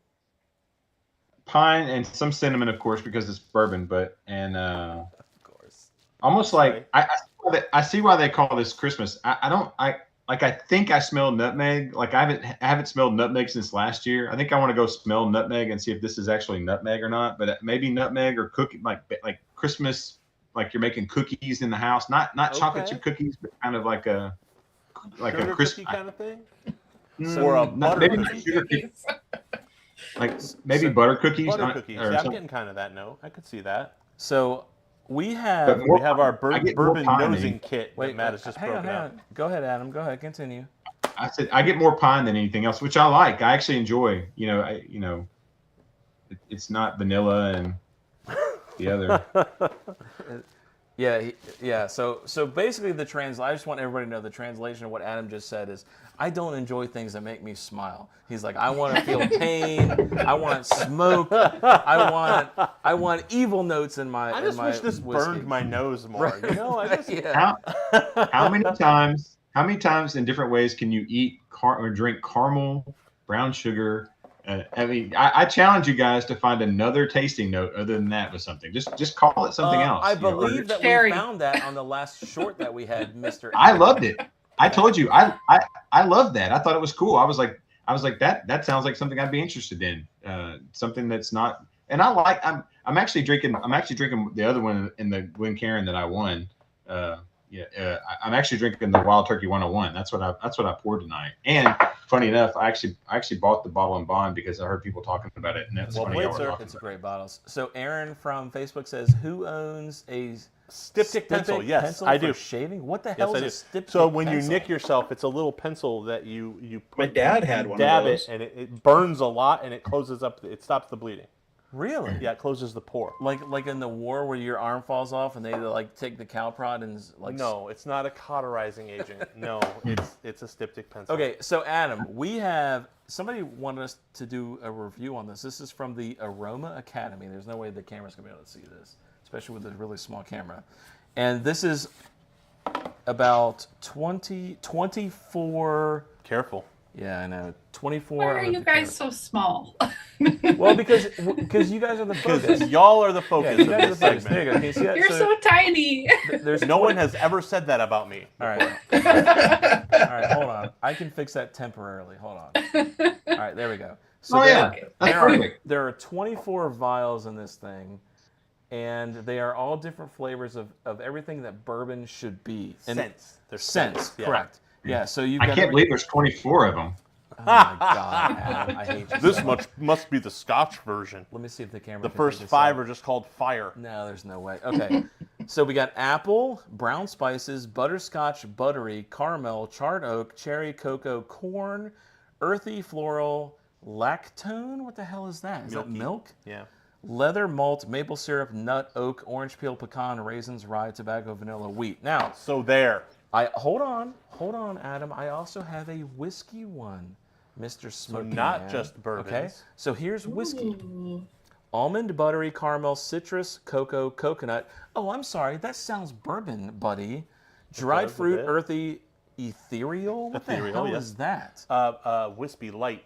some cinnamon, of course, because it's bourbon. But Of course. almost like I see why they call this Christmas. I think I smell nutmeg. Like I haven't smelled nutmeg since last year. I think I want to go smell nutmeg and see if this is actually nutmeg or not. But maybe nutmeg or cookie, like Christmas, like you're making cookies in the house, not chocolate Okay. chip cookies, but kind of like a Sugar Christmas cookie kind of thing? Mm, Or a not- butter maybe cookie. not sugar cookies, like maybe butter cookies. Butter cookies. or Yeah, I'm something. getting kind of that note. I could see that. So we have. But more- We have our I get more bourbon pine than nosing you. kit that Matt has just hang broken on, out. hang on. Go ahead, Adam. Go ahead, continue. I said I get more pine than anything else, which I like. I actually enjoy. It's not vanilla and the other. Yeah. So basically, I just want everybody to know the translation of what Adam just said is, I don't enjoy things that make me smile. He's like, I want to feel pain. I want smoke. I want evil notes in my. I just in my wish this whiskey. burned my nose more. You know, I just Yeah. How many times in different ways can you eat or drink caramel, brown sugar? I challenge you guys to find another tasting note other than that with something. Just call it something else. I you know, or believe that Cherry. we found that on the last short that we had, Mr. I loved it. I told you I loved that. I thought it was cool. I was like that sounds like something I'd be interested in. Something that's not. And I'm actually drinking the other one in the Glencairn that I won. I'm actually drinking the Wild Turkey 101. That's what I poured tonight. And funny enough, I actually bought the bottle in bond because I heard people talking about it, and that's Well funny. played, y'all were sir. talking It's a about it. great bottle. So Aaron from Facebook says, "Who owns a Styptic pencil. Yes, pencil I for do. shaving? What the Yes, hell I do. is a styptic So when pencil? you nick yourself, it's a little pencil that you put. My dad had one of dab those. it, and it burns a lot, and it closes up. It stops the bleeding. Really? Yeah, it closes the pore. Like in the war where your arm falls off and they like take the cow prod and like. No, it's not a cauterizing agent. No, it's a styptic pencil. Okay, so Adam, we have somebody wanted us to do a review on this. This is from the Aroma Academy. There's no way the camera's gonna be able to see this, especially with a really small camera. And this is about 24. Careful. Yeah, I know. 24. Why are of you the guys so small? Well, because you guys are the focus. Because y'all are the Yeah, focus you of guys are the this focus. segment. There you go. Can you see that? You're so tiny. there's No one has ever said that about me. All right. All right, hold on. I can fix that temporarily. Hold on. All right, there we go. So Oh yeah, that's there perfect. there are 24 vials in this thing, and they are all different flavors of everything that bourbon should be. And Scents. They're Scents, yeah. correct. Yeah, so you've I got can't believe there's 24 of them. Oh my God, Adam, I hate you. This so much must be the Scotch version. Let me see if the camera The can first pick this 5 up. are just called Fire. No, there's no way. Okay. So we got apple, brown spices, butterscotch, buttery, caramel, charred oak, cherry, cocoa, corn, earthy, floral, lactone. What the hell is that? Is that Milky. milk? Yeah. Leather, malt, maple syrup, nut, oak, orange peel, pecan, raisins, rye, tobacco, vanilla, wheat. Now, So there. hold on, Adam. I also have a whiskey one, Mr. Smoky not Man. just bourbons. Okay. So here's whiskey. Ooh. Almond, buttery, caramel, citrus, cocoa, coconut. Oh, I'm sorry. That sounds bourbon, buddy. Dried does a fruit, bit. earthy, ethereal. What the Ethereal, hell yes. is that? Wispy light.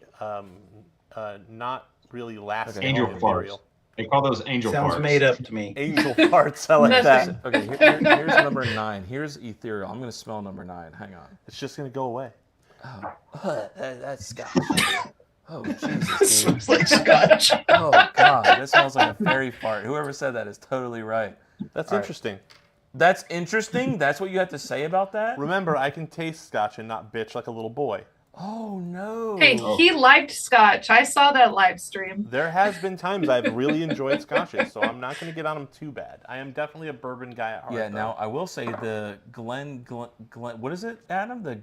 Not really lasting. Okay, Angel hold on. farts. Ethereal. They call those angel Sounds farts. made up to me. Angel farts. I like that. Okay, here's number 9. Here's ethereal. I'm going to smell number 9. Hang on. It's just gonna go away. That's Scotch. Oh, Jesus, dude. Smells like scotch. Oh, God. That smells like a fairy fart. Whoever said that is totally right. That's All right. interesting. That's interesting? That's what you have to say about that? Remember, I can taste scotch and not bitch like a little boy. Oh, no. Hey, he liked scotch. I saw that live stream. There has been times I've really enjoyed scotches, so I'm not going to get on them too bad. I am definitely a bourbon guy at heart. Yeah, though. now I will say the Glen, what is it, Adam? The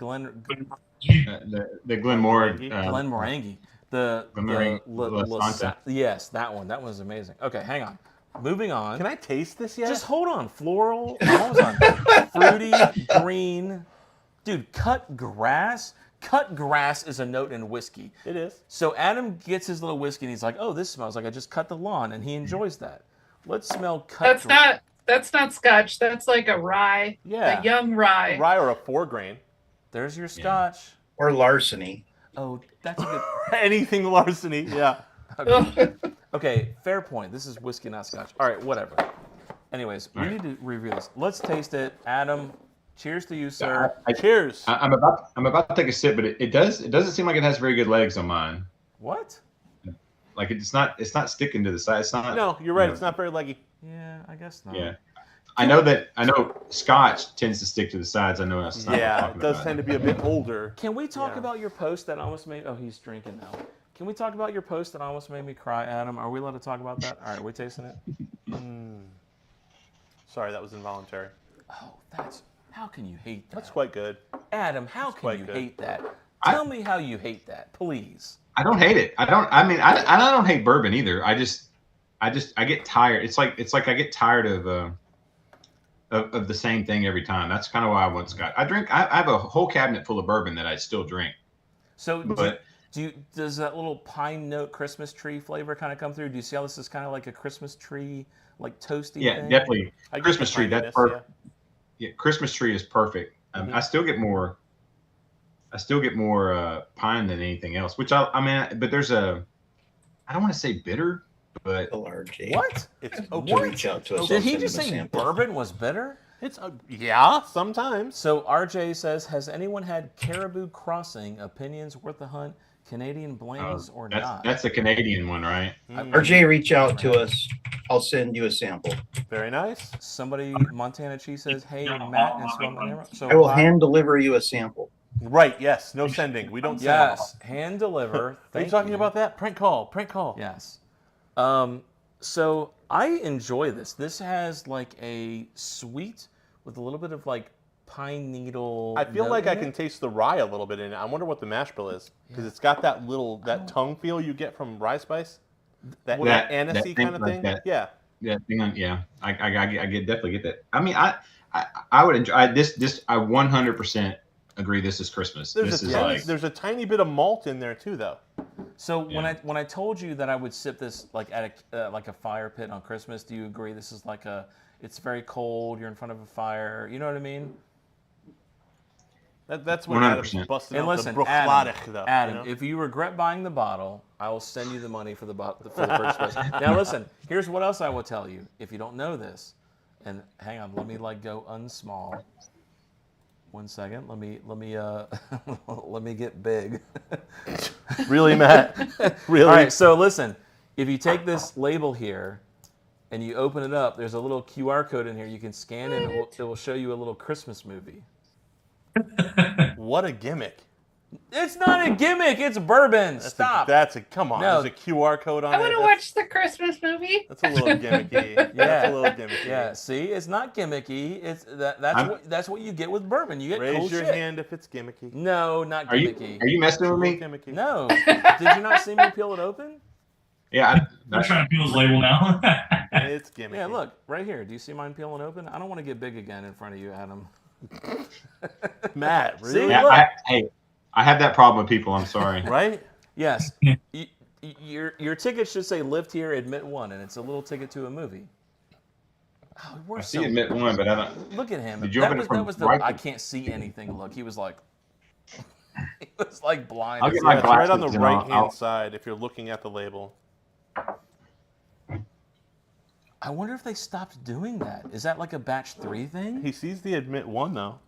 The Glenmore. Glenmorangie. The Glenmorangie La Santa. yes, that one. That was amazing. Okay, hang on. Moving on. Can I taste this yet? Just hold on. Floral. Hold on. Fruity, green. Dude, cut grass. Cut grass is a note in whiskey. It is. So Adam gets his little whiskey and he's like, "Oh, this smells like I just cut the lawn," and he enjoys that. Let's smell cut. That's not scotch. That's like a rye. Yeah. A young rye. Rye or a 4-grain. There's your scotch. Or larceny. Oh, that's a good. Anything larceny, yeah. Okay, fair point. This is whiskey, not scotch. All right, whatever. Anyways, we need to review this. Let's taste it. Adam, cheers to you, sir. Cheers. I'm about to take a sip, but it doesn't seem like it has very good legs on mine. What? Like it's not sticking to the side. It's not. No, you're right. It's not very leggy. Yeah, I guess not. Yeah. I know Scotch tends to stick to the sides. I know that's not. Yeah, it does tend to be a bit older. Can we talk about your post that almost made? Oh, he's drinking now. Can we talk about your post that almost made me cry, Adam? Are we allowed to talk about that? All right, are we tasting it? Sorry, that was involuntary. Oh, how can you hate that? That's quite good. Adam, how can quite you good. hate that? Tell me how you hate that, please. I don't hate it. I don't hate bourbon either. I get tired. It's like I get tired of the same thing every time. That's kind of why I want Scotch. I have a whole cabinet full of bourbon that I still drink. So, does that little pine note Christmas tree flavor kind of come through? Do you see how this is kind of like a Christmas tree, like toasty? Yeah, thing? definitely. I get Christmas the tree. That's pininess, perfect. Yeah, Christmas tree is perfect. I still get more. Pine than anything else. Which but there's a. I don't want to say bitter, but LRJ. What? It's What? reach out to us. Did I'll he send just him a say sample. bourbon was bitter? It's yeah, sometimes. So RJ says, has anyone had Caribou Crossing opinions worth the hunt? Canadian blends or not? that's the Canadian one, right? RJ, reach out to us. I'll send you a sample. Very nice. Somebody, Montana Cheese says, hey, Matt and Swim. So I will hand deliver you a sample. Right, yes. No sending. We don't send. Yes, hand deliver. Are Thank you talking about that? Prank call. Prank call. Yes. So I enjoy this. This has like a sweet with a little bit of like pine needle. I feel note like in I it. can taste the rye a little bit in it. I wonder what the mash bill is because it's got that tongue feel you get from rye spice, that anisey kind of like thing. that. Yeah. Yeah, I definitely get that. I mean, I would enjoy this. I 100% agree. This is Christmas. There's a tiny bit of malt in there too, though. So when I told you that I would sip this like at a fire pit on Christmas, do you agree? This is like it's very cold. You're in front of a fire. You know what I mean? That's when Adam's 100%. busting And out listen, the Adam, Bruichladdich, though. Adam, you know? if you regret buying the bottle, I will send you the money for the purchase price. Now listen, here's what else I will tell you. If you don't know this, and hang on, let me like go unsmall. 1 second. Let me let me get big. Really, Matt? Really? All right. So listen, if you take this label here and you open it up, there's a little QR code in here. You can scan it. And it will show you a little Christmas movie. What a gimmick! It's not a gimmick. It's bourbon. Stop. Come on. No. There's a QR code on I it. want to watch the Christmas movie. That's a little gimmicky. That's a little gimmicky. Yeah, see, it's not gimmicky. It's that's what you get with bourbon. You get Raise cool your shit. hand if it's gimmicky. No, not Are you gimmicky. messing with me? Gimmicky. No. Did you not see me peel it open? Yeah, I'm trying to peel his label now. It's gimmicky. Yeah, look right here. Do you see mine peeling open? I don't want to get big again in front of you, Adam. Matt, really? See? yeah. Look. I have that problem with people. I'm sorry. Right? Yes. Your ticket should say "Lift here, admit one," and it's a little ticket to a movie. Oh, we're I so. see admit one, but I don't. Look at him. Did you that open was, it from that was the. right to- I can't see anything. Look, he was like. He was like blind. I'll get as my Yeah, it's right on the glasses and right-hand I'll- side if you're looking at the label. I wonder if they stopped doing that. Is that like a batch 3 thing? He sees the admit one, though.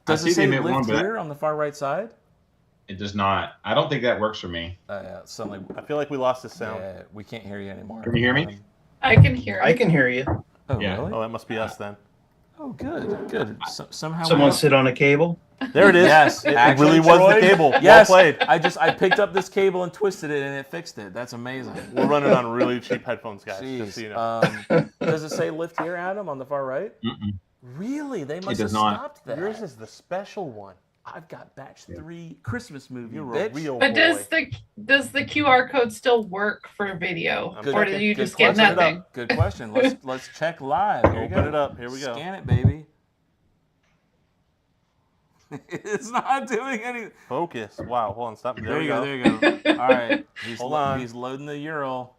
Does see it the say admit lift one, but- here on the far right side? It does not. I don't think that works for me. Yeah, suddenly, I feel like we lost the sound. yeah, we can't hear you anymore. Can you hear me? I can hear I it. can hear you. Oh, Yeah. really? Oh, that must be us then. Oh, good. Somehow Someone we- sit on a cable. There it is. Yes, it actually, really was Troy, the cable. Yes, Well played. I picked up this cable and twisted it, and it fixed it. That's amazing. We're running on really cheap headphones, guys. Jeez. Just so you know. Does it say lift here, Adam, on the far right? Mm-mm. Really? They must does have not. stopped that. Yours is the special one. I've got batch 3 Christmas movie. You're bitch. a real But boy. does the QR code still work for video, Good- or did you good just get question. nothing? Good question. Let's check live. Here you Open go. it up. Here we go. Scan it, baby. It's not doing anything. Focus. Wow. Hold on. Stop. There you go. There you go. All right. Hold on. He's loading the URL.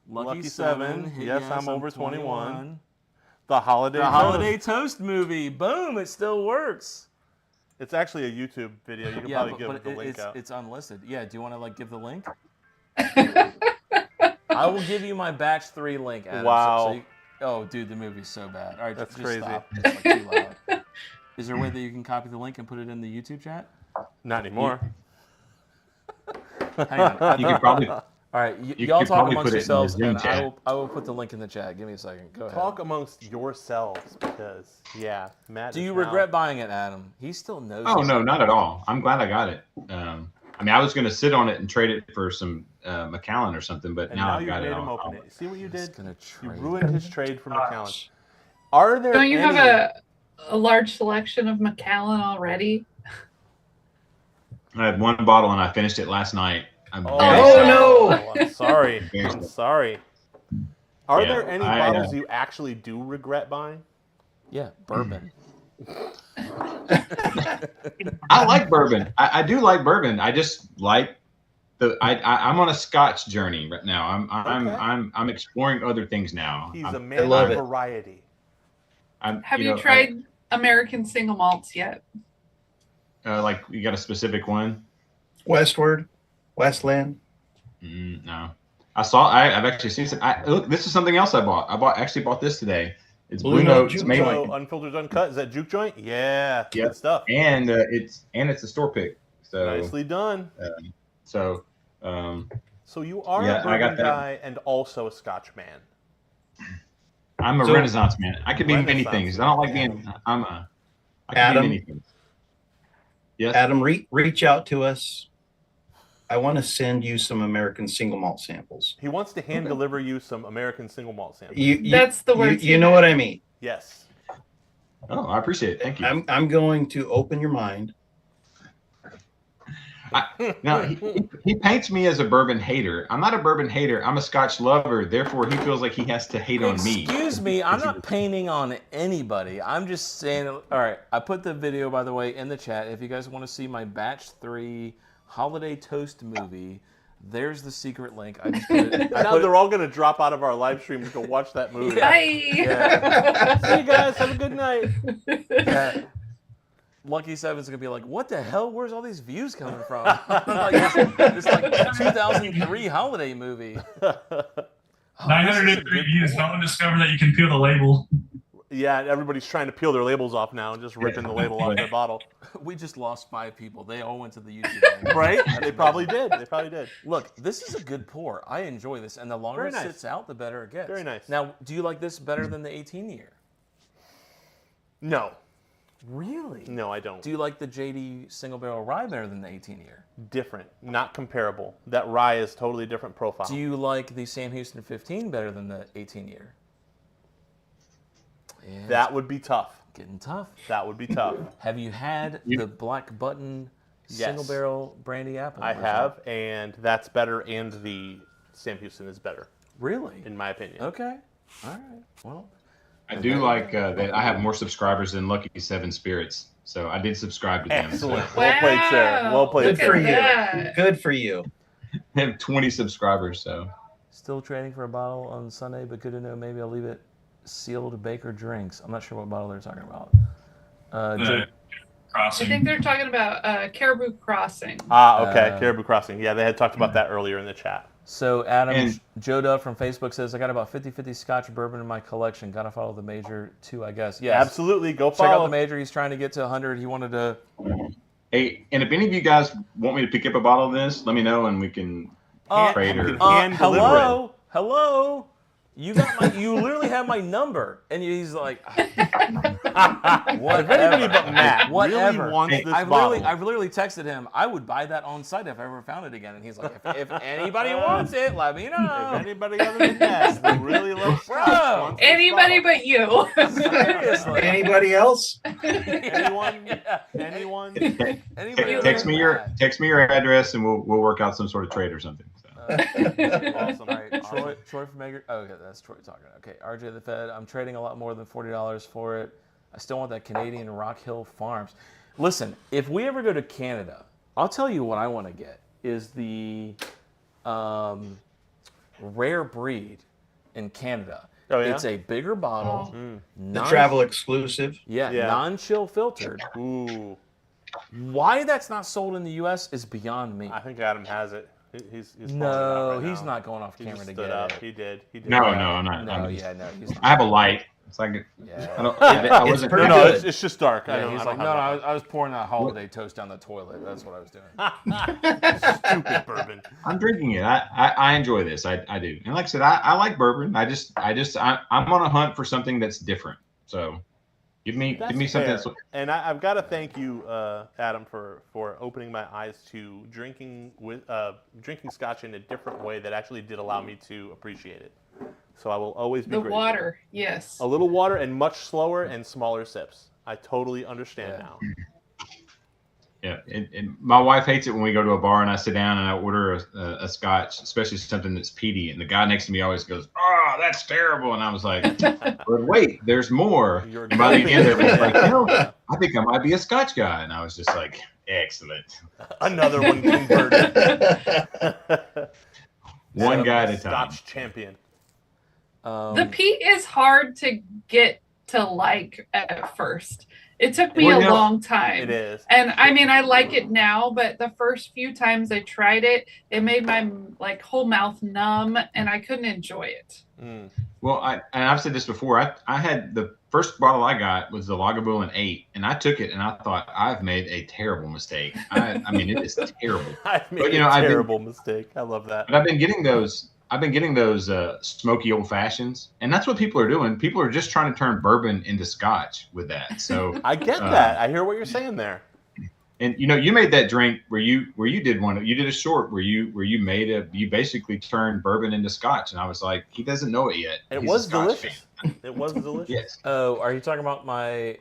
Lucky 7. Yes, I'm over 21. 21. The Holiday The Toast. Holiday Toast movie. Boom! It still works. It's actually a YouTube video. You can probably give the link out. It's unlisted. Yeah. Do you want to give the link? I will give you my batch 3 link. Adam. Wow. Oh, dude, the movie's so bad. All right, That's just crazy. stop. It's too loud. Is there a way that you can copy the link and put it in the YouTube chat? Not anymore. Hang on. You could probably. All right, You y'all could talk probably amongst put it in the yourselves, Zoom and chat. I will put the link in the chat. Give me a second. Go ahead. Talk amongst yourselves because, yeah, Matt. Do is you now- regret buying it, Adam? He still knows. Oh it. no, not at all. I'm glad I got it. I mean, I was going to sit on it and trade it for some Macallan or something, but And now now I've you got made it. him I'll- open it. See what you He's did? gonna You trade. ruined his trade from McAllen. Are there Don't you any... have a large selection of Macallan already? I had one bottle and I finished it last night. I'm very Oh, sad. no. I'm sorry. Very I'm sad. sorry. Are Yeah, there any I, bottles you actually do regret buying? Yeah, bourbon. I like bourbon. I do like bourbon. I just like I'm on a Scotch journey right now. I'm exploring other things now. He's I'm, a man love of it. variety. Have you know, tried American single malts yet? like you got a specific one? Westward, Westland. No. I've actually seen some. Look, this is something else I bought. actually bought this today. It's Blue Note. It's made So, unfiltered, uncut. Is that Juke Joint? Yeah, Yep. good stuff. and it's a store pick. So Nicely done. so So you are Yeah, a I got bourbon that. guy and also a Scotch man. I'm a So- Renaissance man. I could be many Renaissance things. I don't like being. I can Adam? be many things. Yes. Adam, reach out to us. I want to send you some American single malt samples. He wants to hand deliver you some American single malt samples. That's the word. You know what I mean. Yes. Oh, I appreciate it. Thank you. I'm going to open your mind. Now he paints me as a bourbon hater. I'm not a bourbon hater. I'm a Scotch lover. Therefore, he feels like he has to hate on me. Excuse me, I'm not painting on anybody. I'm just saying. All right, I put the video, by the way, in the chat. If you guys want to see my batch 3 holiday toast movie, there's the secret link. I just put it. Now they're all going to drop out of our live stream to go watch that movie. Bye. Yeah. See you guys. Have a good night. Yeah. Lucky Seven's gonna be like, what the hell? Where's all these views coming from? Like, it's like a 2003 holiday movie. Oh, this is a 903 good views. point. No one discovered that you can peel the label. Yeah, everybody's trying to peel their labels off now and just ripping the label off their bottle. We just lost 5 people. They all went to the YouTube link. Right? They probably did. They probably did. Look, this is a good pour. I enjoy this, and the longer Very it nice. sits out, the better it gets. Very nice. Now, do you like this better than the 18 year? No. Really? No, I don't. Do you like the JD single barrel rye better than the 18 year? Different. Not comparable. That rye is totally different profile. Do you like the Sam Houston 15 better than the 18 year? Yeah, That would be tough. getting tough. That would be tough. Have you had the Black Button single Yes. barrel brandy apple? I version? have, and that's better, and the Sam Houston is better, Really? in my opinion. Okay. All right. Well, I do like that I have more subscribers than Lucky 7 Spirits. So I did subscribe to them. So Excellent. Well played, sir. Well played, Look Good for at you. that. Good for you. I have 20 subscribers. So still trading for a bottle on Sunday, but good to know. Maybe I'll leave it sealed Baker drinks. I'm not sure what bottle they're talking about. The I crossing. think they're talking about Caribou Crossing. Ah, okay. Uh, Caribou Crossing. Yeah, they had talked about that earlier in the chat. So Adam, And- Joe Duff from Facebook says, I got about 50-50 Scotch bourbon in my collection. Got to follow the major too, I guess. Yes. Absolutely. Go Check out follow. the major. He's trying to get to 100. He wanted to. hey, and if any of you guys want me to pick up a bottle of this, let me know and we can trade or. Hand deliver hello. Hello. You literally have my number, and he's like, If anybody but Matt Whatever. really wants this I've bottle, literally texted him. I would buy that on site if I ever found it again. And he's like, if anybody wants it, let me know. if anybody other than Matt who really loves Scotch wants this Anybody bottle. but you. Seriously. Anybody else? Anyone? Anybody Text other me than your that. text me your address, and we'll work out some sort of trade or something. So. Awesome. All right, Troy from Egger. Oh, okay, that's Troy talking. Okay, RJ the Fed. I'm trading a lot more than $40 for it. I still want that Canadian Rock Hill Farms. Listen, if we ever go to Canada, I'll tell you what I want to get is the rare breed in Canada. Oh, yeah? It's a bigger bottle. The travel exclusive. Yeah, Yeah. non-chill filtered. Ooh, Why that's not sold in the U.S. is beyond me. I think Adam has it. He's No, he's not going off He camera just to stood get up. it. He did. No, I'm not. No, I'm he's not. I have a light. It's like Yeah. I wasn't. pretty No, good. it's just dark. I Yeah, don't, he's I like, don't no, have I was pouring that holiday toast down the toilet. That's what I was doing. that. Stupid bourbon. I'm drinking it. I enjoy this. I do. And like I said, I like bourbon. I'm on a hunt for something that's different. So give me something fair. that's. And I've got to thank you, Adam, for opening my eyes to drinking Scotch in a different way that actually did allow me to appreciate it. So I will always be The grateful. water, yes. A little water and much slower and smaller sips. I totally understand now. Yeah, and my wife hates it when we go to a bar and I sit down and I order a Scotch, especially something that's peaty, and the guy next to me always goes, "Oh, that's terrible," and I was like, "But wait, there's more." You're And by the end of it, it's like, Yeah. I think I might be a Scotch guy, and I was just like, "Excellent." Another one converted. One guy at a time. Scotch champion. The peat is hard to get to like at first. It took me Well, a yeah, long time. It is. And I mean, I like it now, but the first few times I tried it, it made my like whole mouth numb, and I couldn't enjoy it. Mm. Well, I've said this before. I had the first bottle I got was the Lagavulin 8, and I took it and I thought I've made a terrible mistake. I mean, it is terrible. I've made But, you a know, I've been- terrible mistake. I love that. But I've been getting those smoky old fashions, and that's what people are doing. People are just trying to turn bourbon into Scotch with that. So, I get that. I hear what you're saying there. and you made that drink where you did a short where you basically turned bourbon into Scotch, and I was like, he doesn't know it yet. It He's a was Scotch delicious. fan. It was delicious. Yes. Oh, are you talking about my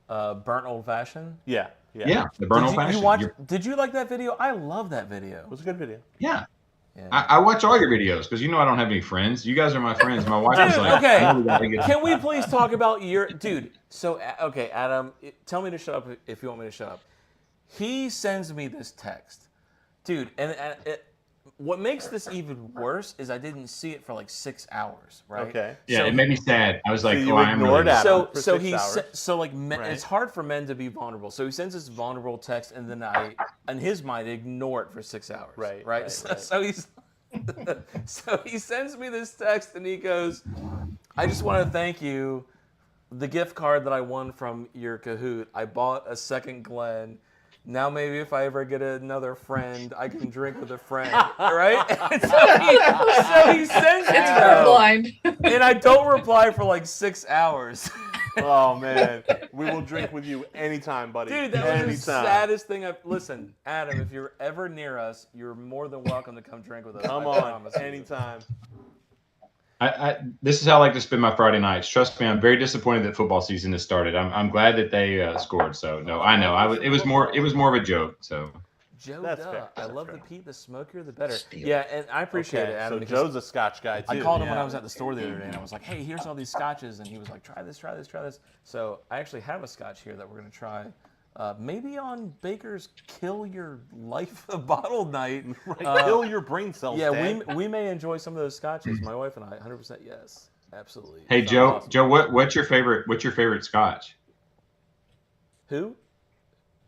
burnt old fashioned? Yeah. Yeah. The burnt old fashioned. Did you like that video? I love that video. It was a good video. Yeah. Yeah. I watch all your videos because I don't have any friends. You guys are my friends. My wife is Dude, like, okay. I really gotta get Can we please talk about your dude? So okay, Adam, tell me to shut up if you want me to shut up. He sends me this text, dude, and what makes this even worse is I didn't see it for like 6 hours, right? Okay. Yeah, So- it made me sad. I was like, you I am ignored really Adam. for So 6 he hours. Right. It's hard for men to be vulnerable. So he sends this vulnerable text, and then I, in his mind, ignore it for 6 hours. Right. So he's so he sends me this text, and he goes, "I just want to thank you. The gift card that I won from your Kahoot. I bought a second Glen. Now maybe if I ever get another friend, I can drink with a friend, right?" And so he sends it, It's for blind. and I don't reply for like 6 hours. Oh man, we will drink with you anytime, buddy. Dude, that was anytime. the saddest thing I've... Listen, Adam, if you're ever near us, you're more than welcome to come drink with us. Come I on, promise you. anytime. This is how I like to spend my Friday nights. Trust me, I'm very disappointed that football season has started. I'm glad that they scored. So no, I know. It was more of a joke. So Joe, That's duh. fair. I That's love fair. the Pete, the smokier, the better. Steal. Yeah, and I appreciate Okay, it, Adam. so because Joe's a Scotch guy too. I called him when yeah. I was at the store the other day, and I was like, "Hey, here's all these scotches," and he was like, "Try this, try this, try this." So I actually have a scotch here that we're gonna try. Maybe on Baker's Kill Your Life Bottle Night. Kill your brain cells. Yeah, Dad. we may enjoy some of those scotches. My wife and I, 100% yes, absolutely. hey, Sounds Joe, awesome. Joe, what's your favorite Scotch? Who?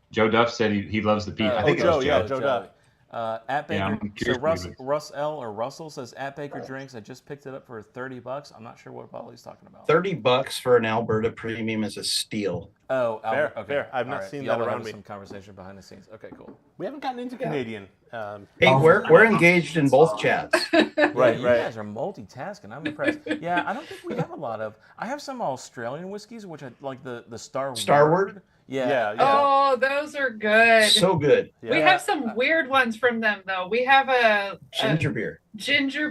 Joe Duff said he loves the Pete. I think it Joe, was yeah, Joe. Joe Duff. At Yeah, Baker, I'm so curious Russ L or Russell says at Baker Drinks. I just picked it up for $30. I'm not sure what bottle he's talking about. $30 for an Alberta premium is a steal. Oh, Fair, okay. fair. I've not All right. seen Y'all that were around having me. some conversation behind the scenes. Okay, cool. We haven't gotten into Canadian. Hey, we're engaged in both chats. Right, You guys are multitasking. I'm impressed. Yeah, I don't think we have a lot of. I have some Australian whiskeys, which I like the Starward? Yeah. Oh, those are good. So good. We have some weird ones from them though. We have a Ginger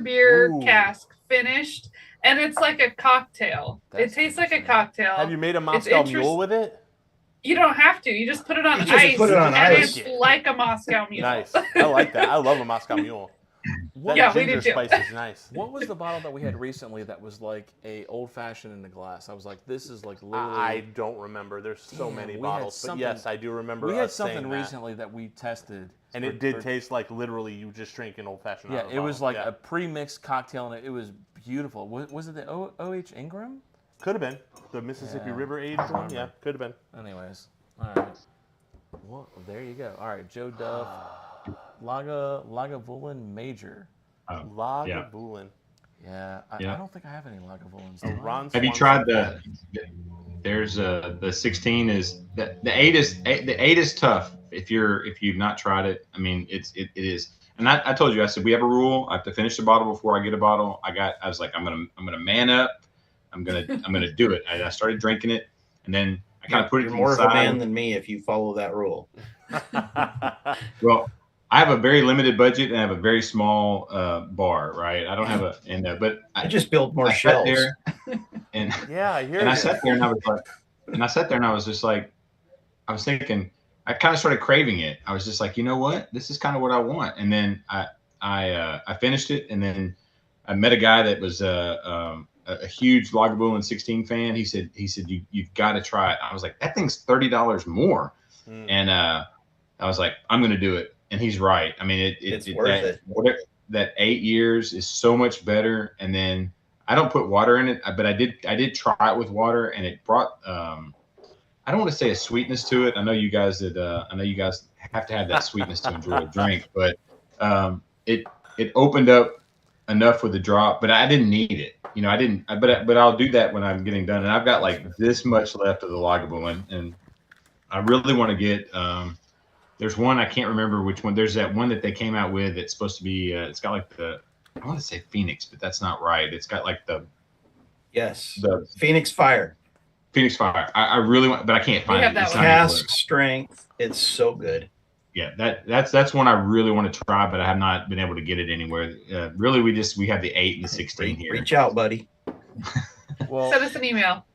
beer. Ooh. cask finished, and it's like a cocktail. That's it tastes like a interesting. cocktail. Have you made a Moscow Mule with it? You don't have to. You just put it on You just ice. put it on and ice. it's like a Moscow Mule. Nice. I like that. I love a Moscow Mule. That Yeah, we ginger do too. spice is nice. What was the bottle that we had recently that was like a old fashioned in a glass? I was like, this is like literally. I don't remember. There's so Damn, many we had bottles, but something- yes, I do remember. we had us saying something that. recently that we tested, And it did taste like literally you just drink an old fashioned. Yeah, it was like a pre-mixed cocktail, and it was beautiful. Was it the O.H. Ingram? Could have been the Mississippi River aged one. Yeah, could have been. Anyways, all right. Well, there you go. All right, Joe Duff, Lagavulin Major. Lagavulin. Yeah, I don't think I have any Lagavulins. Oh, Ron Have you tried the? There's the 16 is the 8 is the 8 is tough if you've not tried it. I mean it is. And I told you, I said we have a rule. I have to finish the bottle before I get a bottle. I was like I'm gonna man up. I'm gonna do it. I started drinking it, and then I kind of put it to You're more the of a side. man than me if you follow that rule. Well, I have a very limited budget and I have a very small bar, right? I don't have but I just built more I sat shelves. there and Yeah, I hear and you. I sat there and I was like, I was just like, I was thinking, I kind of started craving it. I was just like, you know what? This is kind of what I want. And then I finished it, and then I met a guy that was a huge Lagavulin 16 fan. He said you've got to try it. I was like, that thing's $30 more, and I was like, I'm gonna do it. And he's right. I mean, It's worth it. That 8 years is so much better. And then I don't put water in it, but I did try it with water, and it brought I don't want to say a sweetness to it. I know you guys have to have that sweetness to enjoy a drink, but it opened up enough with the drop, but I didn't need it. You know, I didn't. But I'll do that when I'm getting done, and I've got like this much left of the Lagavulin, and I really want to get. There's one I can't remember which one. There's that one that they came out with. It's supposed to be. It's got like I want to say Phoenix, but that's not right. It's got like the Phoenix Fire. Phoenix Fire. I really want, but I can't find have it. that It's one. not Cask anywhere. strength. It's so good. Yeah, that's one I really want to try, but I have not been able to get it anywhere. Really, we have the 8 and the 16 here. Reach out, buddy. Well, Send us an email.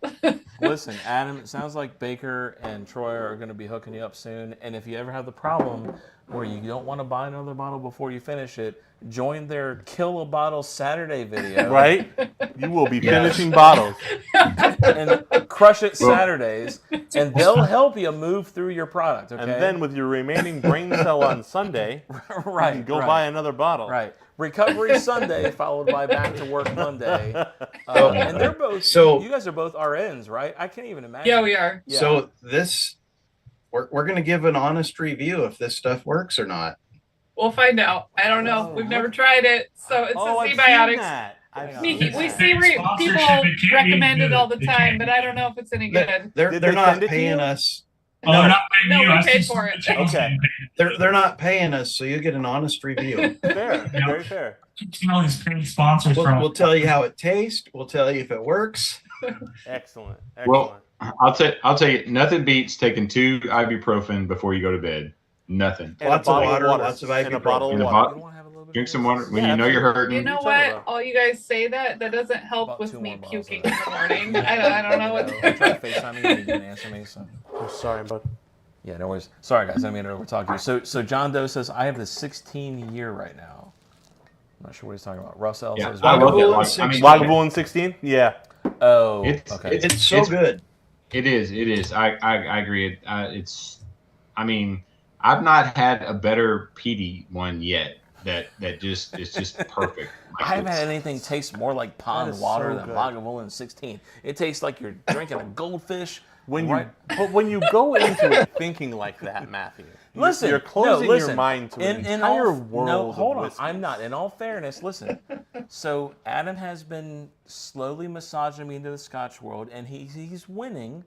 listen, Adam, it sounds like Baker and Troy are going to be hooking you up soon. And if you ever have the problem where you don't want to buy another bottle before you finish it, join their Kill a Bottle Saturday video. Right? You will be finishing bottles. And Crush It Saturdays. And they'll help you move through your product, okay? And then with your remaining brain cell on Sunday, right, you can go right. buy another bottle. Right. Recovery Sunday followed by Back to Work Monday. And they're both, So- you guys are both RNs, right? I can't even imagine. Yeah, we are. Yeah. So we're going to give an honest review if this stuff works or not. We'll find out. I don't know. Oh, We've never tried it, so it's Oh, a I've seen Zbiotics. that. I've Yeah. We seen we that. see Sponsorship, people it can't be recommend it good. all the It time, can't but be I don't know if it's any good. They're Did they not send it to paying you? us. Oh, they're not paying No, you. we I paid see for it. Superchats Okay. and They're not paying us, so you get an honest review. Fair. Very fair. keep seeing all these paid sponsors We'll tell you how it tastes. We'll tell you if it works. Excellent. Well, Excellent. I'll tell you, nothing beats taking 2 ibuprofen before you go to bed. Nothing. And Lots a of bottle water, water, lots of and a bottle of And a water. bottle- You don't wanna have a little bit Drink more? some water when Yeah, you know you're absolutely. hurting. You know Talk what? about. All you guys say that doesn't help About with 2 me more bottles puking of in it. the morning. I don't know what. I tried FaceTiming you and you didn't answer me, so. I'm sorry, bud. Yeah, no worries. Sorry, guys. I didn't mean to overtalk you. So John Doe says, I have the 16 year right now. I'm not sure what he's talking about. Russ L Yeah, says, I love Lagavulin that. I mean, Lagavulin 16? Yeah. oh, It's- okay. It's so good. It is. I agree. I mean, I've not had a better peaty one yet. That just is just perfect. Like, I haven't it's- had anything taste more like pond is water so than good. Lagavulin 16. It tastes like you're drinking a goldfish. When right? you, but when you go into it thinking like that, Matthew, Listen, you're closing no, listen. your mind to an entire world. No, hold of on. whiskey. I'm not. In all fairness, listen. So Adam has been slowly massaging me into the Scotch world, and he's winning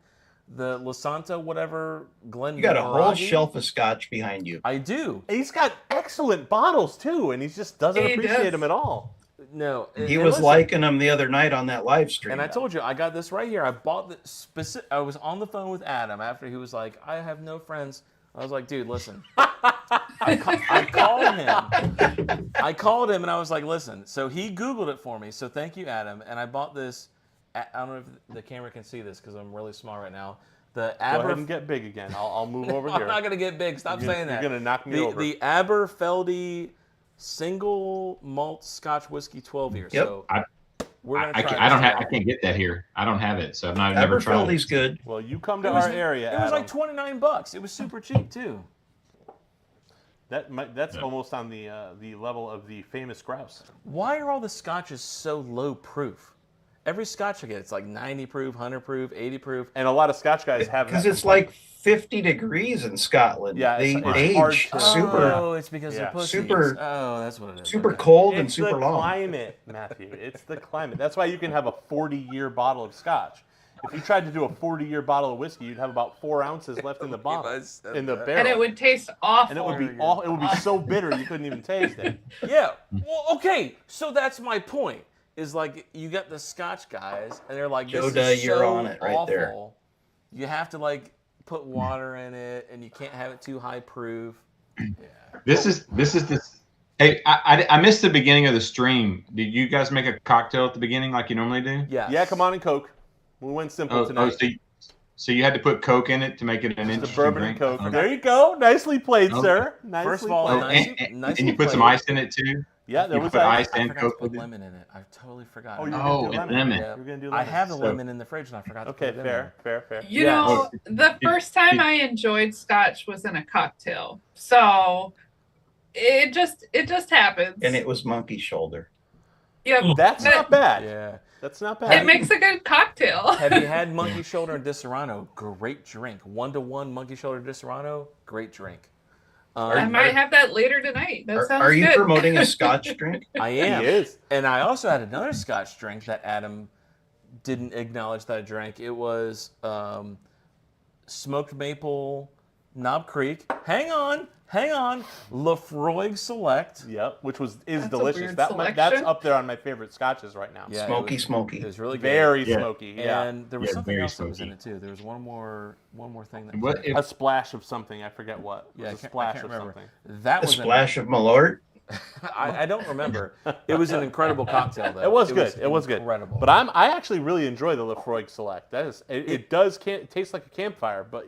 the Lasanta whatever Glen. You got a whole shelf of Scotch behind you. I do. He's got excellent bottles too, and he just doesn't He appreciate does. them at all. No, He and was listen, liking them the other night on that live stream. and I told you I got this right here. I bought the specific. I was on the phone with Adam after he was like, "I have no friends." I was like, "Dude, listen." I called him. I called him and I was like, "Listen." So he Googled it for me. So thank you, Adam. And I bought this. I don't know if the camera can see this because I'm really small right now. The Go ahead and get big again. I'll move over here. I'm not gonna get big. Stop saying that. You're gonna knock me over. The Aberfeldy single malt Scotch whiskey 12 years. Yep. So I- we're gonna I try. I can't get that here. I don't have it, so I've never tried Aberfeldy's it. good. Well, you come to It was, our area, It was Adam. like $29. It was super cheap too. That's almost on the level of the famous grouse. Why are all the scotches so low proof? Every scotch I get, it's like 90 proof, 100 proof, 80 proof. And a lot of Scotch guys have Because that it's like 50 degrees in Scotland. Yeah, they it's hard age to- super Oh, it's because Yeah. they're pussies. Super- Oh, that's what it is. super Okay. cold and It's super the long. climate, Matthew. It's the climate. That's why you can have a 40-year bottle of Scotch. If you tried to do a 40-year bottle of whiskey, you'd have about 4 ounces left in the bottle, in the barrel, And it would taste awful. And it would be all. It would be so bitter you couldn't even taste it. Yeah. Well, okay. So that's my point. Is like you got the Scotch guys, and they're like, "This Yoda, is you're so on it right awful. there. You have to like put water in it, and you can't have it too high proof." Yeah. This is this. Hey, I missed the beginning of the stream. Did you guys make a cocktail at the beginning like you normally do? Yes. Yeah, come on and Coke. We went simple tonight. So you had to put Coke in it to make it an The interesting bourbon drink. and Coke. Okay. There you go. Nicely played, Okay. sir. Nicely First of all, Oh, played. and you put some ice in it too. Yeah, there You was put ice I and forgot to Coke put with it. lemon in it. I totally forgot. Oh, you're Oh, gonna do and lemon. lemon. Yeah. You're gonna do I lemon. have the So- lemon in the fridge, and I forgot to Okay, put it in there. fair. You Yeah. know, the first time I enjoyed Scotch was in a cocktail. So it just happens. And it was monkey shoulder. Yep. That's not bad. Yeah. That's not It bad. makes a good cocktail. Have you had monkey shoulder and Disaronno? Great drink. 1-to-1 monkey shoulder Disaronno. Great drink. I might have that later tonight. That sounds Are you good. promoting a Scotch drink? I am. He is. And I also had another Scotch drink that Adam didn't acknowledge that I drank. It was smoked maple Knob Creek. Hang on. Lafroig Select. Yep, which is That's a delicious. weird That's selection. up there on my favorite scotches right now. Yeah, Smoky. It was really good. Very Yeah. smoky. Yeah. And there was Yeah, something very else that was in smoky. it too. There was one more thing that. What if- A splash of something. I forget what. It Yeah, was I a splash can't of remember. something. That A was splash of Malort. I don't remember. It was an incredible cocktail though. It was good. It was good. Incredible. But I actually really enjoy the Lafroig Select. That is, it does taste like a campfire, but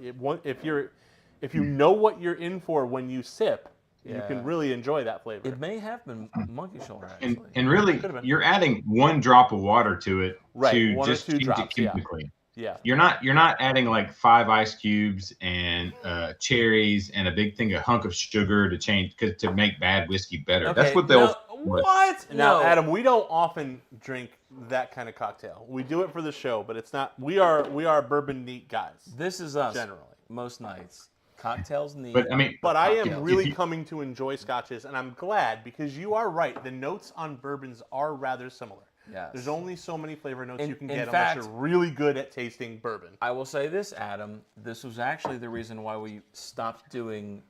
if you know what you're in for when you sip, you Yeah. can really enjoy that flavor. It may have been monkey shoulder actually. And really, Could've been. you're adding 1 drop of water to it Right, to 1 or just 2 change drops, it yeah. chemically. Yeah. You're not adding like 5 ice cubes and cherries and a big thing, a hunk of sugar to make bad whiskey better. That's what they'll. What? Now, No. Adam, we don't often drink that kind of cocktail. We do it for the show, but it's not. We are bourbon neat guys This is us. generally. Most nights. Cocktails neat. But I mean, But I am yeah, really if you- coming to enjoy scotches, and I'm glad because you are right. The notes on bourbons are rather similar. Yes. There's only so many flavor notes In- you can in get fact- unless you're really good at tasting bourbon. I will say this, Adam. This was actually the reason why we stopped doing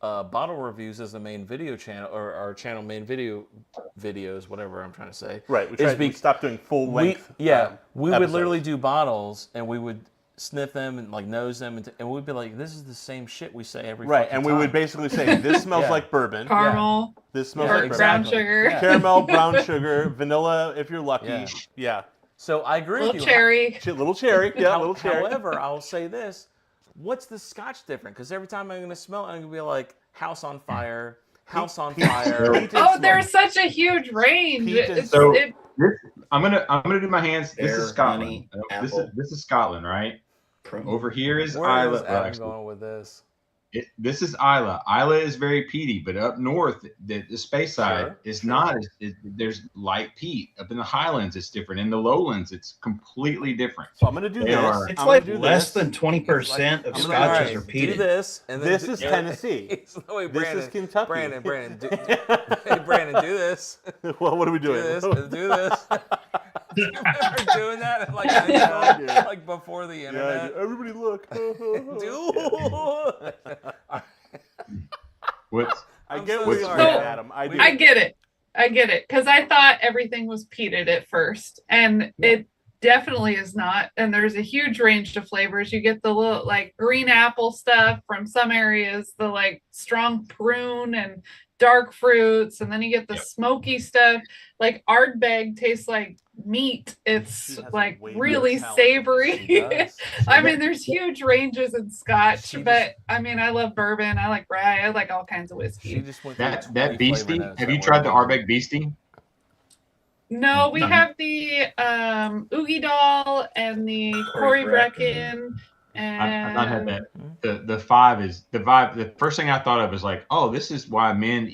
bottle reviews as the main video channel, or our channel main videos, whatever I'm trying to say. Right. Is We stopped doing full length. we would episodes. literally do bottles, and we would sniff them and like nose them, and we'd be like, "This is the same shit we say every Right, fucking and we time." would basically say, "This smells Yeah. like bourbon. Caramel, This smells Yeah, or like brown exactly. sugar, Yeah. caramel, brown sugar, vanilla if you're lucky." Yeah. Yeah. So I agree with little you. cherry. Little cherry. Yeah, little cherry. However, I'll say this: what's the Scotch different? Because every time I'm gonna smell it, I'm gonna be like, "House on fire, house on fire." Peat and Oh, smoke. there's such a huge range. Peat and So- It- I'm gonna do my hands. This Pear, is Scotland. honey, This apple. is Scotland, right? Prune. Over here is Where is Ireland. Adam actually, going with this? This is Isla. Isla is very peaty, but up north, the space side is not. There's light peat. Up in the highlands, it's different. In the lowlands, it's completely different. So I'm going to do this. It's I'm like gonna do less this. than 20% of scotches are Do peated. this, and then This is Tennessee. Wait, This is Kentucky. Brandon, hey, Brandon, do this. Well, what are we Do doing? this. Do this. We're doing that like before the internet. Yeah, everybody look. Dude. What's I get so what you're sorry. saying, Adam. I do. I get it. Because I thought everything was peated at first, and it definitely is not. And there's a huge range of flavors. You get the little like green apple stuff from some areas, the like strong prune and dark fruits, and then you get the smoky stuff. Like Ardbeg tastes like meat. It's She has like way really more talent. savory. I mean, there's huge ranges in Scotch, but I mean, I love bourbon. I like rye. I like all kinds of She whiskey. just went through that 20 Beastie? flavor notes Have that you were tried the amazing. Ardbeg Beastie? No, we have the Oogie Doll and the Corey Brecken. I've not had And that. The five is the vibe. The first thing I thought of was like, oh, this is why men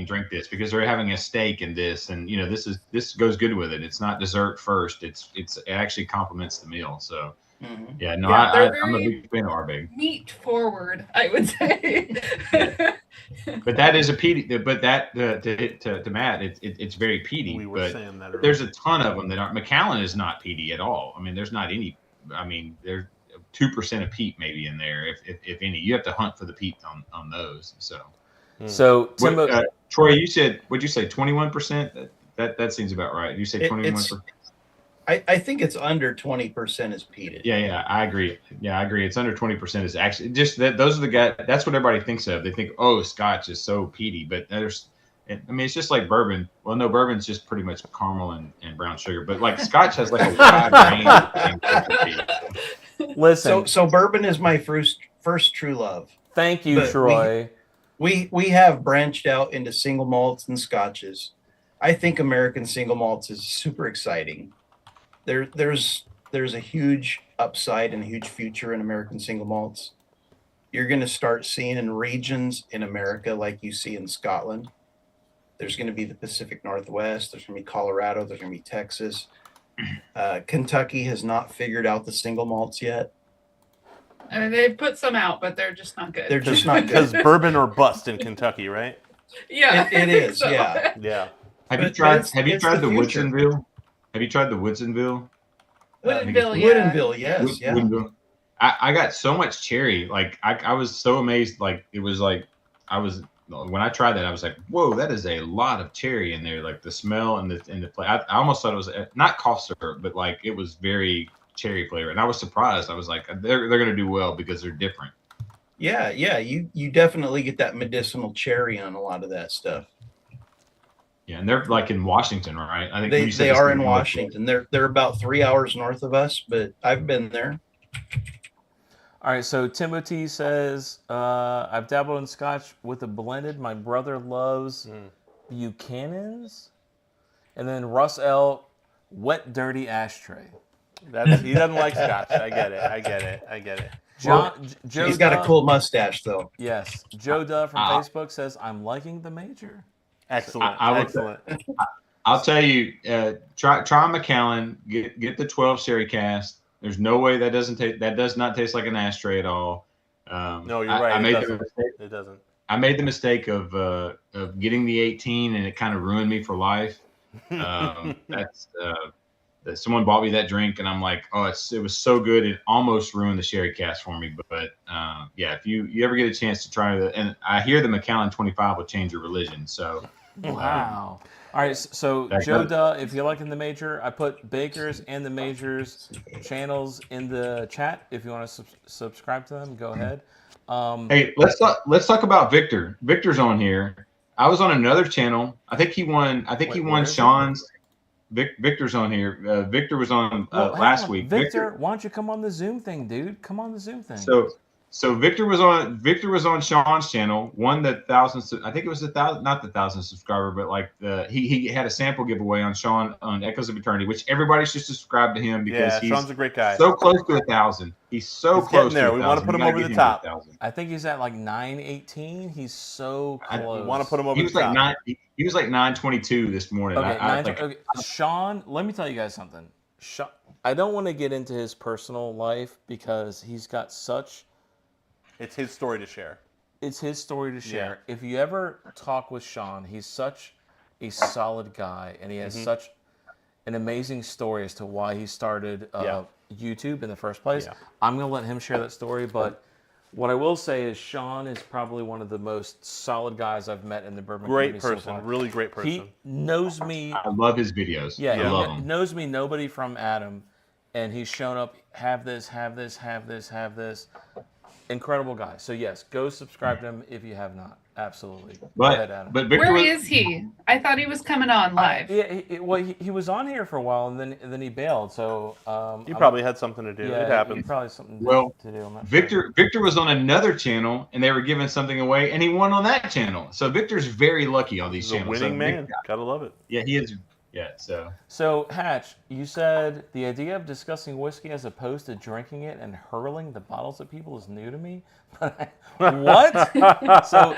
drink this, because they're having a steak in this, and this goes good with it. It's not dessert first. It actually complements the meal. So yeah, no, Yeah, I'm a big fan of Ardbeg. meat forward, I would say. But that is a peaty. But that to Matt, it's very peaty. We were saying that earlier. There's a ton of them that aren't. Macallan is not peaty at all. I mean, there's not any. I mean, there's 2% of peat maybe in there, if any. You have to hunt for the peat on those. So. So Timbo, Troy, you said, what'd you say, 21%? That seems about right. You say 21%. I think it's under 20% is peated. Yeah, I agree. Yeah, I agree. It's under 20% is actually just that. Those are the guys. That's what everybody thinks of. They think, oh, Scotch is so peaty, but it's just like bourbon. Well, no, bourbon's just pretty much caramel and brown sugar, but like Scotch has like a wide range of things. listen. So bourbon is my first true love. Thank you, But Troy. We have branched out into single malts and scotches. I think American single malts is super exciting. There's a huge upside and a huge future in American single malts. You're going to start seeing in regions in America like you see in Scotland. There's going to be the Pacific Northwest. There's going to be Colorado. There's going to be Texas. Kentucky has not figured out the single malts yet. I mean, they've put some out, but they're just not good. They're just not Because good. bourbon or bust in Kentucky, right? Yeah, It is, so. yeah. Yeah. Have you But tried it's the the future. Woodinville? Have you tried the Woodinville? Woodinville, yeah. Woodinville, yes, yeah. Woodinville. I got so much cherry. Like I was so amazed. Like it was like when I tried that, I was like, whoa, that is a lot of cherry in there. Like the smell and the flavor. I almost thought it was not cough syrup, but like it was very cherry flavor. And I was surprised. I was like, they're going to do well because they're different. Yeah. You definitely get that medicinal cherry on a lot of that stuff. Yeah, and they're like in Washington, right? I think They are in Washington. They're about 3 hours north of us, but I've been there. All right, so Timothy says, I've dabbled in Scotch with a blended. My brother loves Buchanan's. And then Russ L., wet, dirty ashtray. He doesn't like Scotch. I get it. Joe He's got a Duff- cool mustache, though. Yes. Joe Duff from Facebook says, I'm liking the major. Excellent. Excellent. I'll tell you, try Macallan. Get the 12 sherry cast. There's no way that does not taste like an ashtray at all. No, you're right. It doesn't. I made the mistake of getting the 18, and it kind of ruined me for life. Someone bought me that drink, and I'm like, oh, it was so good, it almost ruined the sherry cast for me. But yeah, if you ever get a chance to try it, and I hear the Macallan 25 will change your religion. So Wow. All right, so Joe Duh, if you're liking the major, I put Baker's and the Major's channels in the chat. If you want to subscribe to them, go ahead. Hey, let's talk about Victor. Victor's on here. I was on another channel. I think he won. He won Sean's. Victor's on here. Victor was on last week. Victor, why don't you come on the Zoom thing, dude? Come on the Zoom thing. So So Victor was on Sean's channel, won the 1,000. I think it was not the 1,000 subscriber, but like he had a sample giveaway on Sean on Echoes of Eternity, which everybody should subscribe to him because he's Sean's a great guy. so close to 1,000. He's so close there. to 1,000. We want to put him over the top. I think he's at like 918. He's so close. We want to put him over He was the like top. he was like 922 this morning. Okay, okay. Sean, let me tell you guys something. I don't want to get into his personal life because he's got such. It's his story to share. It's his story to share. Yeah. If you ever talk with Sean, he's such a solid guy, and he has such an amazing story as to why he started YouTube in the first place. Yeah. I'm going to let him share that story, but what I will say is Sean is probably one of the most solid guys I've met in the bourbon community. Great person, really great person. He knows me. I love his videos. Yeah, I love him. Knows me, nobody from Adam, and he's shown up, have this. Incredible guy. So yes, go subscribe to him if you have not. Absolutely. But Victor, where is he? I thought he was coming on live. He was on here for a while and then he bailed. So he probably had something to do. Yeah, it happens. He probably something to do. I'm not Victor was on another channel and they were giving something away and he won on that channel. So Victor's very lucky on these channels. A winning man. Gotta love it. Yeah, he is. Yeah. So Hatch, you said the idea of discussing whiskey as opposed to drinking it and hurling the bottles at people is new to me. What? So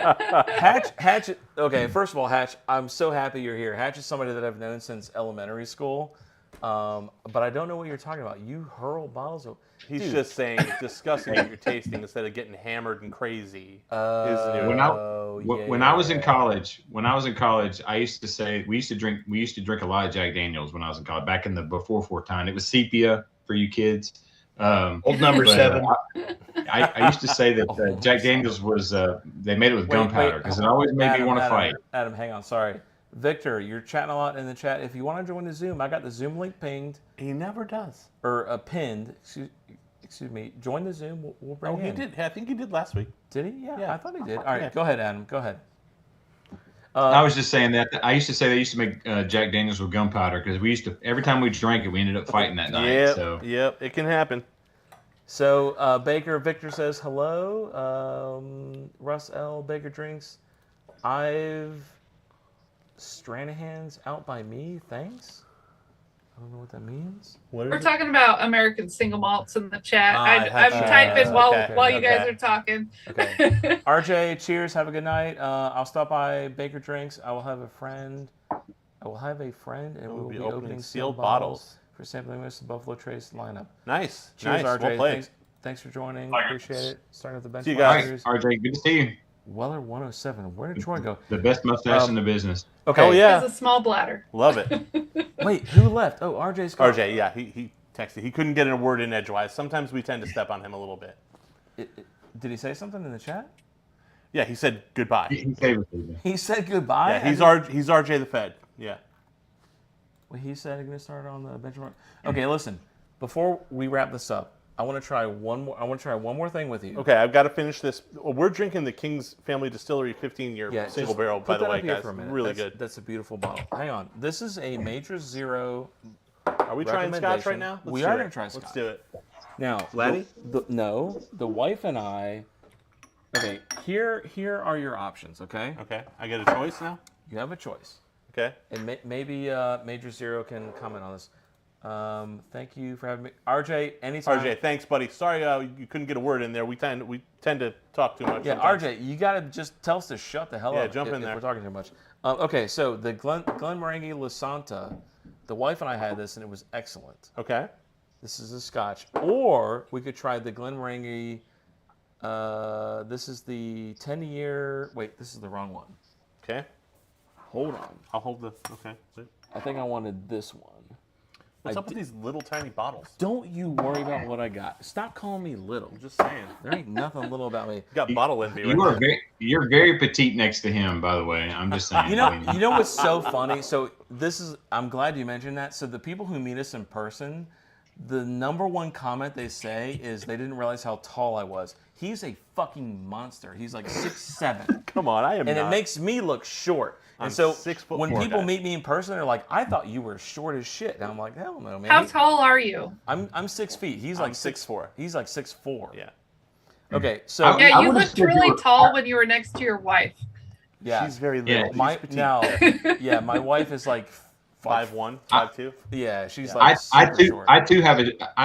Hatch. Okay, first of all, Hatch, I'm so happy you're here. Hatch is somebody that I've known since elementary school, but I don't know what you're talking about. You hurl bottles of. He's just saying discussing what you're tasting instead of getting hammered and crazy. When I was in college, I used to say we used to drink a lot of Jack Daniels when I was in college. Back in the before 4 time, it was sepia for you kids. Old number 7. I used to say that Jack Daniels was they made it with gunpowder because it always made me want to fight. Adam, hang on, sorry. Victor, you're chatting a lot in the chat. If you want to join the Zoom, I got the Zoom link pinged. He never does. Or pinned. Excuse me. Join the Zoom. We'll bring you in. He did. I think he did last week. Did he? Yeah. I thought he did. All right, Go ahead, Adam. Go ahead. I was just saying that I used to say they used to make Jack Daniels with gunpowder because we used to every time we drank it, we ended up fighting that night. Yep, it can happen. So Victor says hello. Russ L. Baker drinks. Stranahan's out by me. Thanks. I don't know what that means. We're talking about American single malts in the chat. I'm typing while you guys are talking. Okay. RJ, cheers. Have a good night. I'll stop by Baker Drinks. I will have a friend, and we will be opening sealed bottles for sampling this Buffalo Trace lineup. Nice. Cheers, nice. RJ. Well thanks for joining. Appreciate it. Starting at the bench. See you guys. RJ, good to see you. Weller 107. Where did Troy go? The best mustache in the business. Okay. Oh yeah. He has a small bladder. Love it. Wait, who left? Oh, RJ's gone. RJ, yeah, he texted. He couldn't get a word in edgewise. Sometimes we tend to step on him a little bit. Did he say something in the chat? Yeah, he said goodbye. He said goodbye. Yeah, he's RJ the Fed. Yeah. Well, he said he's going to start on the benchmark. Okay, listen. Before we wrap this up, I want to try one more thing with you. Okay, I've got to finish this. We're drinking the King's Family Distillery 15-year single barrel, by the way, guys. Really good. That's a beautiful bottle. Hang on. This is a Major Zero. Are we trying scotch right now? We are going to try scotch. Let's do it. Now, Laddie? The wife and I. Okay, here are your options. Okay. Okay, I get a choice now. You have a choice. Okay. And maybe Major Zero can comment on this. Thank you for having me, RJ. Anytime. RJ, thanks, buddy. Sorry you couldn't get a word in there. We tend to talk too much. Yeah, sometimes. RJ, you gotta just tell us to shut the hell up. Yeah, jump in there. If we're talking too much. Okay, so the Glenmorangie La Santa, the wife and I had this and it was excellent. Okay. This is a Scotch, or we could try the Glenmorangie. This is the 10-year. Wait, this is the wrong one. Okay. Hold on. I'll hold the. Okay. I think I wanted this one. What's up with these little tiny bottles? Don't you worry about what I got. Stop calling me little. I'm just saying. There ain't nothing little about me. You got bottle envy. You're very petite next to him, by the way. I'm just saying. You know what's so funny? So I'm glad you mentioned that. So the people who meet us in person, the number one comment they say is they didn't realize how tall I was. He's a fucking monster. He's like 6'7". Come on, I am and not. It makes me look short. I'm and so 6'4" when people guy. meet me in person, they're like, "I thought you were short as shit." And I'm like, "Hell no, man." How tall are you? I'm 6 feet. He's like 6'4". He's like 6'4". Yeah. Okay, so Yeah, I you would've looked said you really were- tall when you were next to your wife. yeah, She's very Yeah. little. my She's petite. now, yeah, my wife is like 5'1", I- 5'2". Yeah, she's I, like super short. I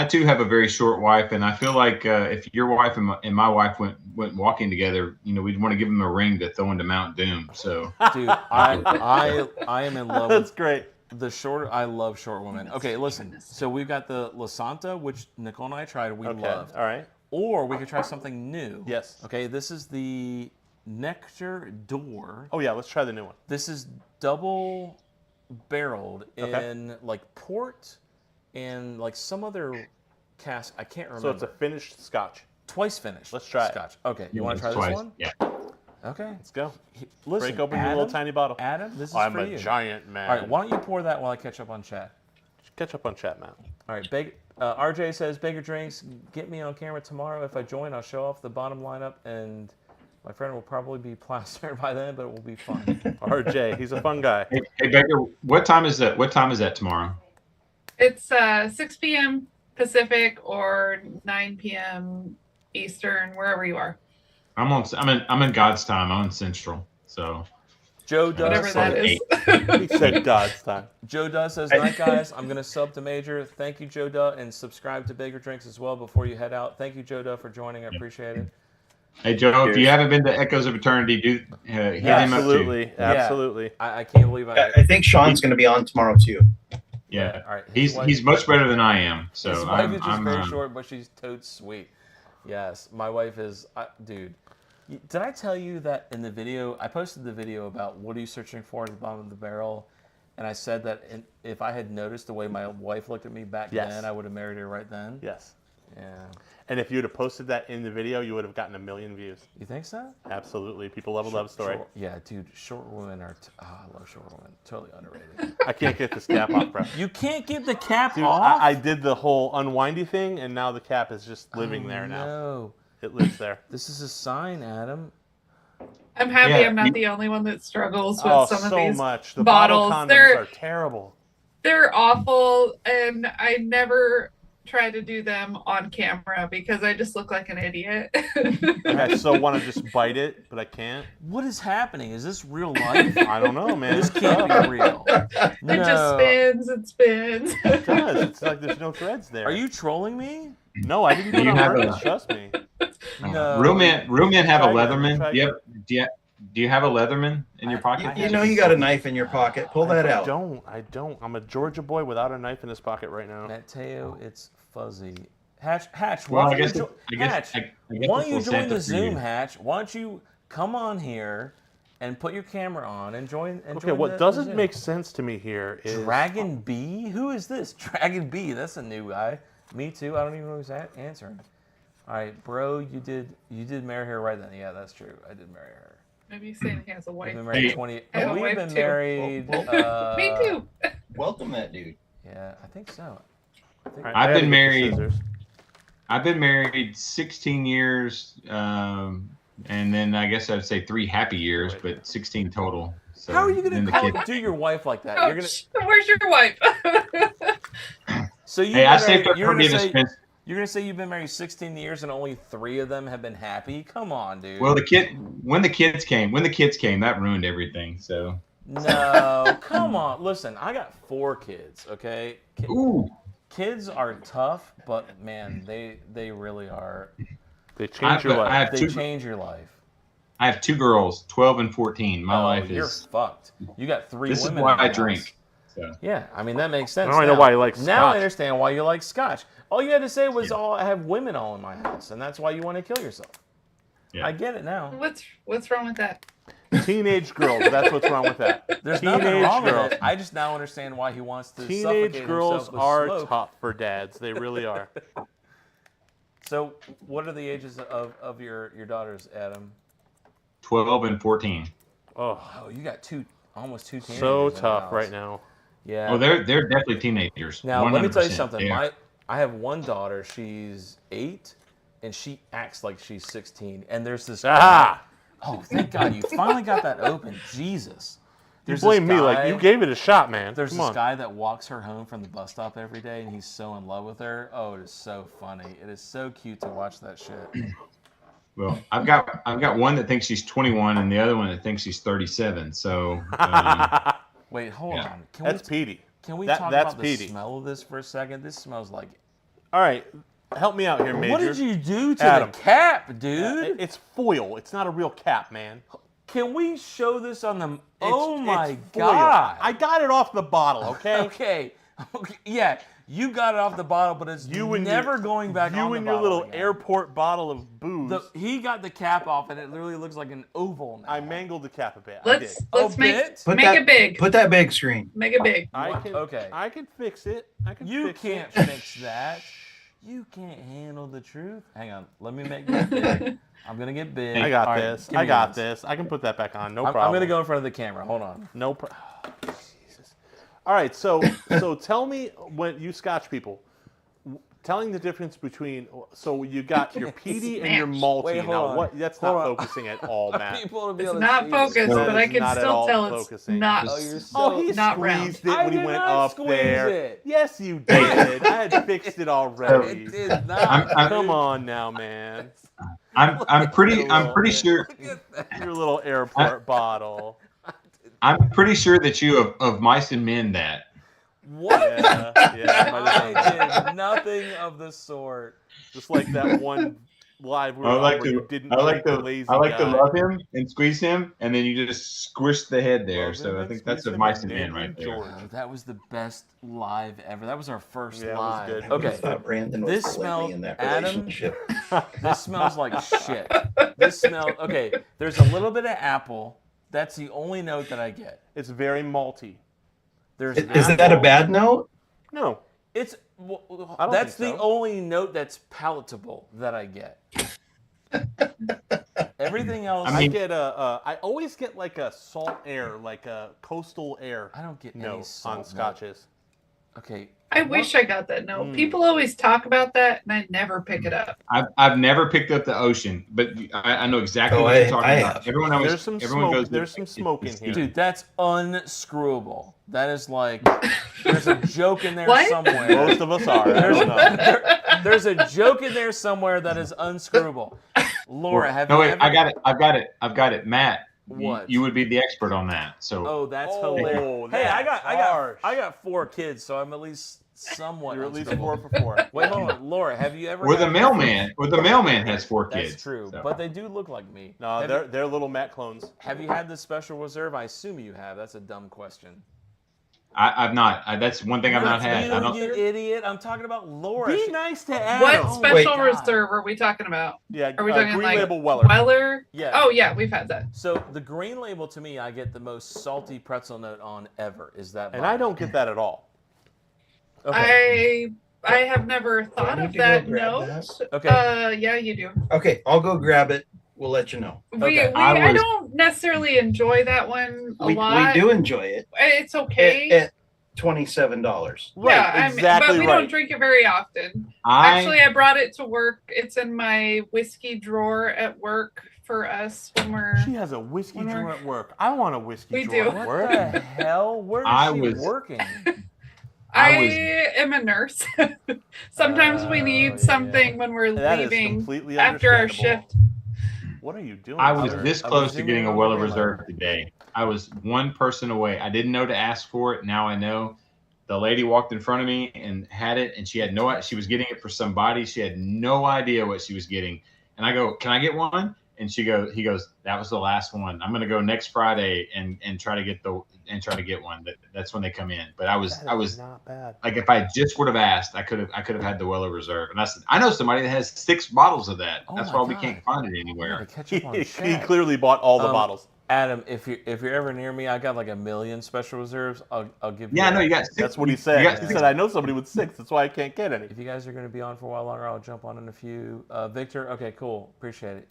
too have a very short wife, and I feel like if your wife and my wife went walking together, we'd want to give them a ring to throw into Mount Doom. So Dude, I am in love That's with great. the short. I love short women. Okay, listen. So we've got the La Santa, which Nicole and I tried. We Okay. loved. All right. Or we could try something new. Yes. Okay, this is the Nectar Door. Oh yeah, let's try the new one. This is double barreled Okay. in like port and like some other cask. I can't remember. So it's a finished Scotch. twice finished. Let's try it. Scotch. Okay, you want to try twice. this one? Yeah. Okay. Let's go. Listen, Break open your little tiny bottle. Adam, this is I'm for a you. giant man. All right, why don't you pour that while I catch up on chat? Catch up on chat, Matt. All right, RJ says, Bigger Drinks, get me on camera tomorrow. If I join, I'll show off the bottom lineup, and my friend will probably be plastered by then, but it will be fun. RJ, he's a fun guy. Hey Baker, what time is that? What time is that tomorrow? It's 6 p.m. Pacific or 9 p.m. Eastern, wherever you are. I'm in God's time. I'm in Central. So Joe does Whatever that is. He said God's time. Joe Duh says, night guys, I'm going to sub to Major. Thank you, Joe Duh, and subscribe to Bigger Drinks as well before you head out. Thank you, Joe Duh, for joining. I appreciate it. Hey Joe, if you haven't been to Echoes of Eternity, do hit him up too. Absolutely, absolutely. I can't believe I think Sean's going to be on tomorrow too. Yeah, All right, he's much better than I am. So his wife is just I'm very short, but she's totes sweet. Yes, my wife is, dude. Did I tell you that in the video, I posted the video about what are you searching for at the bottom of the barrel, and I said that if I had noticed the way my wife looked at me back then, I would have married her right then. Yes. Yeah. And if you would have posted that in the video, you would have gotten 1 million views. You think so? Absolutely. People love a love story. Yeah, dude, short women are, I love short women. Totally underrated. I can't get this cap off, bro. You can't get the cap Dude, off? I did the whole unwindy thing, and now the cap is just living there now. No. It lives there. This is a sign, Adam. I'm happy Yeah, I'm not the only one that struggles with Oh, some of so these much. The bottles. bottle condoms are terrible. They're awful, and I never try to do them on camera because I just look like an idiot. I so want to just bite it, but I can't. What is happening? Is this real life? I don't know, man. This can't be real. It just spins and spins. It does. It's like there's no threads there. Are you trolling me? No, I didn't do it on purpose. Trust me. No. Real men have a Try again, Leatherman. try Do you have a Leatherman in your pocket? You know you got a knife in your pocket. Pull that out. I don't. I'm a Georgia boy without a knife in his pocket right now. Mateo, it's fuzzy. Hatch, Well, why I don't guess you Hatch, why don't you this will join the Santa for Zoom, you. Hatch? Why don't you come on here and put your camera on and join? Okay, what doesn't make sense to me here is Dragon B? Who is this? Dragon B. That's a new guy. Me too. I don't even know who's answering. All right, bro, you did marry her right then. Yeah, that's true. I did marry her. Maybe he's saying he has a We've wife. been married Hey. 20. I have a We've wife been too. married. Me too. Welcome that dude. Yeah, I think so. All right, I've I gotta been get the married- scissors. I've been married 16 years, and then I guess I'd say 3 happy years, but 16 total. So How are you then gonna the kid- do your wife like that? You're gonna. Ouch. Where's your wife? So you. Hey, I saved up for me to spend. You're gonna say you've been married 16 years and only 3 of them have been happy? Come on, dude. Well, when the kids came, that ruined everything. So. No, come on. Listen, I got 4 kids. Okay. Ooh. Kids are tough, but man, they really are. They change your life. They change your life. I have 2 girls, 12 and 14. My life You're is. fucked. You got 3 This is women. why in the I house. drink. So. Yeah, I mean that makes sense. Now I know why you like Now I Scotch. understand why you like Scotch. All you had to say was, "I have women all in my house," and that's why you want to kill yourself. Yeah. I get it now. What's wrong with that? Teenage girls. That's what's wrong with that. There's nothing Teenage wrong with girls. it. I just now understand why he wants to Teenage suffocate girls himself with are smoke. tough for dads. They really are. So, what are the ages of your daughters, Adam? 12 and 14. Oh, Oh, you got almost 2 teenagers. so in the tough house. right now. Yeah. Oh, they're definitely teenagers. Now, let me tell you 100%. something. They are. I have one daughter. She's 8, and she acts like she's 16. And there's this. Ah! Oh, thank God you finally got that open. Jesus. You There's blame this me like guy- you gave it a shot, man. There's Come this on. guy that walks her home from the bus stop every day, and he's so in love with her. Oh, it is so funny. It is so cute to watch that shit. Well, I've got one that thinks she's 21 and the other one that thinks she's 37. So Wait, hold Yeah. on. That's Petey. Can we That's talk about the Petey. smell of this for a second? This smells like. All right, help me out here, Major. What did you do to Adam. the cap, dude? It's foil. It's not a real cap, man. Can we show this on the? It's- Oh my it's foil. god! I got it off the bottle, okay? Okay. Yeah, you got it off the bottle, but it's never going back on You the and your bottle little again. airport bottle of booze. He got the cap off, and it literally looks like an oval now. I mangled the cap a bit. Let's A make bit? it big. Put that big screen. Make it big. Okay. I can fix it. You can't fix that. You can't handle the truth. Hang on. Let me make that big. I'm going to get big. I got All right, this. give I me got this. this. I can put that back on. No I'm problem. going to go in front of the camera. Hold on. No problem. Jesus. All right. So tell me, when you Scotch people, telling the difference between, so you got your peaty and your malty. Wait, hold now, on. what? That's Hold not on. focusing at all, Matt. People will be It's able to not see focused, this. That but is I can not at still all tell it's focusing. not. Oh, you're so. Oh, he not round. squeezed it I when he did went not up squeeze there. it. Yes, you did. I had fixed it already. It did not. Come on now, man. I'm pretty sure Your little airport bottle. I'm pretty sure that you of mice and men that. What? Yeah, might have done that. I did nothing of the sort. Just like that one live we were I on like where you to didn't I like drink the to lazy I like to guy. love him and squeeze him, and then you just squish the head there. Love So him I and think that's squeeze of him mice and and men Nathan right there. George. Oh, that was the best live ever. That was our first Yeah, it was live. good. I Okay. thought Brandon was This the smell- Lenny in that Adam? relationship. This smells like shit. This smells. Okay, there's a little bit of apple. That's the only note that I get. It's very malty. There's Is that a apple. bad note? No. It's I don't that's think the so. only note that's palatable that I get. Everything else, I mean- I always get like a salt air, like a coastal air I don't get any note salt on note. scotches. Okay, I wish I got that note. Mm. People always talk about that, and I never pick it up. I've never picked up the ocean, but I know exactly Oh, what you're I talking about. have. Everyone always There's some everyone smoke. goes. There's some smoke in here. dude, that's unscrewable. That is like there's a joke in there What? somewhere. Most of us are. I don't know. There's a joke in there somewhere that is unscrewable. Laura, have No you wait, ever? I've got it. Matt, What? you would be the expert on that. So Oh, that's Oh, hilarious. Hey, I that's got harsh. 4 kids, so I'm at least somewhat. You're at least unscrewable. 4 for 4. Wait, hold on, Laura, have you ever? or the had- mailman has 4 kids. That's true, so. but they do look like me. No, Have they're little Matt clones. Have you had the special reserve? I assume you have. That's a dumb question. I've not. That's one thing I've not had. I don't. You idiot! I'm talking about Laura. Be She- nice to Adam. What Oh, special God. reserve are we talking about? Yeah, Are we talking Green like Label Weller. Weller? Yeah. Oh yeah, we've had that. So the green label to me, I get the most salty pretzel note on ever. Is that? And mine? I don't get that at all. Okay. I have never thought need of to go that grab note. that? Okay. Yeah, you do. Okay, I'll go grab it. We'll let you know. Okay. I don't necessarily enjoy that one a We lot. do enjoy it It's okay. at $27. Right, yeah, exactly but we right. don't drink it very often. I Actually, I brought it to work. It's in my whiskey drawer at work for us when we're. She has a whiskey When we're- drawer at work. I want a whiskey We drawer do. at What work. the hell? Where is I she was- working? I I was- am a nurse. Sometimes we Oh, need yeah. something when we're That is leaving completely after our understandable. shift. What are you doing? I was sir? this I close was to zooming getting in a on Weller the Reserve remote. today. I was one person away. I didn't know to ask for it. Now I know. The lady walked in front of me and had it, and she had no. She was getting it for somebody. She had no idea what she was getting. And I go, "Can I get one?" And he goes, "That was the last one. I'm gonna go next Friday and try to get one. That's when they come in." But I was not bad. like, if I just would have asked, I could have had the Weller Reserve. And I said, I know somebody that has 6 bottles of that. Oh That's my why we God. can't find it I anywhere. gotta catch He, up on he chat. clearly bought all the Um, bottles. Adam, if you're ever near me, I got like 1 million special reserves. I'll give you. Yeah, I know you got 6. That's what he You said. got He 6. said, I know somebody with 6. That's why I can't get any. If you guys are going to be on for a while longer, I'll jump on in a few. Victor, okay, cool, appreciate it.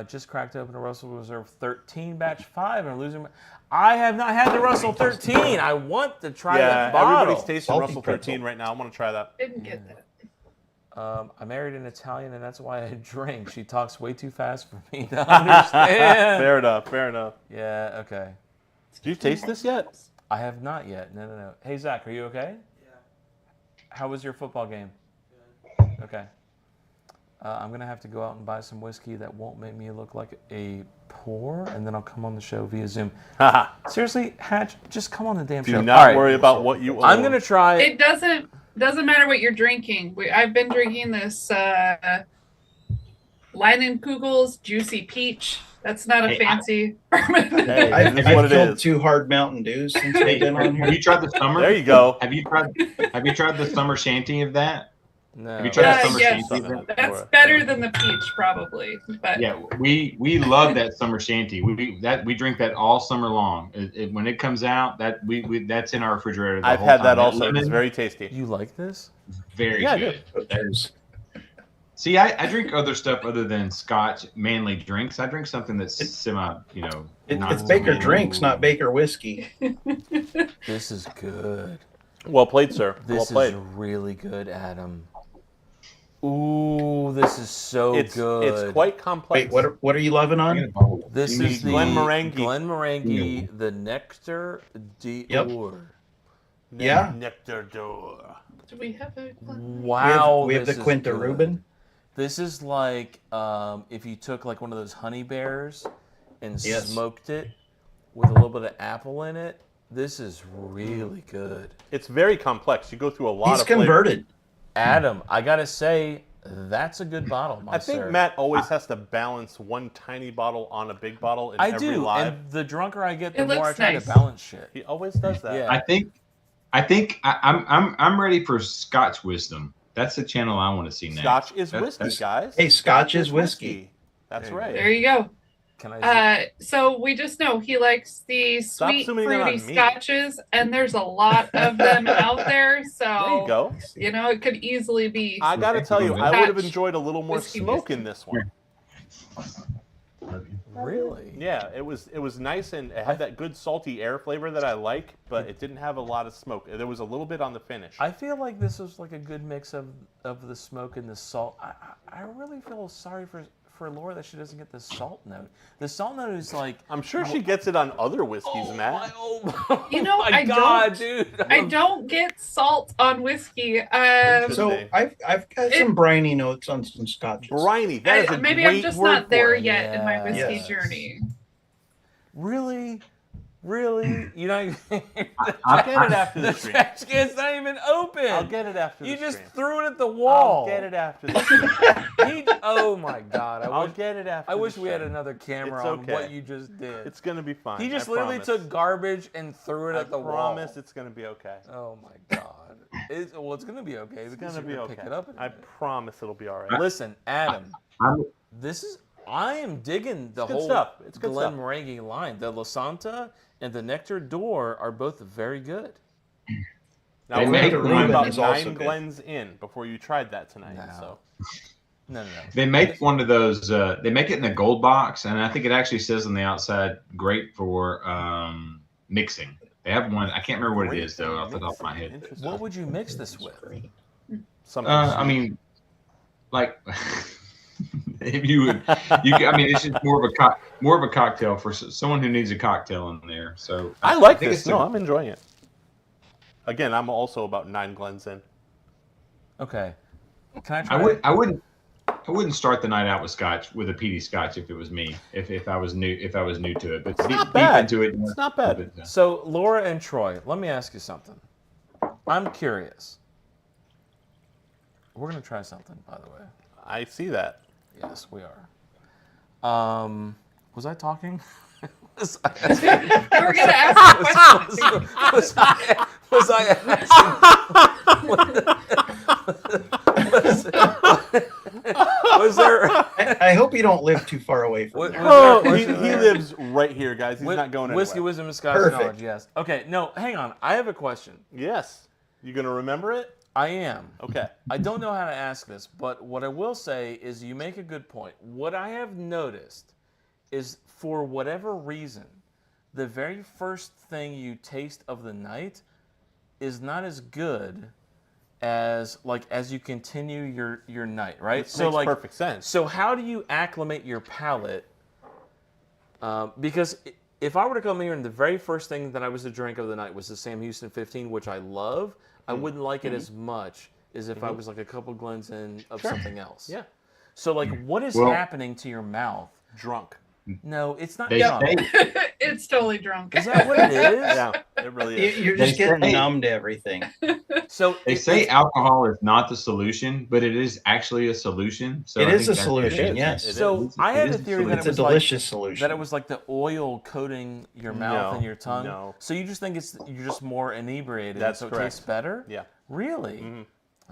Just cracked open a Russell Reserve 13 batch 5 and I'm losing. I have not had the Russell 13. I want to try Yeah, that bottle. everybody's tasting Salty Russell 13 pretzel. right now. I want to try that. Didn't get that. I married an Italian, and that's why I drink. She talks way too fast for me to understand. Fair enough. Fair enough. Yeah, okay. Did you taste this yet? I have not yet. No. Hey, Zach, are you okay? Yeah. How was your football game? Good. Okay. I'm going to have to go out and buy some whiskey that won't make me look like a poor, and then I'll come on the show via Zoom. Seriously, Hatch, just come on the damn show. Do not worry about what you own. I'm going to try. It doesn't matter what you're drinking. I've been drinking this Leinenkugel's Juicy Peach. That's not a fancy bourbon. I've killed 2 hard Mountain Dews since they've been on here. Have you tried the summer? There you go. Have you tried the summer shanty of that? No. Have you tried the summer yes. shanty of that? That's better than the peach, probably. But Yeah, we love that summer shanty. We drink that all summer long. When it comes out, that's in our refrigerator. I've had that also. It's very tasty. You like this? Very good. That is. See, I drink other stuff other than Scotch, manly drinks. I drink something that's semi, It's Baker drinks, not Baker whiskey. This is good. Well played, sir. This well played. is really good, Adam. Ooh, this is so good. It's quite complex. Wait, what are you loving on? This is the Glenmorangie. the Nectar d'Or. Yep. Yeah. Nectar d'Or. do we have a Wow. We have the this is Quinta good. Rubin. This is like if you took like one of those honey bears and smoked it with a little bit of apple in it. This is really good. It's very complex. You go through a lot He's of flavors. converted. Adam, I gotta say, that's a good bottle, I think Matt always has to balance one tiny bottle on a big bottle in every live. And the drunker I get, the It more I looks try nice. to balance shit. He always does that. Yeah. I think I'm ready for Scotch Wisdom. That's the channel I want to see next. Scotch is whiskey, guys. Hey, Scotch is whiskey. That's There you right. There you go. Can I? So we just know he likes the Stop sweet, zooming in fruity on me. scotches, and there's a lot of them out there. So There you go. it could easily be. I got to tell you, I would have enjoyed a little more Whiskey smoke whiskey. in this one. Really? Yeah, it was nice and it had that good salty air flavor that I like, but it didn't have a lot of smoke. There was a little bit on the finish. I feel like this was like a good mix of the smoke and the salt. I really feel sorry for Laura that she doesn't get the salt note. The salt note is like I'm sure she gets it on other whiskeys, Matt. I don't get salt on whiskey. So I've got some briny notes on some scotches. Briny, that is a maybe great I'm just word not there for it. yet in my whiskey Yes. journey. Really? You know, I'll get it after the the stream. trash can's not even open. I'll get it after You the just stream. threw it at the wall. I'll get it after the stream. Oh my God! I'll get it after I the wish we had stream. another camera It's on okay. what you just did. It's going to be fine. He just I literally promise. took garbage and threw it at the I wall. promise it's going to be okay. Oh my God! It's going to be okay. It's going to be okay. Pick it up. I promise it'll be all right. Listen, Adam. I'm- I am digging the It's good whole stuff. It's good stuff. Glenmorangie line. The La Santa and the Nectar d'Or are both very good. Now, They we're make going to one about is also 9 good. Glens in before you tried that tonight. No. So No. They make one of those. They make it in a gold box, and I think it actually says on the outside, "Great for mixing." They have one. I can't remember what it is though, off the top of my head. Interesting. What would you mix this with? Something I mean, like if you would, I mean, it's just more of a cocktail for someone who needs a cocktail in there. So I like think this. it's No, a- I'm enjoying it. Again, I'm also about 9 Glens in. Okay. Can I try? I wouldn't start the night out with scotch with a peaty scotch if it was me. If I was new to it, but It's deep not bad. into it, It's not bad. So, Laura and Troy, let me ask you something. I'm curious. We're gonna try something, by the way. I see that. Yes, we are. Was I talking? Was I, We're gonna ask a question. was I asking? Was there? I hope you don't live too far away from Was me. there Oh, a he question there? lives right here, guys. He's not going Whiskey, anywhere. wisdom, and Scotch Perfect. knowledge. Yes. Okay. No, hang on. I have a question. Yes. You going to remember it? I am. Okay. I don't know how to ask this, but what I will say is you make a good point. What I have noticed is for whatever reason, the very first thing you taste of the night is not as good as you continue your night, right? Which makes perfect sense. So how do you acclimate your palate? Because if I were to come here and the very first thing that I was to drink of the night was the Sam Houston 15, which I love, I wouldn't like it as much as if I was like a couple Glens in of something else. Yeah. So, like, what is Well- happening to your mouth? Drunk. No, it's not They drunk. say, It's totally drunk. Is that what it is? Yeah, it really is. You're They just getting say- numb to everything. So they say alcohol is not the solution, but it is actually a solution. So It I is think a that's- solution, It is. yes. It So is. I had It a is a theory that solution. it It's a was like delicious solution. that it was like the oil coating your mouth No, and your tongue. no. So you just think you're just more inebriated. That's so it correct. tastes better. Yeah. Really? Mhm.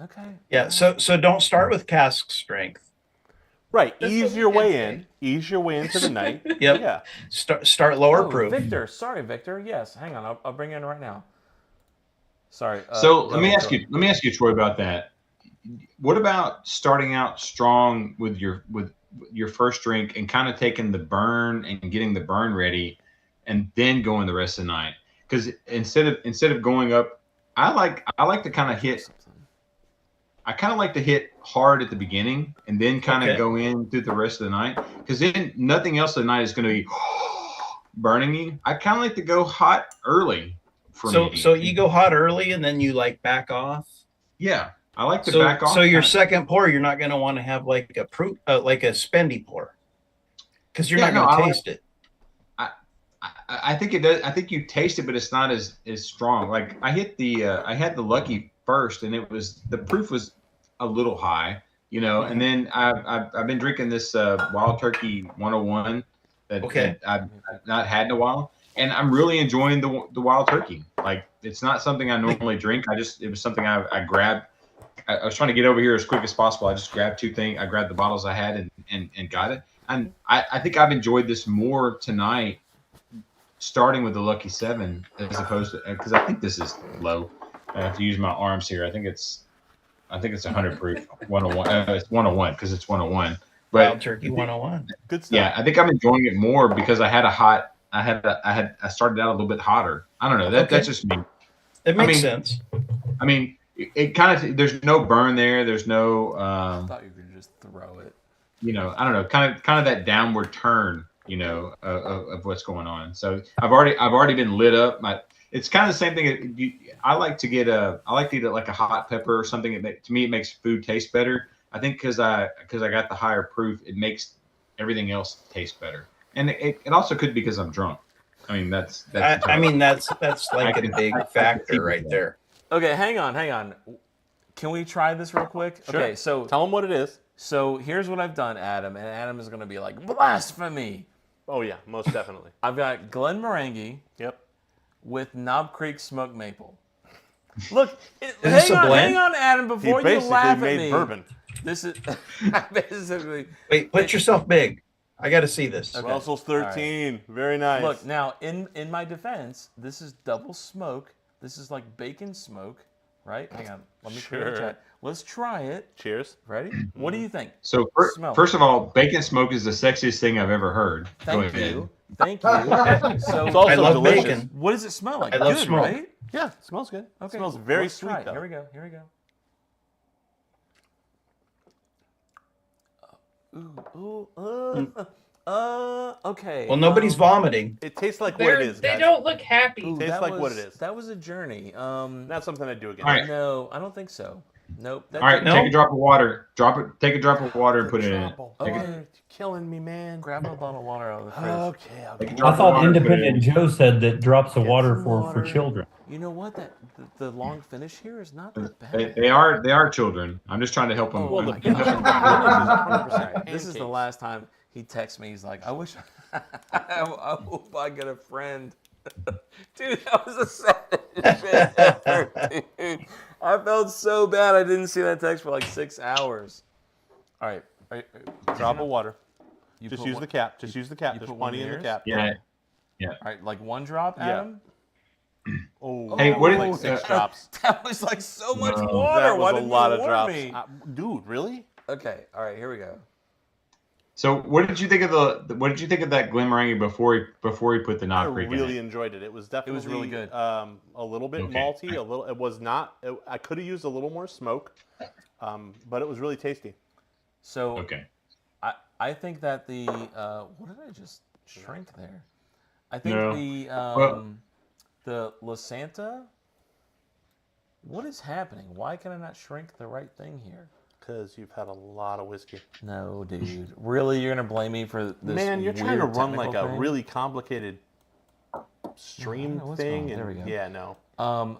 Okay. Yeah, so don't start with cask strength. Right. That's Ease what we your did way today. in. Ease your way into the night. Yep. Yeah. Start lower Oh, proof. Victor. Sorry, Victor. Yes. Hang on. I'll bring you in right now. Sorry. So go let me ahead, ask go you. Let me ask you, Troy, about that. What about starting out strong with your first drink and kind of taking the burn and getting the burn ready, and then going the rest of the night? Because instead of going up, I like to kind of hit. I kind of like to hit hard at the beginning and then kind of Okay. go in through the rest of the night, because then nothing else of the night is going to be burning you. I kind of like to go hot early for me. So you go hot early and then you like back off. Yeah, I like to So back off. so your kinda. second pour, you're not going to want to have like like a spendy pour, because you're Yeah, not going no, to I taste it. I think it does. I think you taste it, but it's not as strong. Like I had the Lucky first, and the proof was a little high, And then I've been drinking this Wild Turkey 101 that I've not had in a while, and I'm really enjoying the Wild Turkey. Like it's not something I normally drink. It was something I grabbed. I was trying to get over here as quick as possible. I just grabbed two things. I grabbed the bottles I had and got it. And I think I've enjoyed this more tonight, starting with the Lucky 7 as opposed to, because I think this is low. I have to use my arms here. I think it's 100 proof 101. It's 101 because it's 101. But Wild Turkey 101. Good stuff. yeah, I think I'm enjoying it more because I started out a little bit hotter. I don't know. That's just me. It makes mean, sense. I mean, it kind of, there's no burn there. There's no, I thought you could just throw it. I don't know, kind of that downward turn, of what's going on. So I've already been lit up. It's kind of the same thing. I like to eat it like a hot pepper or something. To me, it makes food taste better. I think because I got the higher proof, it makes everything else taste better. And it also could be because I'm drunk. I mean, that's that's like a big factor right there. Okay, hang on. Can we try this real quick? Sure. Okay, so Tell them what it is. So here's what I've done, Adam, and Adam is going to be like, blasphemy. Oh, yeah, most definitely. I've got Glenmorangie Yep. with Knob Creek Smoked Maple. Look, this a blend? hang on, Adam, He before you basically laugh at made me. bourbon. This is basically. Wait, put yourself big. I got to see this. Okay. Russell's 13. Very nice. Look, now, in my defense, this is double smoke. This is like bacon smoke, right? Hang on. Let me clear the Sure. chat. Let's try it. Cheers. Ready? What do you think? So Smell. first of all, bacon smoke is the sexiest thing I've ever heard. Go Thank ahead. you. Thank you. So, It's also I love delicious. bacon. what does it smell like? I love Good, smoke. right? Yeah, it smells good. Okay. It smells very let's sweet, try it. though. Here we go. Okay. Well, nobody's vomiting. It tastes like what it is, They guys. don't look happy. Ooh, Tastes that like what was- it is. That was a journey. Not something I'd do again. All right. No, I don't think so. Nope. That All right, No. take a drop of water. Take a drop of water and put it in it. Okay. You're killing me, man. Grab my bottle of water out of the fridge. Okay. Take a Okay. drop I of thought water and put it Independent in. Joe said that drops of Get water some for water. children. You know what? The long finish here is not that They, bad. they are children. I'm just trying to help them. Oh, Well, my the God. finish is 100% This is the pancakes. last time he texts me. He's like, I wish I hope I get a friend. Dude, that was a savage shit effort, dude. I felt so bad I didn't see that text for like 6 hours. All right. Drop of water. You Just put use one- the cap. Just use the cap. you There's put one plenty in in the yours? cap. Yeah. All right, like one drop, Yeah. Adam? Oh, Hey, what like is- 6 drops. That was like so much No. water. That Why was a didn't lot you of warn drops. me? Dude, really? Okay, all right, here we go. So, what did you think of that Glenmorangie before he put the I Knob Creek really in it? enjoyed it. It was definitely really good. A little bit Okay. malty. It was not. I could have used a little more smoke, but it was really tasty. So Okay. I think that the what did I just shrink there? I think No. the La Santa. What is happening? Why can I not shrink the right thing here? because you've had a lot of whiskey. No, dude. Really, you're gonna blame me for this? Man, you're trying to weird run like technical a thing? really complicated stream what's thing. going on. There And we go. yeah, no.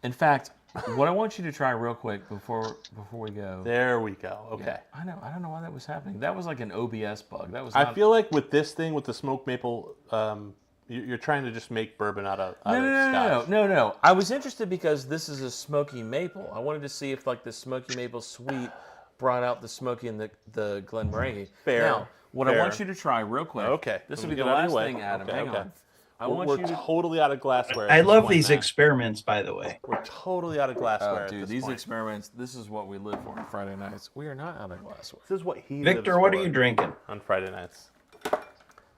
In fact, what I want you to try real quick before we go. There we go. Okay. Yeah, I know. I don't know why that was happening. That was like an OBS bug. That was. I Not... feel like with this thing, with the smoked maple, you're trying to just make bourbon out of scotch. No. I was interested because this is a smoky maple. I wanted to see if like the smoky maple sweet brought out the smoky in the Glenmorangie. Fair. Now, what I Fair. want you to try real quick. Okay. This Let will me be the get out of last your way. thing, Adam. Okay, Hang okay. on. I We're want you to. totally out of glassware. I at this love point, these Matt. experiments, by the way. We're totally out of glassware. Oh, at dude, this these point. experiments. This is what we live for on Friday nights. We are not out of glassware. This is what he Victor, lives what are for you drinking? on Friday nights?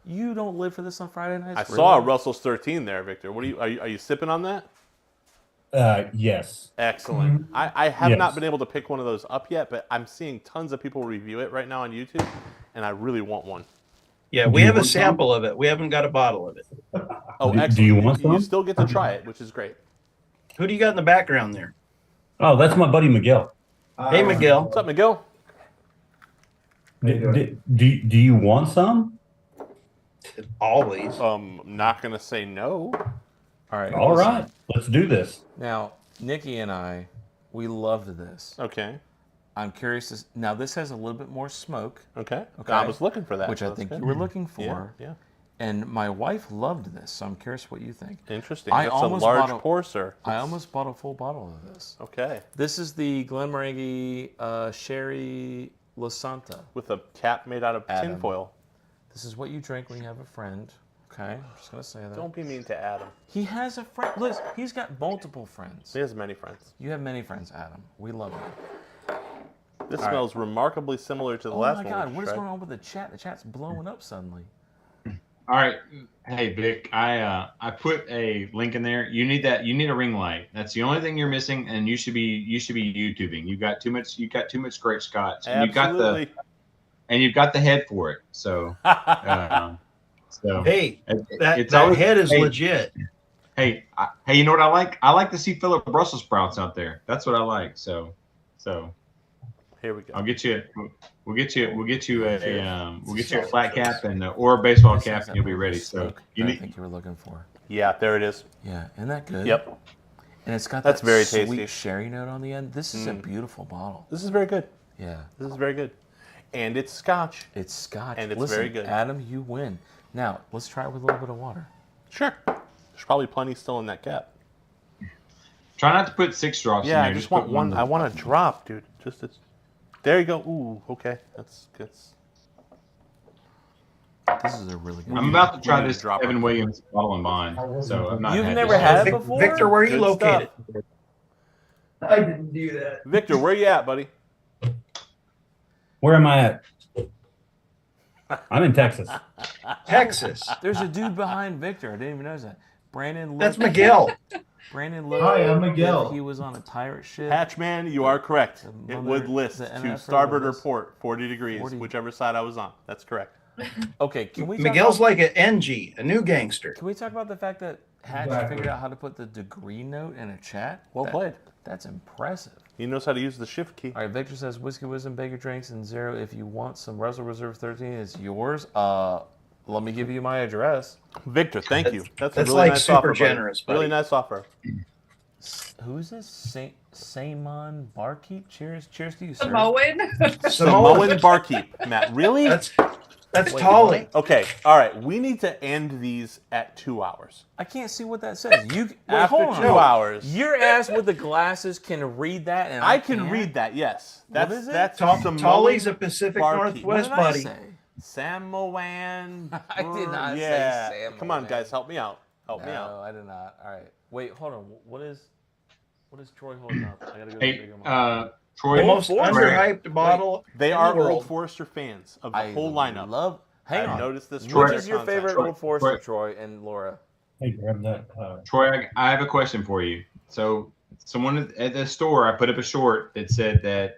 You don't live for this on Friday nights. I really? saw a Russell's 13 there, Victor. What are you sipping on that? Yes. Excellent. I have not Yes. been able to pick one of those up yet, but I'm seeing tons of people review it right now on YouTube, and I really want one. Yeah, Do we you have a want some? sample of it. We haven't got a bottle of it. Oh, Do excellent. you want You some? still get to try it, which is great. Who do you got in the background there? Oh, that's my buddy Miguel. Hey, Miguel. What's up, Miguel? Do you want some? Always. I'm not gonna say no. All right. All listen. right, let's do this. Now, Nikki and I, we loved this. Okay. I'm curious. Now, this has a little bit more smoke, Okay. Okay. I was looking for that. which so I that's think good. you were looking for. Yeah. And my wife loved this, so I'm curious what you think. Interesting. I That's almost a large bought a- pour, sir. I almost bought a full bottle of this. Okay. This is the Glenmorangie Sherry La Santa. With a cap made out of Adam. tinfoil. This is what you drink when you have a friend. Okay, I'm just gonna say that. Don't be mean to Adam. He has a friend. Listen, he's got multiple friends. He has many friends. You have many friends, Adam. We love you. This All right. smells remarkably similar to the Oh last my one. God, we what is tried. going on with the chat? The chat's blowing up suddenly. All right. Hey, Vic, I put a link in there. You need that. You need a ring light. That's the only thing you're missing, and you should be YouTubing. You've got too much great scotch. And Absolutely. you've got the head for it. So so Hey, that it's that always- head is hey, legit. Hey, you know what I like? I like to see Philip Brussels sprouts out there. That's what I like. So Here we go. I'll get you. We'll get you a flat cap and or a baseball This cap, has and you'll be that ready. smoke So you that I need. think you were looking for. Yeah, there it is. Yeah, isn't that good? Yep. And it's got That's that very sweet tasty. sherry note on the end. This is a beautiful bottle. This is very good. Yeah, This is very good. And it's scotch. it's scotch. And it's Listen, very good. Adam, you win. Now, let's try it with a little bit of water. Sure. There's probably plenty still in that cap. Try not to put 6 drops in Yeah, there. I just want put one. I want a drop, dude. Just it's. There you go. Ooh, okay. That's good. This is a really good I'm about to We try need a this dropper. Evan Williams bottle and bond. So I'm not. You've had never this. had it before? Victor, where are you Good located? stuff. I didn't do that. Victor, where you at, buddy? Where am I at? I'm in Texas. Texas. There's a dude behind Victor. I didn't even notice that. Brandon. That's looked- Miguel. Brandon looked. Hi, I'm like Miguel. He was on a pirate ship. Hatchman, you are correct. The It mother- would list the to MF starboard or list. port, 40 degrees, 40. whichever side I was on. That's correct. Okay, can we? Talk Miguel's about, like an NG, a new gangster. Can we talk about the fact that Hatch Exactly. figured out how to put the degree note in a chat? Well played. That's impressive. He knows how to use the shift key. All right, Victor says Whiskey Wisdom, bake your drinks, and 0 if you want some Russell Reserve 13. It's yours. Let me give you my address. Victor, thank you. That's a That's really like nice super offer, buddy. generous, buddy. Really nice offer. Who is this? Saimon Barkeep. Cheers to you, sir. Samoan. Samoan barkeep. Matt, really? That's Wait, Tolly. Okay, all right. We need to end these at 2 hours. I can't see what that says. You wait, After hold 2 on. hours. Your ass with the glasses can read that, and I can can't? read that, yes. That's is it? that's Tolly's a Samoan Pacific barkeep. What Northwest did I buddy. say? Samoan. I did not say yeah. Samoan. Come on, guys, help me out. Help me No, out. I did not. All right. Wait, hold on. What is Troy holding up? I gotta go. Hey, bigger one. Troy. The most Troy, underhyped bottle They in are the world. Old Forester fans of the whole lineup. Love. Hang I've on. noticed this. Which from is their your content. favorite Old Forester, Troy and Laura? Hey, grab that. Troy, I have a question for you. So, someone at the store, I put up a short that said that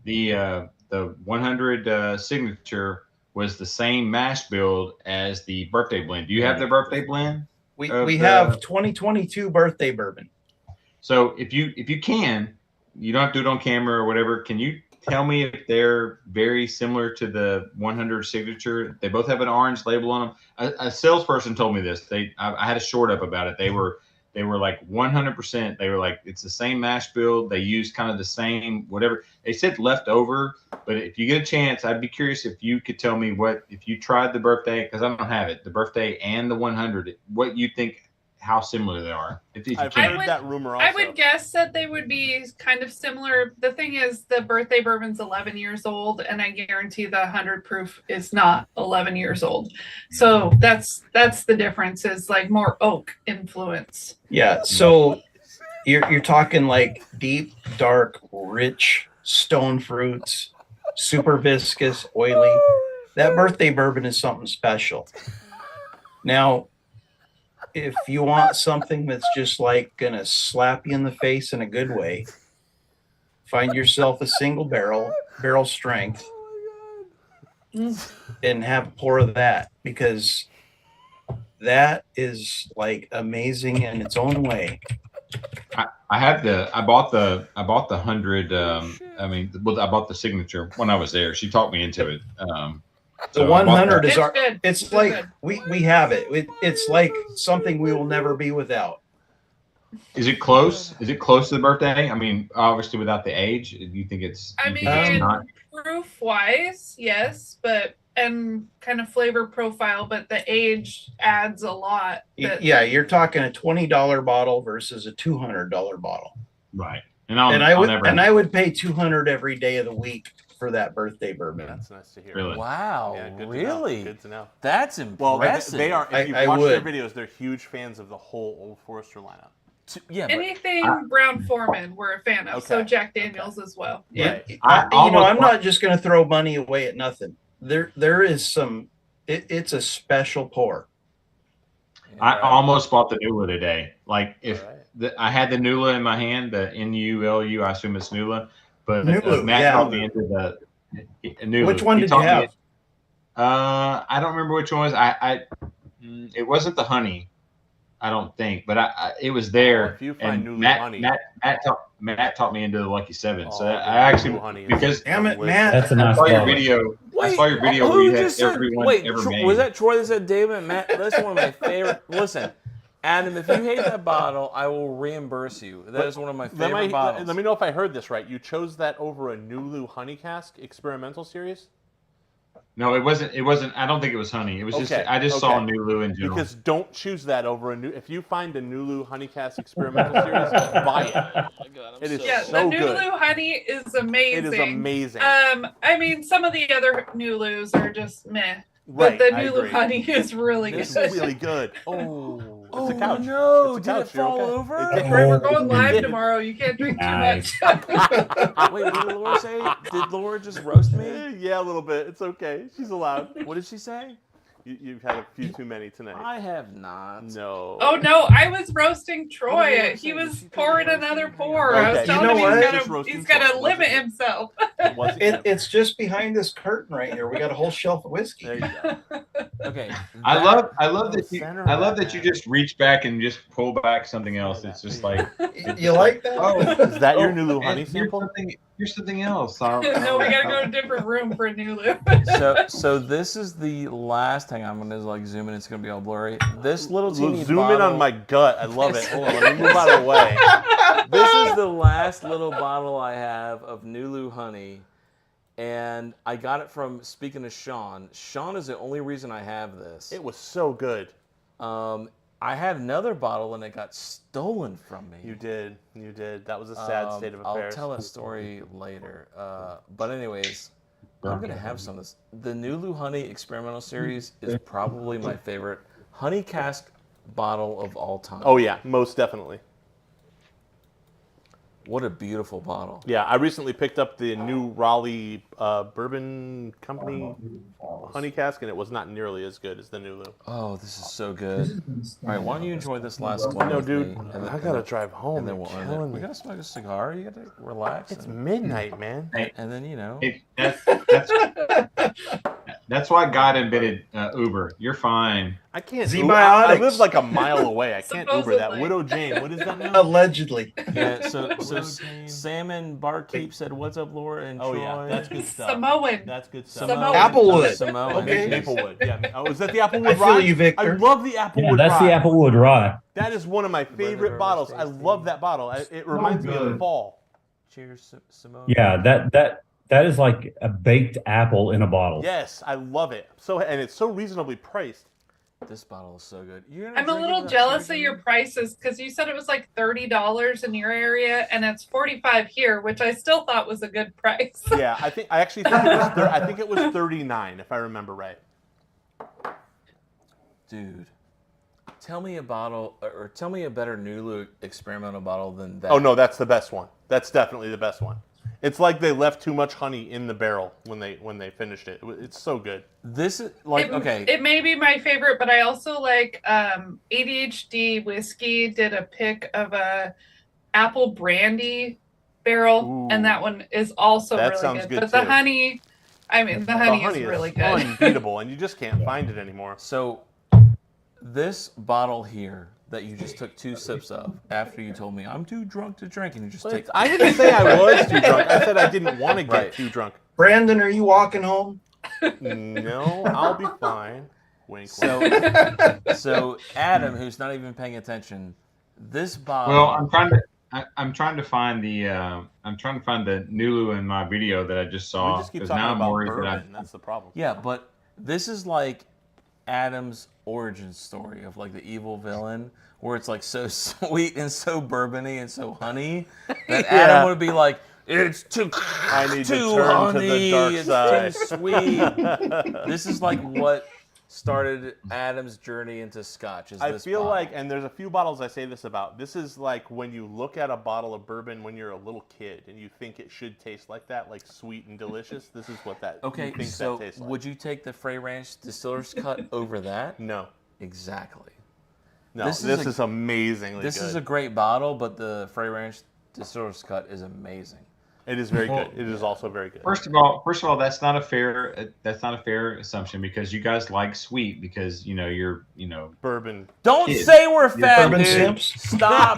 the 100 signature was the same mash build as the birthday blend. Do you have the birthday blend? We of we the- have 2022 birthday bourbon. So if you can, you don't have to do it on camera or whatever. Can you tell me if they're very similar to the 100 signature? They both have an orange label on them. A salesperson told me this. I had a short up about it. They were like 100%. They were like, it's the same mash bill. They use kind of the same whatever. They said leftover, but if you get a chance, I'd be curious if you could tell me if you tried the birthday, because I don't have it, the birthday and the 100, what you think, how similar they are. I've heard that rumor also. I would guess that they would be kind of similar. The thing is, the birthday bourbon's 11 years old, and I guarantee the 100 proof is not 11 years old. So that's the difference, is like more oak influence. Yeah. So you're talking like deep, dark, rich stone fruits, super viscous, oily. That birthday bourbon is something special. Now, if you want something that's just like gonna slap you in the face in a good way, find yourself a single barrel strength, and have a pour of that, because that is like amazing in its own way. I bought the 100. I bought the signature when I was there. She talked me into it. The 100 is good. It's like we have it. It's like something we will never be without. Is it close? Is it close to the birthday? I mean, obviously without the age, do you think it's? I mean, proof wise, yes, and kind of flavor profile, but the age adds a lot. Yeah, you're talking a $20 bottle versus a $200 bottle. Right. I would pay $200 every day of the week for that birthday bourbon. That's nice to hear. Really? Wow, Yeah, good to really? know. Good to know. That's impressive. Well, they are. If you watch their videos, they're huge fans of the whole Old Forester lineup. Yeah, anything Brown Foreman we're a fan of. Okay. So Jack Daniels as well. Yeah, I'm not just going to throw money away at nothing. There is some. It's a special pour. I almost bought the Nula today. Like I had the Nula in my hand, the NULU. I assume it's Nula. But Matt talked me into the Nulu. Which one did you have? I don't remember which one was. It wasn't the honey, I don't think, but it was there. If you find Nulu honey, Matt taught me into the Lucky Seven. So I actually, because damn it, Matt, that's a nice I saw your video where you had everyone ever made. Was that Troy that said David? Matt, that's one of my favorite. Listen, Adam, if you hate that bottle, I will reimburse you. That is one of my favorite bottles. Let me know if I heard this right. You chose that over a Nulu Honey Cask experimental series? No, it wasn't. I don't think it was honey. It was just. I just saw Nulu in general. Because don't choose that over a new. If you find a Nulu Honey Cask experimental series, buy it. Oh my God, it is so the good. Nulu honey is amazing. It is amazing. I mean, some of the other Nulus are just meh. Right, but the Nulu honey is really good. It's really good. Oh, it's a couch. No, it's a couch. Did it fall over? We're going live tomorrow. You can't drink too much. Wait, what did Laura say? Did Laura just roast me? Yeah, a little bit. It's okay. She's allowed. What did she say? You've had a few too many tonight. I have not. No. Oh, no. I was roasting Troy. He was pouring another pour. I was telling him he's got to limit himself. It's just behind this curtain right here. We got a whole shelf of whiskey. There you go. Okay. I love that you just reach back and just pull back something else. It's just like you like that? Oh, is that your Nulu honey sample? Here's something else. No, we gotta go to a different room for a Nulu. So this is the last. Hang on, I'm gonna like zoom in. It's gonna be all blurry. This little teeny zoom bottle, in on my gut. I love it. Hold on, let me move out of the way. This is the last little bottle I have of Nulu honey, and I got it from. Speaking of Sean, Sean is the only reason I have this. It was so good. I had another bottle and it got stolen from me. You did. That was a sad state of affairs. I'll tell a story later. But anyways, I'm going to have some of this. The Nulu Honey Experimental Series is probably my favorite honey cask bottle of all time. Oh, yeah. Most definitely. What a beautiful bottle. Yeah, I recently picked up the new Raleigh Bourbon Company honey cask, and it was not nearly as good as the Nulu. Oh, this is so good. All right, why don't you enjoy this last one? No, dude, I got to drive home. And then we'll end it. We got to smoke a cigar. You got to relax. It's midnight, man. And then, that's That's why God invented Uber. You're fine. I can't. Zbiotics. Uber. I live like a mile away. I can't Uber that. Supposedly. Widow Jane. What is that now? Allegedly. Yeah, so Salmon Barkeep said, "What's up, Laura and Oh Troy?" yeah, that's good stuff. Samoan. That's good stuff. Samoan. Applewood. Samoan. Okay. Maplewood. Yeah. Oh, is that the Applewood I rye? feel you, Victor. I love the Yeah, Applewood that's rye. the Applewood rye. That is one of my favorite Weather bottles. I tasting. love that bottle. It reminds me of fall. Cheers, Simone. Yeah, that is like a baked apple in a bottle. Yes, I love it. And it's so reasonably priced. This bottle is so good. I'm a little jealous of your prices because you said it was like $30 in your area and it's $45 here, which I still thought was a good price. Yeah, I actually think it was. I think it was 39, if I remember right. Dude, tell me a bottle, or tell me a better Nulu experimental bottle than that. Oh no, that's the best one. That's definitely the best one. It's like they left too much honey in the barrel when they finished it. It's so good. This is like okay. It may be my favorite, but I also like ADHD Whiskey did a pick of a apple brandy barrel, Ooh. and that one is also That really sounds good. good, But the too. honey, the honey is really good. unbeatable, and you just can't find it anymore. So this bottle here that you just took 2 sips of after you told me I'm too drunk to drink, and you just take. I didn't say I was too drunk. I said I didn't want to get Right. too drunk. Brandon, are you walking home? No, I'll be fine. Wink. So Adam, who's not even paying attention, this bottle. Well, I'm trying to find the Nulu in my video that I just we saw, just keep because talking now I'm about worried bourbon. That's the problem. Yeah, but this is like Adam's origin story of like the evil villain, where it's like so sweet and so bourbony and so honey that Adam would be like, it's too I need to too turn to honey, the dark it's side. too sweet. This is like what started Adam's journey into Scotch. Is I this feel bottle. like, and there's a few bottles I say this about. This is like when you look at a bottle of bourbon when you're a little kid and you think it should taste like that, like sweet and delicious. This is what that. Okay, you think so that tastes like. would you take the Frey Ranch Distiller's Cut over that? No, Exactly. no. This This is a- is amazingly This good. is a great bottle, but the Frey Ranch Distiller's Cut is amazing. It is very Well, good. It is also very good. First of all, that's not a fair assumption, because you guys like sweet, because you're Bourbon. Don't Kid. say we're fat, bourbon dude. simps? Stop.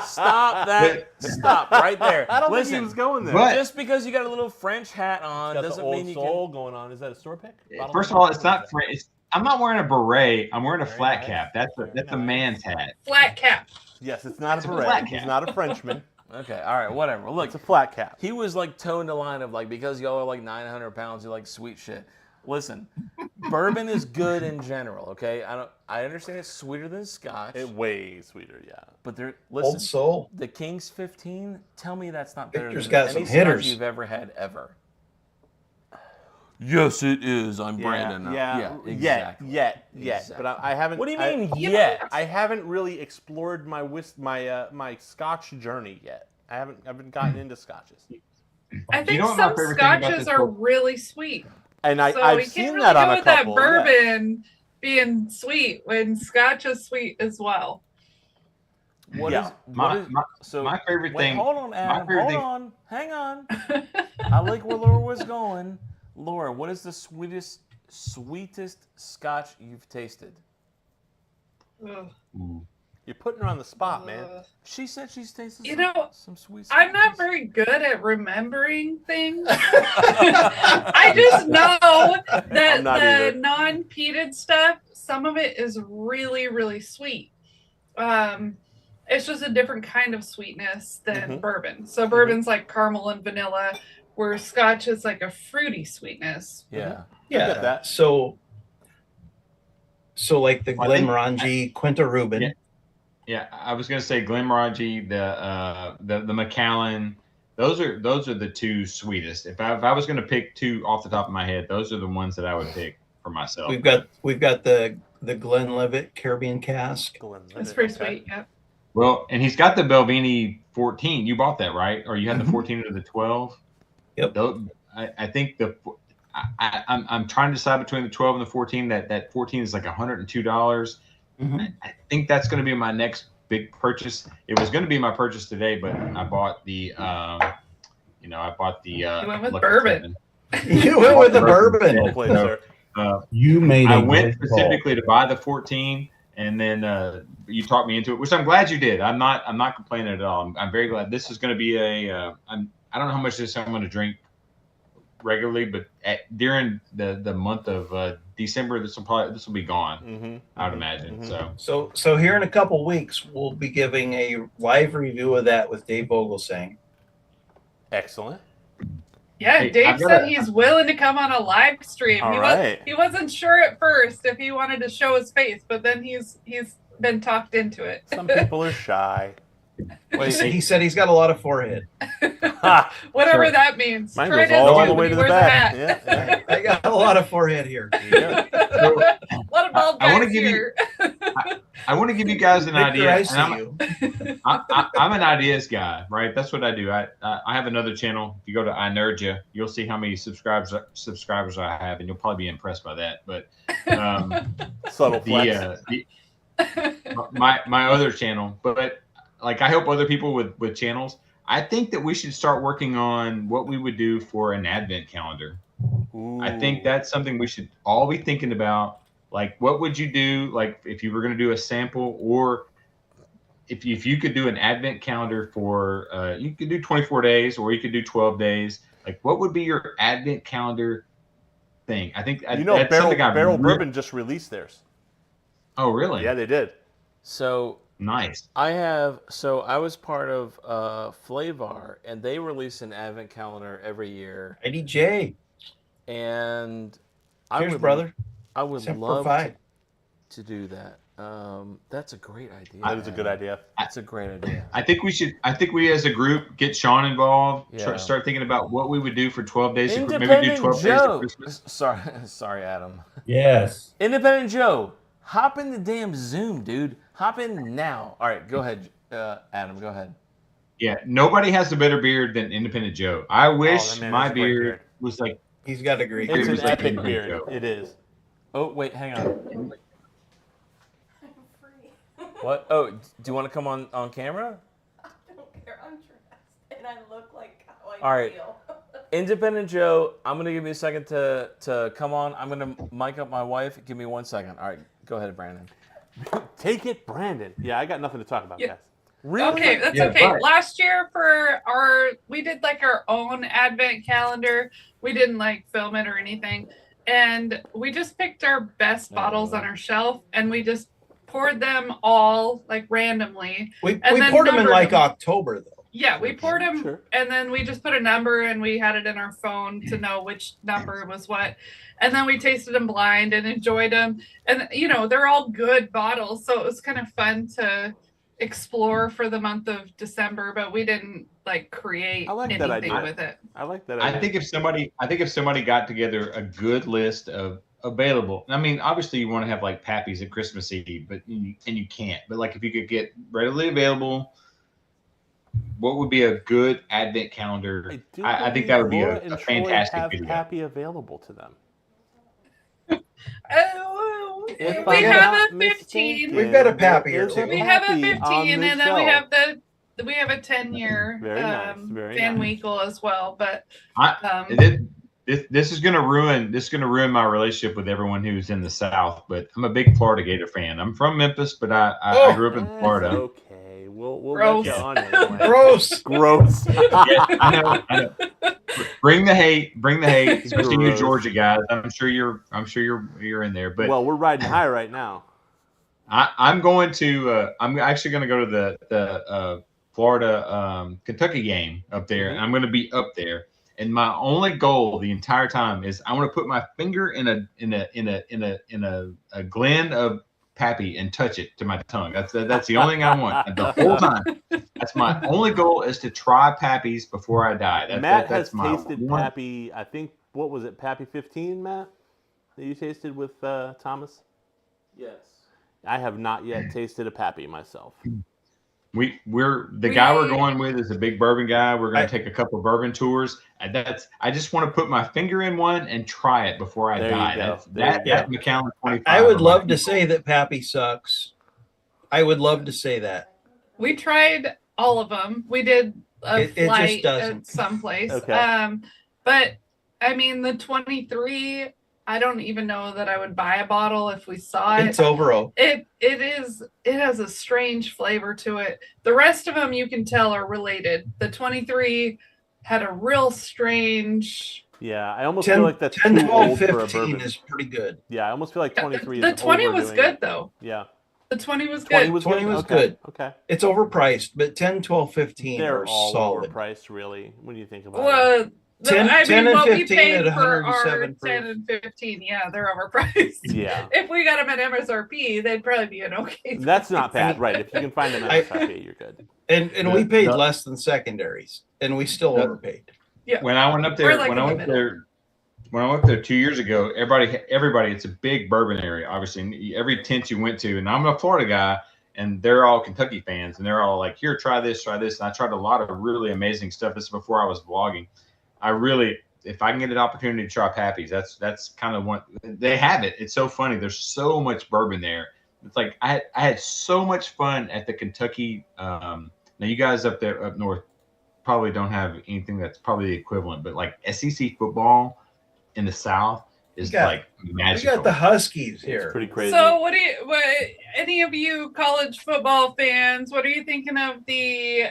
Stop that. Stop right there. I don't Listen, think he was going there. But- just because you got a little French hat on Got the doesn't old mean you soul going on. Is that a store pick? Bottle First pick? of all, it's not. I'm not wearing a beret. I'm wearing a Very flat nice. cap. That's a nice. man's hat. Flat cap. Yes, it's not a It's a beret. flat He's cap. not a Frenchman. can. Okay, all right, whatever. Look, It's a flat cap. he was like towing the line of like, because y'all are like 900 pounds, you like sweet shit. Listen, bourbon is good in general. Okay, I understand it's sweeter than Scotch, It way sweeter, yeah. but there. Old Listen, soul. the King's 15. Tell me that's not better Victor's than got any some Scotch hitters. you've ever had ever. Yes, it is. I'm Brandon now. Yeah, exactly. Yet. Exactly. But I haven't. What do you I- mean You yet? know, I haven't really explored my Scotch journey yet. I haven't gotten into Scotches, I think know what my some favorite thing about scotches this are book- really sweet. and So I've you can't seen really that go on a with couple. that yeah. bourbon being sweet when Scotch is sweet as well. What Yeah. is My so? my favorite wait, thing. hold on, Adam. favorite Hold thing- on. Hang on. I like where Laura was going. Laura, what is the sweetest Scotch you've tasted? Ugh. Ooh. You're putting her on the spot, man. She said she's tasted You some, know, some sweet. I'm not Scotches. very good at remembering things. I just know that I'm not the either. non-peated stuff, some of it is really, really sweet. It's just a different kind of sweetness than Mhm. bourbon. So bourbon's like caramel and vanilla, where Scotch is like a fruity sweetness. Yeah. Yeah. get that. So like the Well, I think- Glenmorangie Quinta Rubin. Yeah. Yeah, I was gonna say Glenmorangie, the Macallan. Those are the two sweetest. If I was gonna pick two off the top of my head, those are the ones that I would pick for myself. We've got the Glenlivet Caribbean Cask. It's pretty sweet. Yeah. Well, and he's got the Belvini 14. You bought that, right? Or you had Mhm. the 14 or the 12? Yep. I think I'm trying to decide between the 12 and the 14. That 14 is like $102. Mhm. I think that's going to be my next big purchase. It was going to be my purchase today, but I bought the You went with Lucky bourbon. 7. You went with the bourbon. Well played, sir. You made I a went great call. specifically to buy the 14, and then you talked me into it, which I'm glad you did. I'm not complaining at all. I'm very glad. This is going to be I don't know how much I'm going to drink regularly, but during the month of December, this will be gone. I would imagine. So here in a couple weeks, we'll be giving a live review of that with Dave Vogelsang. Excellent. Yeah, Hey, Dave said he's willing to come on a live stream. All right. He wasn't sure at first if he wanted to show his face, but then he's been talked into it. Some people are shy. He said he's got a lot of forehead. Whatever that means. Mine Try goes it all out the when way he to the wears a back. hat. Yeah. I got a lot of forehead here. Yeah. A lot of bald I wanna guys give you- here. I want to give you guys an Victor, idea. I and see you. I'm an ideas guy, right? That's what I do. I have another channel. If you go to iNerdja, you'll see how many subscribers I have, and you'll probably be impressed by that. But Subtle flex. my other channel, but like I help other people with channels. I think that we should start working on what we would do for an advent calendar. Ooh. I think that's something we should all be thinking about. Like, what would you do? Like, if you were going to do a sample, or if you could do an advent calendar for, you could do 24 days, or you could do 12 days. Like, what would be your advent calendar thing? I think that's something Barrel Bourbon just released theirs. Oh, really? Yeah, they did. So Nice. I was part of Flavar, and they release an advent calendar every year. IDJ. And Cheers, brother. I would Semper love Fi. to do that. That's a great idea. That is a good idea. That's a great idea. I think we as a group get Sean involved. Yeah. Start thinking about what we would do for 12 days. Maybe do Independent 12 days of Joe. Christmas. Sorry, Adam. Yes. Independent Joe, hop in the damn Zoom, dude. Hop in now. All right, go ahead, Adam. Go ahead. Yeah, nobody has a better beard than Independent Joe. I wish that man my has a great beard beard. was like. He's got a great It's It an was like epic Independent beard. Joe. It is. Oh, wait, hang on. I'm free. What? Oh, do you want to come on camera? I don't care. I'm dressed and I look like how I All right. feel. Independent Joe, I'm going to give you a second to come on. I'm going to mic up my wife. Give me 1 second. All right, go ahead, Brandon. Take it, Brandon. Yeah, I got nothing to talk about, Yeah. guys. Really? Okay, that's Yeah, okay. right. Last year we did like our own advent calendar. We didn't like film it or anything. And we just picked our best bottles on our shelf and we just poured them all like randomly. We And then poured them in numbered like them. October, though. Yeah, we poured them Sure. and then we just put a number and we had it in our phone to know which number was what. And then we tasted them blind and enjoyed them. And, they're all good bottles. So it was kind of fun to explore for the month of December, but we didn't like create I like that anything idea. with it. I like that idea. I think if somebody got together a good list of available. I mean, obviously you want to have like Pappy's at Christmas Eve, but you can't. But like if you could get readily available, what would be a good advent calendar? I think that would be Laura and a Troy fantastic have video. Pappy available to them. Oh, If we I'm have not a 15. We've got a Pappy there or is two. We have a Pappy 15 on and the then we have a 10-year Very nice, very Van nice. Winkle as well. But This is gonna ruin my relationship with everyone who's in the South. But I'm a big Florida Gator fan. I'm from Memphis, but I grew up in Florida. Okay, we'll Gross. let you on anyway. Gross. Gross. Yeah, I know. Bring the hate, especially you Gross. Georgia guys. I'm sure you're in there. But Well, we're riding high right now. I'm actually going to go to the Florida Kentucky game up there, and I'm going to be up there. And my only goal the entire time is I want to put my finger in a glen of Pappy and touch it to my tongue. That's the only thing I want the whole time. That's my only goal is to try Pappy's before I die. Matt That's has my tasted one. Pappy. I think what was it, Pappy 15, Matt? That you tasted with Thomas? Yes. I have not yet tasted a Pappy myself. We're going with is a big bourbon guy. We're going to take a couple bourbon tours. I just want to put my finger in one and try it before I There you die. go. That's McAllen 25. I would love to say that Pappy sucks. I would love to say that. we tried all of them. We did a It just flight doesn't. at some place. Okay. But I mean, the 23 I don't even know that I would buy a bottle if we saw it. It's over. It has a strange flavor to it. The rest of them you can tell are related. The 23 had a real strange. Yeah, I almost 10, feel like that's 10 too 12, old for a 15 bourbon. is pretty good. Yeah, I almost feel like 23 The is 20 was overdoing good it. though. Yeah. The 20 was 20 good. was 20 good? was Okay. good. Okay. It's overpriced, but 10, 12, 15 They're are all solid. overpriced, really, when you think about it. Well, 10 I mean, and what we 15 paid at for our 107 proof. 10 and 15, yeah, they're overpriced. Yeah. If we got them at MSRP, they'd probably be an okay price. That's not bad, right? If you can find them at MSRP, you're good. And we paid less than secondaries, and we still overpaid. Yeah. When I went up there, when I went there 2 years ago, everybody, it's a big bourbon area, obviously. And every tent you went to, and I'm a Florida guy, and they're all Kentucky fans, and they're all like, "Here, try this, try this." And I tried a lot of really amazing stuff. This is before I was vlogging. I really, if I can get an opportunity to try Pappy's, that's kind of what they have it. It's so funny. There's so much bourbon there. It's like I had so much fun at the Kentucky. Now you guys up there up north probably don't have anything that's probably the equivalent, but like SEC football in the South is like magical. We got the Huskies here. It's pretty crazy. So, what any of you college football fans, what are you thinking of the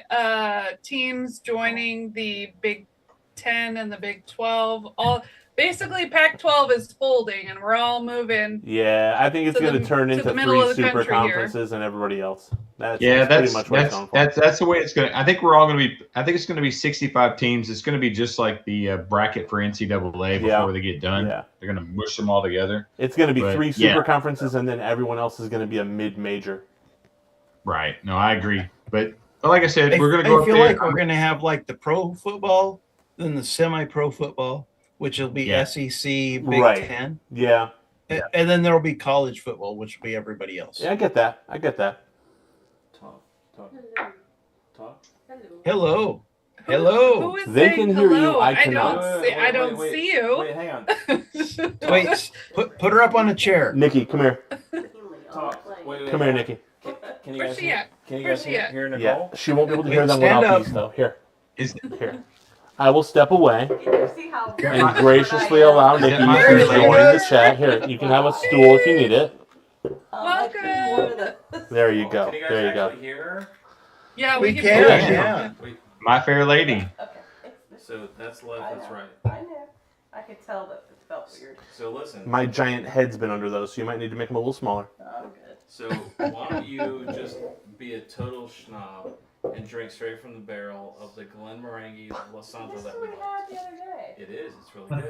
teams joining the Big 10 and the Big 12? Basically, Pac-12 is folding, and we're all moving. Yeah, I think it's going to turn into middle of three the super country here. conferences and everybody else. That's pretty much what it's going for. That's the way it's going to. I think we're all going to be. I think it's going to be 65 teams. It's going to be just like the bracket for NCAA before they get done. Yeah. They're going to mush them all together. It's going to be three super conferences, and then everyone else is going to be a mid-major. Right. No, I agree. But like I said, we're going to go I up feel there. like we're going to have like the pro football, then the semi-pro football, which will be SEC, Big Ten. Yeah. And then there'll be college football, which will be everybody else. Yeah, I get that. Talk. Hello. Hello. Who is They saying can hear you. hello? I cannot. I don't see you. Wait, hang on. Wait, put her up on a chair. Nikki, come here. Talk. Wait, Come here, Nikki. Can you Where's guys she at? Can you Where's guys she at? hear Nicole? Yeah, she won't be able to hear Wait, them stand without up. these, though. Here. Is Here. I will step away See how and graciously allow Nikki to Mary join Lou? the chat. Here, you can have a stool if you need it. Welcome. There you go. Can you guys There you go. actually hear her? Yeah, We can can, hear you. yeah. Wait, My Fair Lady. so that's left, that's right. I know. I could tell that it felt weird. So listen. My giant head's been under those, so you might need to make them a little smaller. I'm good. So why don't you just be a total schnob and drink straight from the barrel of the Glenmorangie La Santa This is that what we we like. had the other day. It is. It's really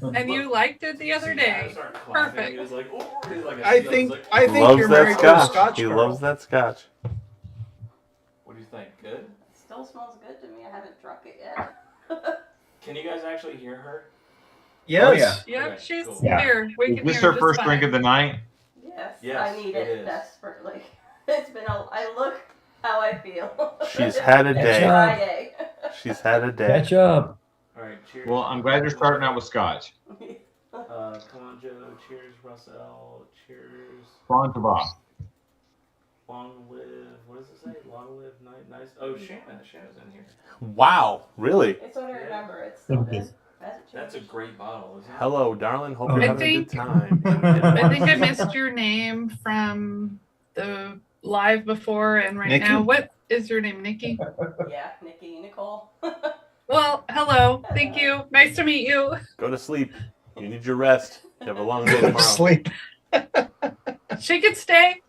good. And you liked it the other day. Perfect. He was like, oh, he's like, I think Loves you're that married to a scotch. Scotch He girl. loves that scotch. What do you think? Good? It still smells good to me. I haven't drunk it yet. Can you guys actually hear her? Yes. Yeah, Okay, she's cool. here. We Is can this hear her just first fine. drink of the night? Yes, I need it it is. desperately. It's been I look how I feel. She's had a It's day. Friday. She's had a day. Catch up. All right, cheers. Well, I'm glad you're starting out with scotch. Come on, Joe. Cheers, Russell. Cheers. Bon to Bob. Long live. What does it say? Long live, nice. Oh, Shannon's in here. Wow, really? It's what I remember. It's still good. Hasn't changed. That's a great bottle, isn't it? Hello, darling. Hope you're I having a good think- time. I think I missed your name from the live before and right Nikki? now. What is your name, Nikki? Yeah, Nikki, Nicole. Well, hello. Thank you. Nice to meet you. Go to sleep. You need your rest. You have a long day tomorrow. Sleep. She could stay.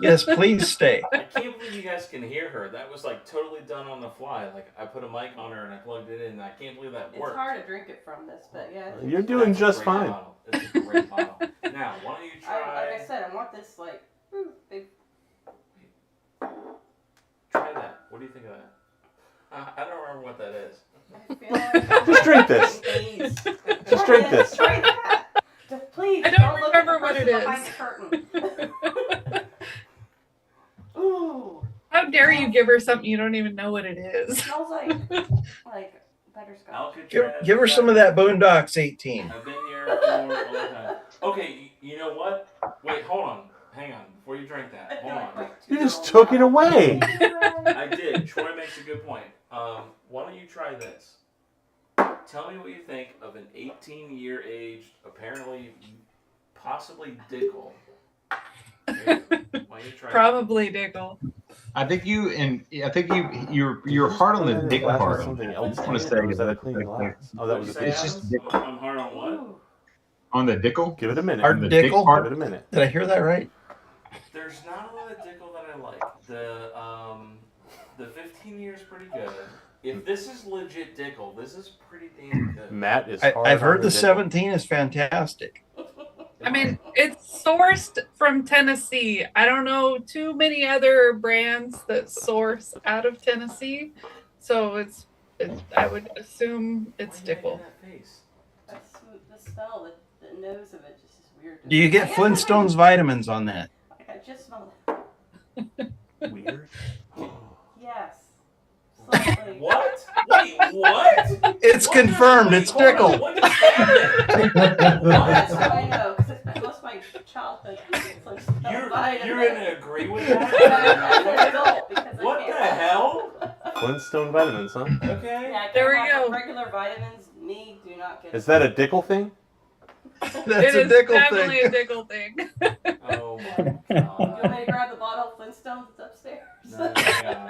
Yes, please stay. I can't believe you guys can hear her. That was like totally done on the fly. Like I put a mic on her and I plugged it in. And I can't believe that It's worked. hard to drink it from this, but yeah. You're doing That's a just great fine. bottle. It's a great bottle. Now, why don't you Like try? I said, I want this big. Try that. What do you think of that? I don't remember what that is. I feel like Just drink this. Please. Just drink this. Try that. Please. I don't look at the remember what person it behind is. the curtain. Ooh. How dare you give her something you don't even know what it It is? smells like butterscotch. Alcatraz. Give her some of that Boondocks 18. I've been here for a long time. Okay, you know what? Wait, hold on. Hang on. Before you drink that, hold on. You just took it away. I did. Troy makes a good point. Why don't you try this? tell me what you think of an 18-year aged, apparently, possibly Dickel. Why don't you try Probably Dickel. I think you're hard on the dick glass with part. something I else just in want to it, say or was that a that clean glass? Oh, that was a clean it's glass. just dick. I'm hard on what? Ooh. On the dickle. Give it a minute. Hard the dick Dickel? part? Give it a minute. Did I hear that right? There's not a lot of Dickel that I like. The 15 years pretty good. If this is legit Dickel, this is pretty damn good. Matt is hard I've heard on the Dickel. 17 is fantastic. I mean, it's sourced from Tennessee. I don't know too many other brands that source out of Tennessee, so I would assume it's Why you making Dickel. that face? That's the smell, the nose of it just is weird. Do you get Flintstones vitamins on that? Like, I just smell it. Weird. Yes. Slightly. What? Wait, what? It's confirmed. Wait, It's hold on, Dickel. What just happened? That's What? what I know, because I spent most of my childhood eating Flintstone You're vitamins. gonna agree with As an that? adult, because I What can't the help it. hell? Flintstone vitamins, huh? Okay. Yeah, I There can't we have go. regular vitamins. Me do not get. Is that a Dickel thing? That's It a is Dickel definitely thing. a Dickel thing. Oh my You want me god. to grab the bottle of Flintstones that's upstairs? No, yeah.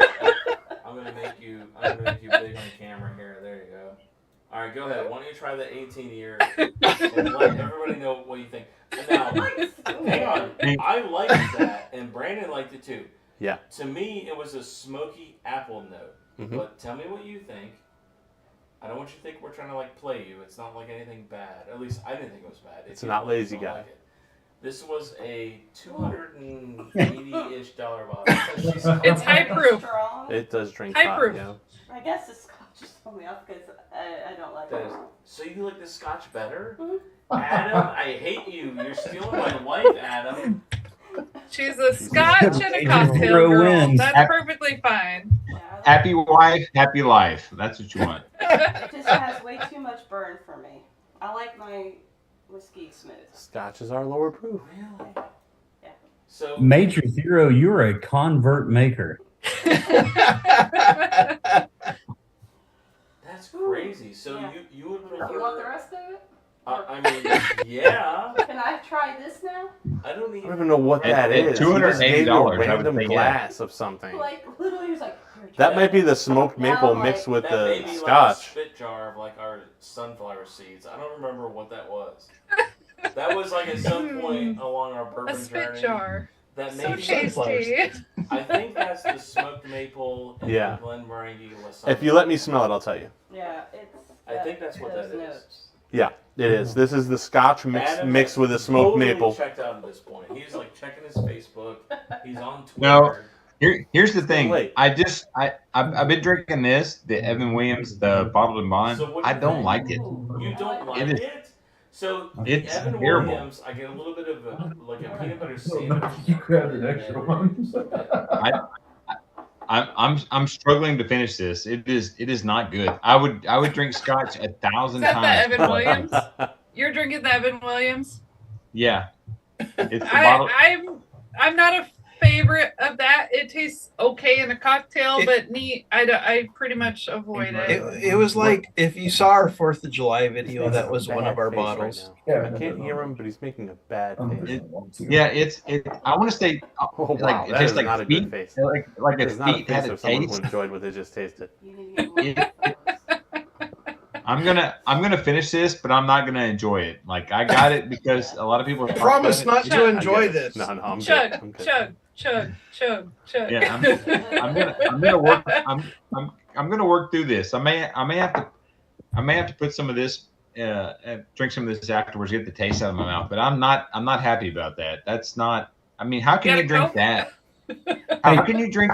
I'm gonna make you big on camera here. There you go. All right, go ahead. Why don't you try the 18 year and let everybody know what you think. And now, hang on. I liked that, and Brandon liked it too. Yeah. To me, it was a smoky apple note. Mhm. But tell me what you think. I don't want you to think we're trying to like play you. It's not like anything bad. At least I didn't think it was bad. It's If you not don't like it, lazy don't guy. like it. This was a $280-ish bottle. It's high proof. Strong. It does drink High hot, proof. yeah. I guess the scotch just threw me off because I don't like That it. is- So you like the Scotch better? Mhm. Adam, I hate you. You're stealing my wife, Adam. She's a Scotch and a cocktail Zero girl. wins. That's perfectly fine. Yeah, I like Happy wife, happy life. That's what you want. it just has way too much burn for me. I like my whiskey smooth. Scotch is our lower proof. Really? Yeah. So Major Zero, you're a convert maker. that's crazy. So Yeah. you would You want the prefer? rest of it? I mean, yeah. Can I try this now? I don't I even. don't even know what that At is. He just gave you $280, a I would random say yes. glass of something. Like literally, he was like, "Here, try That might be the smoked Now, maple like, mixed with That the may be like a scotch. spit jar of like our sunflower seeds. I don't remember what that was. That was like at some point along our A bourbon spit journey. jar. That So maybe tasty. I think that's the smoked maple and Yeah. the Glenmorangie Lasagna. If you let me smell it, I'll tell you. Yeah, it's. I think that's what those that is. notes. Yeah, it is. This is the scotch Adam mixed with the smoked totally maple. checked out at this point. He's like checking his Facebook. He's on Twitter. No. Here's the thing. Wait. I've been drinking this, the Evan Williams, the bottled and bond. So what do I you don't think? like it. You don't like It is- it? So It's the Evan terrible. Williams, I get a little bit of a, like a peanut butter sandwich. You grabbed an extra one. I'm struggling to finish this. It is not good. I would drink scotch 1,000 Is that the times. Evan Williams? You're drinking the Evan Williams? Yeah. It's the bottle. I'm not a favorite of that. It tastes okay in a cocktail, It- but neat. I pretty much avoid it. It was like if you saw our 4th of July video, that was one of our Bad face right bottles. now. I can't hear him, but he's making a bad face. Yeah, it's. I want to say Oh wow, like that just is like not a feet, good face. like It's if not a feet had face a of someone who taste. enjoyed what they just tasted. You need to get more. I'm gonna finish this, but I'm not gonna enjoy it. Like I got it because a lot of people. are Promise talking not about to it. enjoy I get it. this. No, I'm Chug, good. I'm good. chug, chug, chug, chug. Yeah, I'm gonna work. I'm gonna work through this. I may have to put some of this, drink some of this afterwards, get the taste out of my mouth. But I'm not happy about that. That's not. I mean, how can You you gotta drink go. that? How can you drink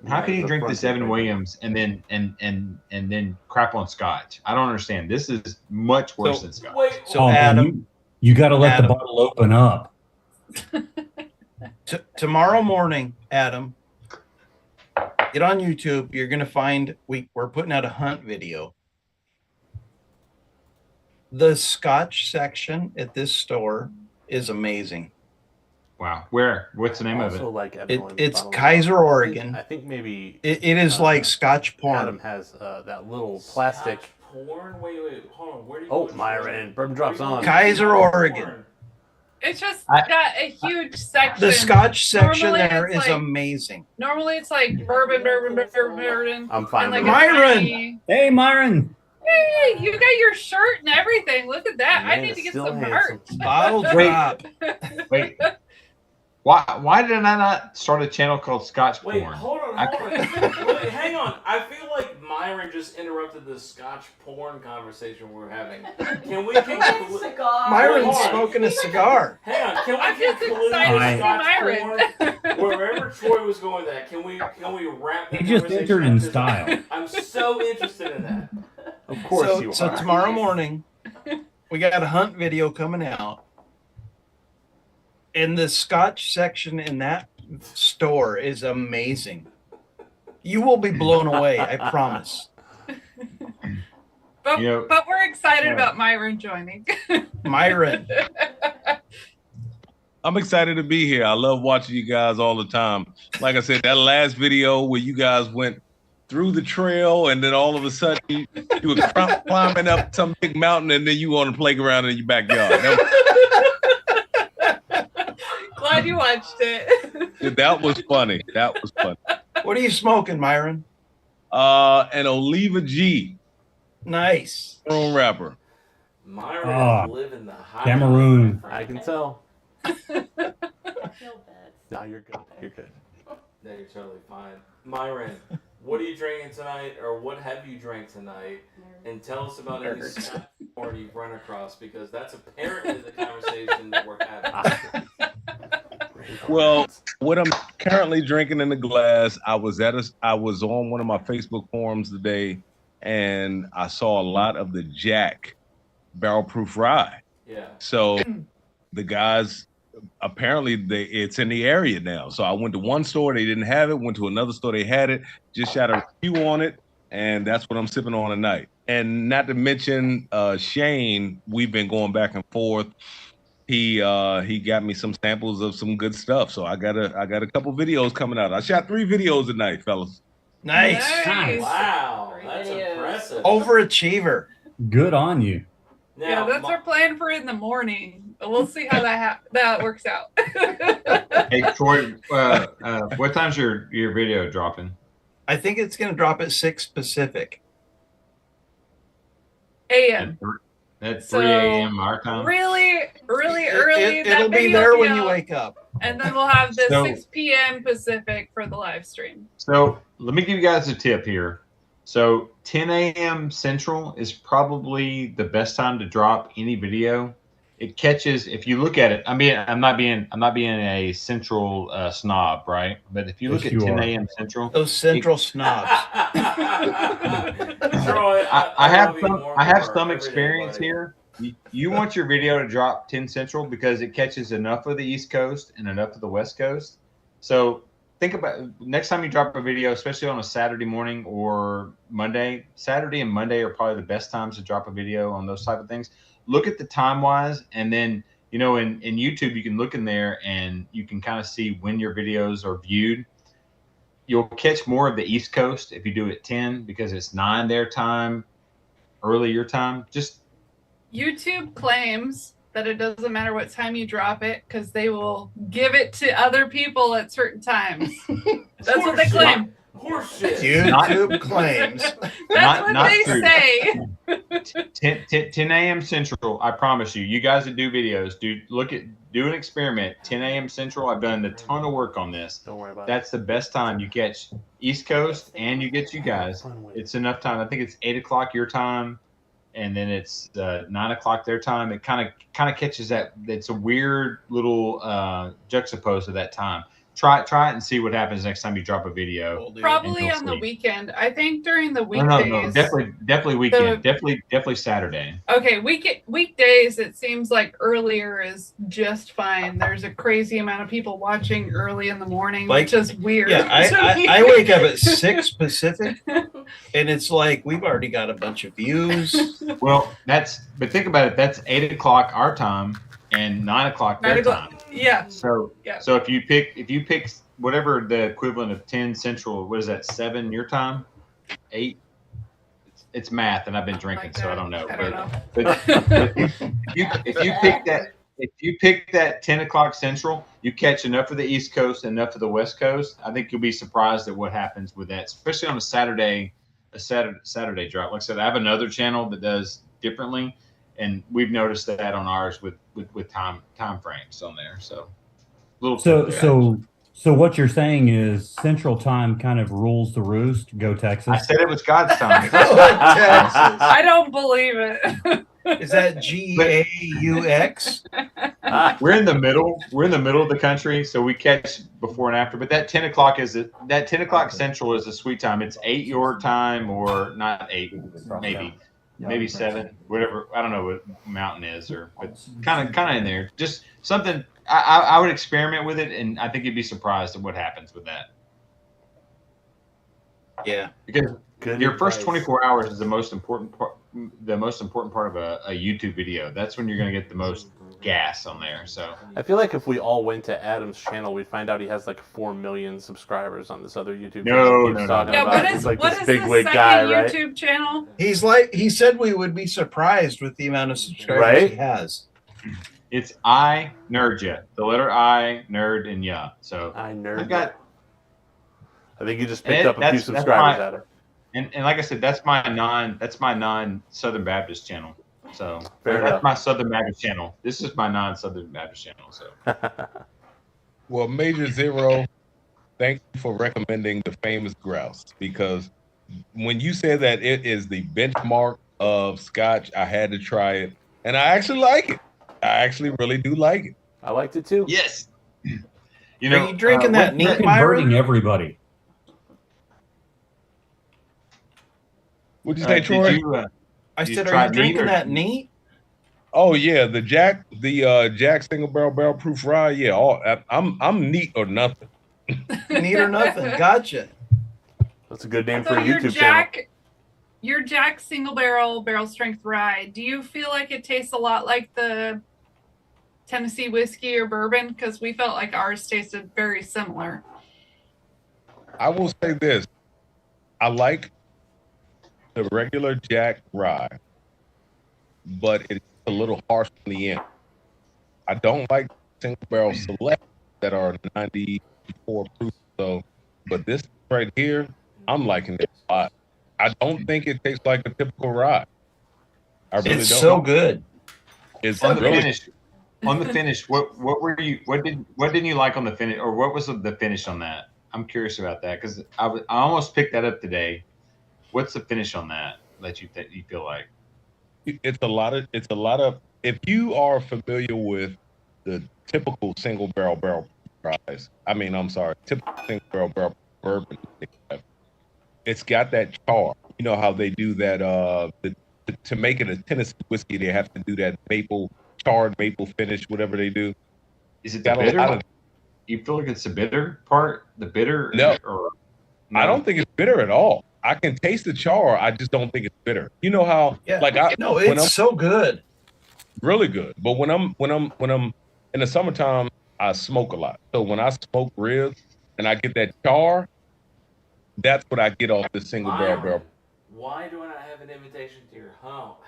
how can you drink front this Evan right Williams and then crap on scotch? I don't understand. This is much worse than scotch. Wait, So Oh, Adam, you got to let Adam. the bottle open up. tomorrow morning, Adam, get on YouTube. You're gonna find we're putting out a hunt video. The Scotch section at this store is amazing. Wow. Where? What's the name of it? Also like Evan It, Williams it's bottle of Kaiser, bottle. Oregon. I think maybe It is like Scotch Adam porn. has that little plastic porn? Wait, hold on. Where do you Oh, go? Myron, bourbon drops on. Kaiser, Oregon. It's just got a huge section. The Scotch section Normally there it's is like- amazing. Normally it's like bourbon. I'm fine and like with a it. Myron! tiny- Hey, Myron. Hey, you got your shirt and everything. Look at that. Man I need is to get still some handsome. merch. Bottle Wait. drop. Wait. Why did I not start a channel called Scotch Wait, Porn? hold on. Wait, hang on. I feel like Myron just interrupted the Scotch porn conversation we're having. Can we conclude? Cigar. Myron's Hold on. smoking a cigar. Hang on. Can I'm we just conclude excited to see Scotch Myron. porn? Wherever Troy was going with that, can we wrap that He just conversation entered up? in 'Cause style. I'm so interested in that. Of course you are. So tomorrow morning, we got a hunt video coming out. And the Scotch section in that store is amazing. You will be blown away, I promise. But, You know- but we're excited Yeah. about Myron joining. Myron. I'm excited to be here. I love watching you guys all the time. Like I said, that last video where you guys went through the trail and then all of a sudden you were climbing up some big mountain and then you on the playground in your backyard. Glad you watched it. That was funny. That was funny. What are you smoking, Myron? An Oliva G, Nice. room wrapper. Myron Ah, is living the high Cameroon. life. I can tell. I feel bad. No, you're good. You're good. No, you're totally fine. Myron, what are you drinking tonight, or what have you drank tonight? And tell us about any Scotch porn you've run across, because that's apparently the conversation that we're having. Well, what I'm currently drinking in the glass, I was on one of my Facebook forums today, and I saw a lot of the Jack barrel proof rye. Yeah. So the guys apparently it's in the area now. So I went to one store, they didn't have it. Went to another store, they had it. Just shot a review on it, and that's what I'm sipping on tonight. And not to mention Shane, we've been going back and forth. He got me some samples of some good stuff. So I got a couple videos coming out. I shot 3 videos tonight, fellas. Nice. Nice. Wow, Great that's videos. impressive. Overachiever. Good on you. Now, Yeah, that's our plan for in the morning. We'll see how that works out. Hey Troy, what time's your video dropping? I think it's going to drop at 6 Pacific. AM. At So, 3 a.m. our time. Really early. That It'll be video there will when you out, wake up. And then we'll have the So- 6 p.m. Pacific for the live stream. So let me give you guys a tip here. So 10 a.m. Central is probably the best time to drop any video. It catches, if you look at it. I mean, I'm not being a Central snob, right? But if you look Yes, at you 10 are. a.m. Central, Those Central snobs. Troy, I have love you some. more I and have more some every day, experience buddy. here. You want your video to drop 10 Central because it catches enough of the East Coast and enough of the West Coast. So think about next time you drop a video, especially on a Saturday morning or Monday. Saturday and Monday are probably the best times to drop a video on those type of things. Look at the time wise, and then in YouTube you can look in there and you can kind of see when your videos are viewed. You'll catch more of the East Coast if you do it 10 because it's 9 their time, early your time. Just YouTube claims that it doesn't matter what time you drop it because they will give it to other people at certain times. That's what they claim. Horseshit. YouTube claims. That's what not they true. say. 10 a.m. Central. I promise you. You guys that do videos, do an experiment. 10 a.m. Central. I've done a ton of work on this. Don't worry about That's the best time. You catch East Coast and you get you guys. It's enough time. I think it's 8 o'clock your time, and then it's 9 o'clock their time. It kind of catches that. It's a weird little juxtapose of that time. Try it and see what happens next time you drop a video. Probably you'll on the see. weekend. I think during the No, weekdays. definitely weekend. Definitely Saturday. Okay, weekdays, it seems like earlier is just fine. There's a crazy amount of people watching early in the morning, which is weird. Yeah, to me. I wake up at 6 Pacific, and it's like we've already got a bunch of views. Well, but think about it. That's 8 o'clock our time and 9 o'clock their 9 o'clock. time. Yeah. So if you pick whatever the equivalent of 10 Central, what is that? 7 your time? 8. it's math, and I've been drinking, so I don't know. I don't know. But if you pick that 10 o'clock Central, you catch enough of the East Coast, enough of the West Coast. I think you'll be surprised at what happens with that, especially on a Saturday drop. Like I said, I have another channel that does differently, and we've noticed that on ours with time frames on there. So, So what you're saying is Central Time kind of rules the roost. Go Texas. I said it was God's time. Texas. I don't believe it. Is that GAUX? We're in the middle. We're in the middle of the country, so we catch before and after. But that 10 o'clock Central is a sweet time. It's 8 your time, or not 8, maybe 7, whatever. I don't know what mountain is, or but kind of in there. Just something. I would experiment with it, and I think you'd be surprised at what happens with that. Yeah, because your first 24 hours is the most important part. The most important part of a YouTube video. That's when you're going to get the most gas on there. So I feel like if we all went to Adam's channel, we'd find out he has like 4 million subscribers on this other YouTube channel. Yeah, what is the second YouTube channel? He said we would be surprised with the amount of subscribers he has. It's I Nerd Ya. The letter I, nerd, and ya. So I nerd. I think you just picked up a few subscribers at it. And like I said, that's my non Southern Baptist channel. So Fair that's enough. my Southern Baptist channel. This is my non-Southern Baptist channel. So Well, Major Zero, thank you for recommending the famous grouse, because when you said that it is the benchmark of Scotch, I had to try it, and I actually like it. I actually really do like it. I liked it too. Yes. You Are you drinking that neat, converting everybody. What'd you say, Troy? I said, are you drinking that neat? Oh yeah, the Jack single barrel proof rye. Yeah, I'm neat or nothing. Neat or nothing. Gotcha. That's a good name So for a your YouTube channel. Your Jack single barrel strength rye, do you feel like it tastes a lot like the Tennessee whiskey or bourbon? Because we felt like ours tasted very similar. I will say this: I like the regular Jack rye, but it's a little harsh on the end. I don't like single barrel select that are 94 proof. So, but this right here, I'm liking it a lot. I don't think it tastes like a typical rye. I really It's don't. so good. It's on the really finish. On the finish, what didn't you like on the finish, or what was the finish on that? I'm curious about that, because I almost picked that up today. What's the finish on that you feel like? It's a lot of. If you are familiar with the typical single barrel ryes, typical single barrel bourbon, it's got that char. You know how they do that. To make it a Tennessee whiskey, they have to do that charred maple finish, whatever they do. Is it the bitter? You feel like it's the bitter part? The bitter? No. No? I don't think it's bitter at all. I can taste the char. I just don't think it's bitter. You know how? Yeah. It's so good. Really good. But when I'm in the summertime, I smoke a lot. So when I smoke ribs and I get that char, that's what I get off the single barrel. Why do I not have an invitation to your house?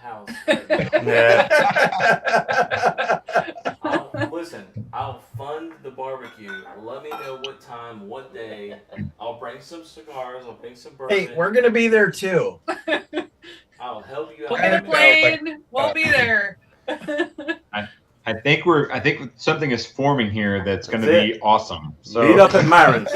Listen, I'll fund the barbecue. Let me know what time, what day. I'll bring some cigars. I'll bring some bourbon. Hey, we're gonna be there too. I'll help you out. We'll get a plane. We'll be there. I think something is forming here that's going to be awesome. So meet up at Myron's.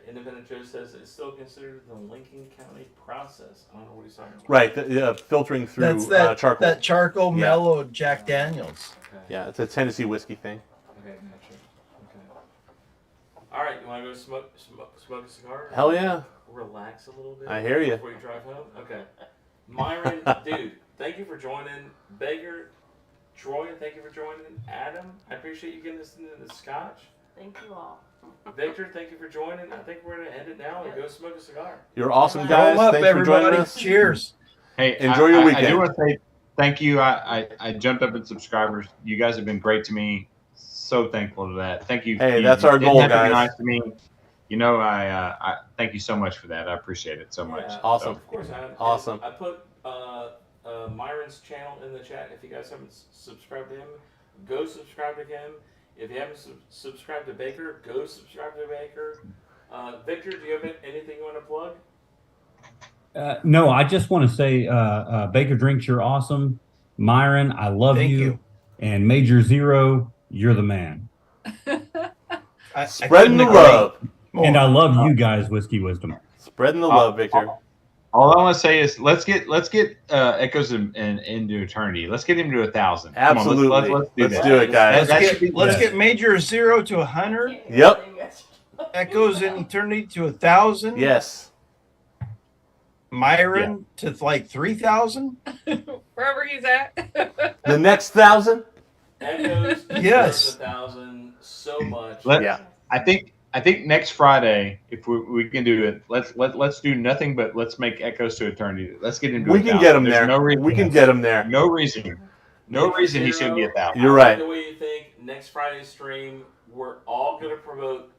Independent Joe says it's still considered the Lincoln County process. I don't know what he's talking about. Right, filtering through charcoal. That charcoal mellowed Jack Daniels. Okay. Yeah, it's a Tennessee whiskey thing. Okay, gotcha. Okay. All right, you want to go smoke a cigar? Hell yeah. Relax a little bit. I hear you. Before you drive home. Okay. Myron, dude, thank you for joining. Baker, Troy, thank you for joining. Adam, I appreciate you getting us into the scotch. Thank you all. Victor, thank you for joining. I think we're going to end it now and go smoke a cigar. You're awesome, guys. Thanks for joining us. Cheers. Hey, enjoy your weekend. I do want to say thank you. I jumped up in subscribers. You guys have been great to me so thankful to that. Thank you. Hey, You- that's you our didn't goal, have to be guys. nice to me. You know, I thank you so much for that. I appreciate it so much. Yeah, Awesome. Of course, Awesome. I put Myron's channel in the chat. If you guys haven't subscribed to him, go subscribe to him. If you haven't subscribed to Baker, go subscribe to Baker. Victor, do you have anything you want to plug? No, I just want to say, Baker Drinks, you're awesome. Myron, I love Thank you. you. And Major Zero, you're the man. I Spreading the couldn't agree love. more. And I love you guys, Whiskey Wisdom. Spreading the love, Victor. All I want to say is let's get Echoes into eternity. Let's get him to 1,000. Come on, Absolutely. let's do it, guys. Let's get Major 0 to 100. Yep. Echoes in eternity to 1,000. Yes. Myron to like 3,000. Wherever he's at. The next 1,000. Echoes Yes. 1,000 so much. Yeah. I think next Friday, if we can do it, let's do nothing but let's make Echoes to eternity. Let's get him to We can 1,000. get him There's there. No reason, We can get him there. No reason he shouldn't be 1,000. You're I right. like the way you think. Next Friday's stream, we're all going to promote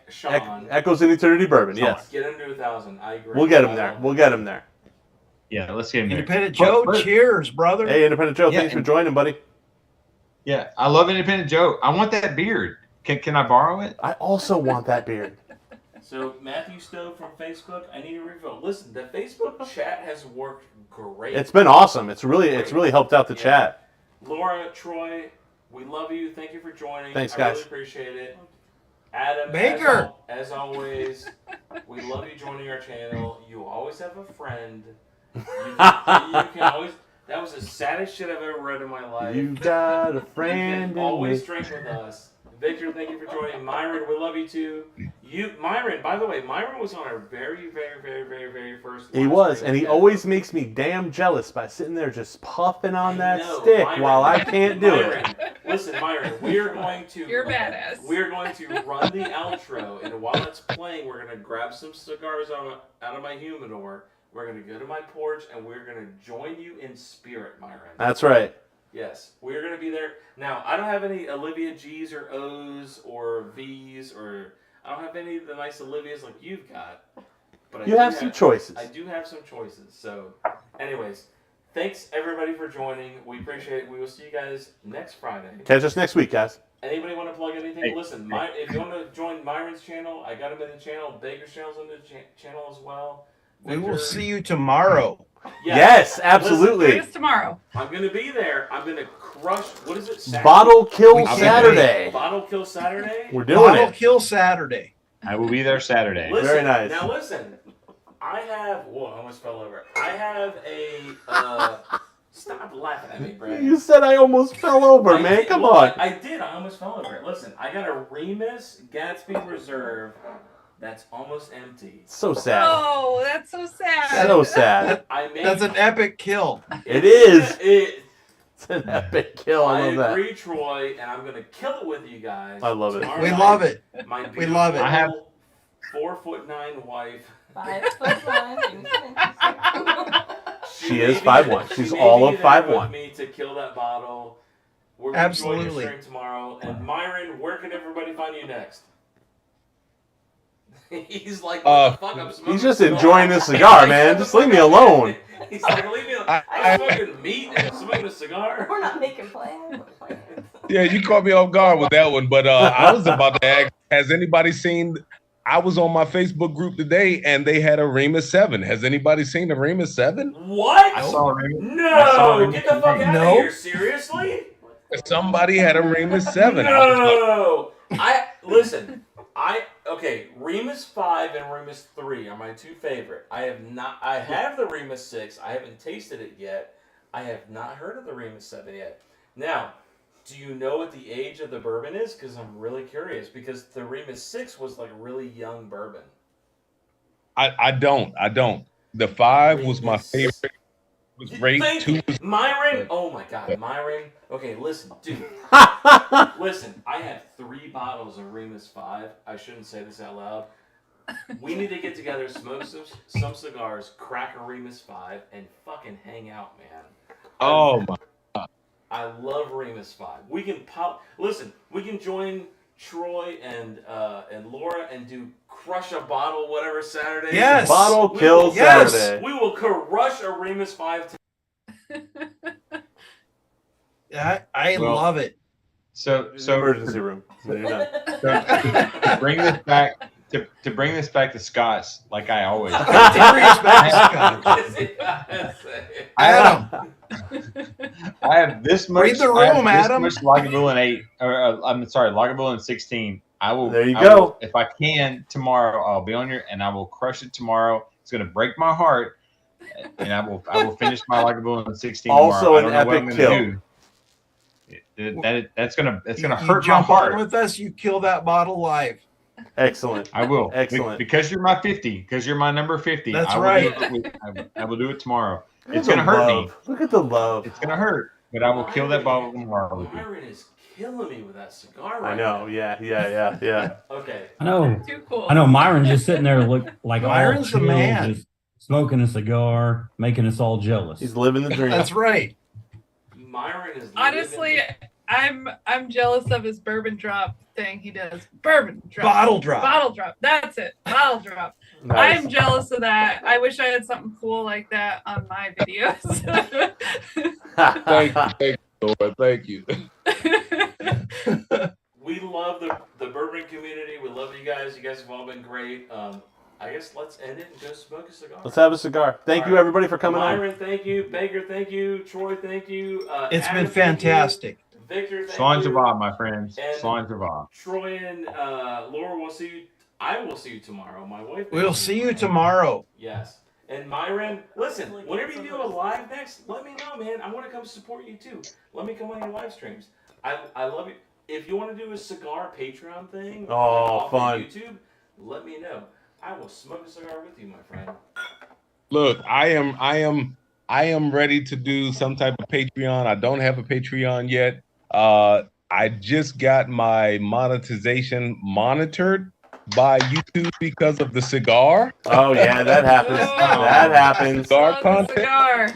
Sean. Echoes in Eternity Bourbon. Yes. Get him to 1,000. I agree. We'll get him there. We'll get him there. Yeah, let's get him there. Independent Joe, cheers, brother. Hey, Independent Joe, Yeah, thanks for joining, buddy. Yeah, I love Independent Joe. I want that beard. Can I borrow it? I also want that beard. So Matthew Stowe from Facebook, I need a refill. Listen, the Facebook chat has worked great. It's been awesome. It's really helped out the chat. Laura, Troy, we love you. Thank you for joining. Thanks, I guys. really appreciate it. Adam, Baker. as always, we love you joining our channel. You always have a friend. You can always. That was the saddest shit I've ever read in my life. You got a friend in always me. drink with us. Victor, thank you for joining. Myron, we love you too. Myron, by the way, Myron was on our very, very, very, very, very first. He was, and he always makes me damn jealous by sitting there just puffing on that know, stick Myron. while I can't do Myron, it. Listen, Myron, we are going to. You're badass. We are going to run the outro, and while it's playing, we're going to grab some cigars out of my humidor. We're going to go to my porch, and we're going to join you in spirit, Myron. That's right. Yes, we're going to be there. Now, I don't have any Olivia G's or O's or V's, or I don't have any of the nice Olivias like you've got. But I You do have some choices. I do have some choices. So, anyways, thanks everybody for joining. We appreciate it. We will see you guys next Friday. Catch us next week, guys. Anybody want to plug anything? Hey. Listen, if you want to join Myron's channel, I got him in the channel. Baker's channel's in the channel as well. We will Victor- see you tomorrow. Yes, absolutely. Join us tomorrow. I'm going to be there. I'm going to crush. What is it? Saturday? Bottle Kill I'll be Saturday. Bottle Kill Saturday? We're doing Bottle it. Kill Saturday. I will be there Saturday. Listen, Very nice. Now listen, I have. Whoa, I almost fell over. I have a. Stop laughing at me, Brad. You said I almost fell over, man. Come on. I did. I almost fell over it. Listen, I got a Remus Gatsby Reserve that's almost empty. So sad. Oh, that's so sad. So sad. I made. That's an epic kill. It is. It, It's an epic kill. I love that. agree, Troy, and I'm gonna kill it with you guys. I love it. Tomorrow We night. love it. My We love it. I have- 4'9" wife. 5'9". She is may be 5'1". there- She's she may all be of there 5'1". with me to kill that bottle. We're gonna join your Absolutely. stream tomorrow. And Myron, where can everybody find you next? He's like, what the fuck? I'm smoking. He's just a cigar. enjoying this cigar, man. Just leave me alone. He's like, leave me alone. I'm smoking meat and smoking a cigar. We're not making plans. Yeah, you caught me off guard with that one, but I was about to ask, has anybody seen, I was on my Facebook group today and they had a Remus 7. Has anybody seen the Remus 7? What? I saw Remus. No! Get the fuck out No. of here! Seriously? Somebody had a Remus 7. I was like, No! Listen. Okay, Remus 5 and Remus 3 are my two favorite. I have the Remus 6. I haven't tasted it yet. I have not heard of the Remus 7 yet. Now, do you know what the age of the bourbon is? Because I'm really curious. Because the Remus 6 was like really young bourbon. I don't. The 5 was my Remus. favorite. Was great. Thank 2 you. was Myron. Oh my God, Myron. Okay, listen, dude. Listen, I have 3 bottles of Remus 5. I shouldn't say this out loud. We need to get together, smoke some cigars, crack a Remus 5, and fucking hang out, man. oh my. I love Remus 5. We can listen. We can join Troy and Laura and do crush a bottle whatever Saturday. Yes. Bottle kill Saturday. We will crush a Remus 5. I love it. So emergency room. to bring this back to bring this back to Scott's, like I always do. Adam. I have this much. Read the room, Adam. This much Lagavulin 8, or I'm sorry, Lagavulin 16. I will. There you go. If I can tomorrow, I'll be on here and I will crush it tomorrow. It's gonna break my heart, and I will finish my Lagavulin 16 Also tomorrow. an epic kill. That's gonna You hurt my jump heart. on with us, you kill that bottle live. Excellent. I will. Excellent. Because you're my 50. Because you're my number 50. That's I will right. I will do it tomorrow. Look It's at gonna the hurt me. love. Look at the love. It's gonna hurt, but I will kill that bottle tomorrow with you. Myron is killing me with that cigar. I Right know. now. Yeah. Okay. I know. Too cool. I know. Myron's just sitting there, look like Myron's all the chill, man. just smoking a cigar, making us all jealous. He's living the dream. That's right. Myron is Honestly, I'm jealous of his bourbon drop thing he does. Bourbon drop. Bottle drop. Bottle drop. That's it. Bottle drop. Nice. I'm jealous of that. I wish I had something cool like that on my videos. Thank you, Lord. Thank you. We love the bourbon community. We love you guys. You guys have all been great. I guess let's end it and go smoke a cigar. Let's have a cigar. Thank All you, right. everybody, for coming Myron, on. thank you. Baker, thank you. Troy, thank you. It's Adam, been thank you. fantastic. Victor, thank Salon you. Javon, my friends. And- Salon Javon. Troy and Laura will see you. I will see you tomorrow. My wife. We'll see you tomorrow. Yes. And Myron, listen, whenever you do a live next, let me know, man. I want to come support you too. Let me come on your live streams. I love you. If you want to do a cigar Patreon thing, off of fun. YouTube, let me know. I will smoke a cigar with you, my friend. Look, I am ready to do some type of Patreon. I don't have a Patreon yet. I just got my monetization monitored by YouTube because of the cigar. Oh yeah, that happens. That happens. Cigar Love the content. cigar.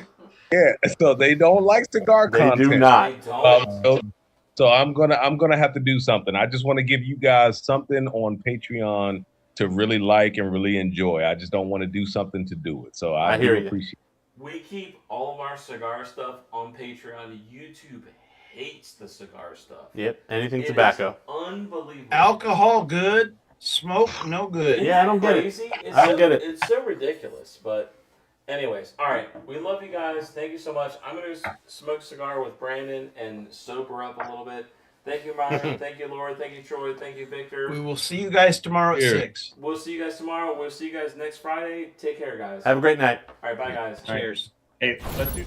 Yeah, so they don't like cigar They content. do not. I don't. So I'm gonna have to do something. I just want to give you guys something on Patreon to really like and really enjoy. I just don't want to do something to do it. So I hear do you. appreciate. We keep all of our cigar stuff on Patreon. YouTube hates the cigar stuff. Yep. Anything It is tobacco. unbelievable. Alcohol good, smoke no good. Isn't Yeah, I that don't get it. crazy? It's I don't so, get it. It's so ridiculous. But anyways, all right. We love you guys. Thank you so much. I'm going to smoke a cigar with Brandon and sober up a little bit. Thank you, Myron. Thank you, Laura. Thank you, Troy. Thank you, Victor. We will see you guys tomorrow at Cheers. 6. We'll see you guys tomorrow. We'll see you guys next Friday. Take care, guys. Have a great night. All right, bye, guys. Cheers. Hey, let's do.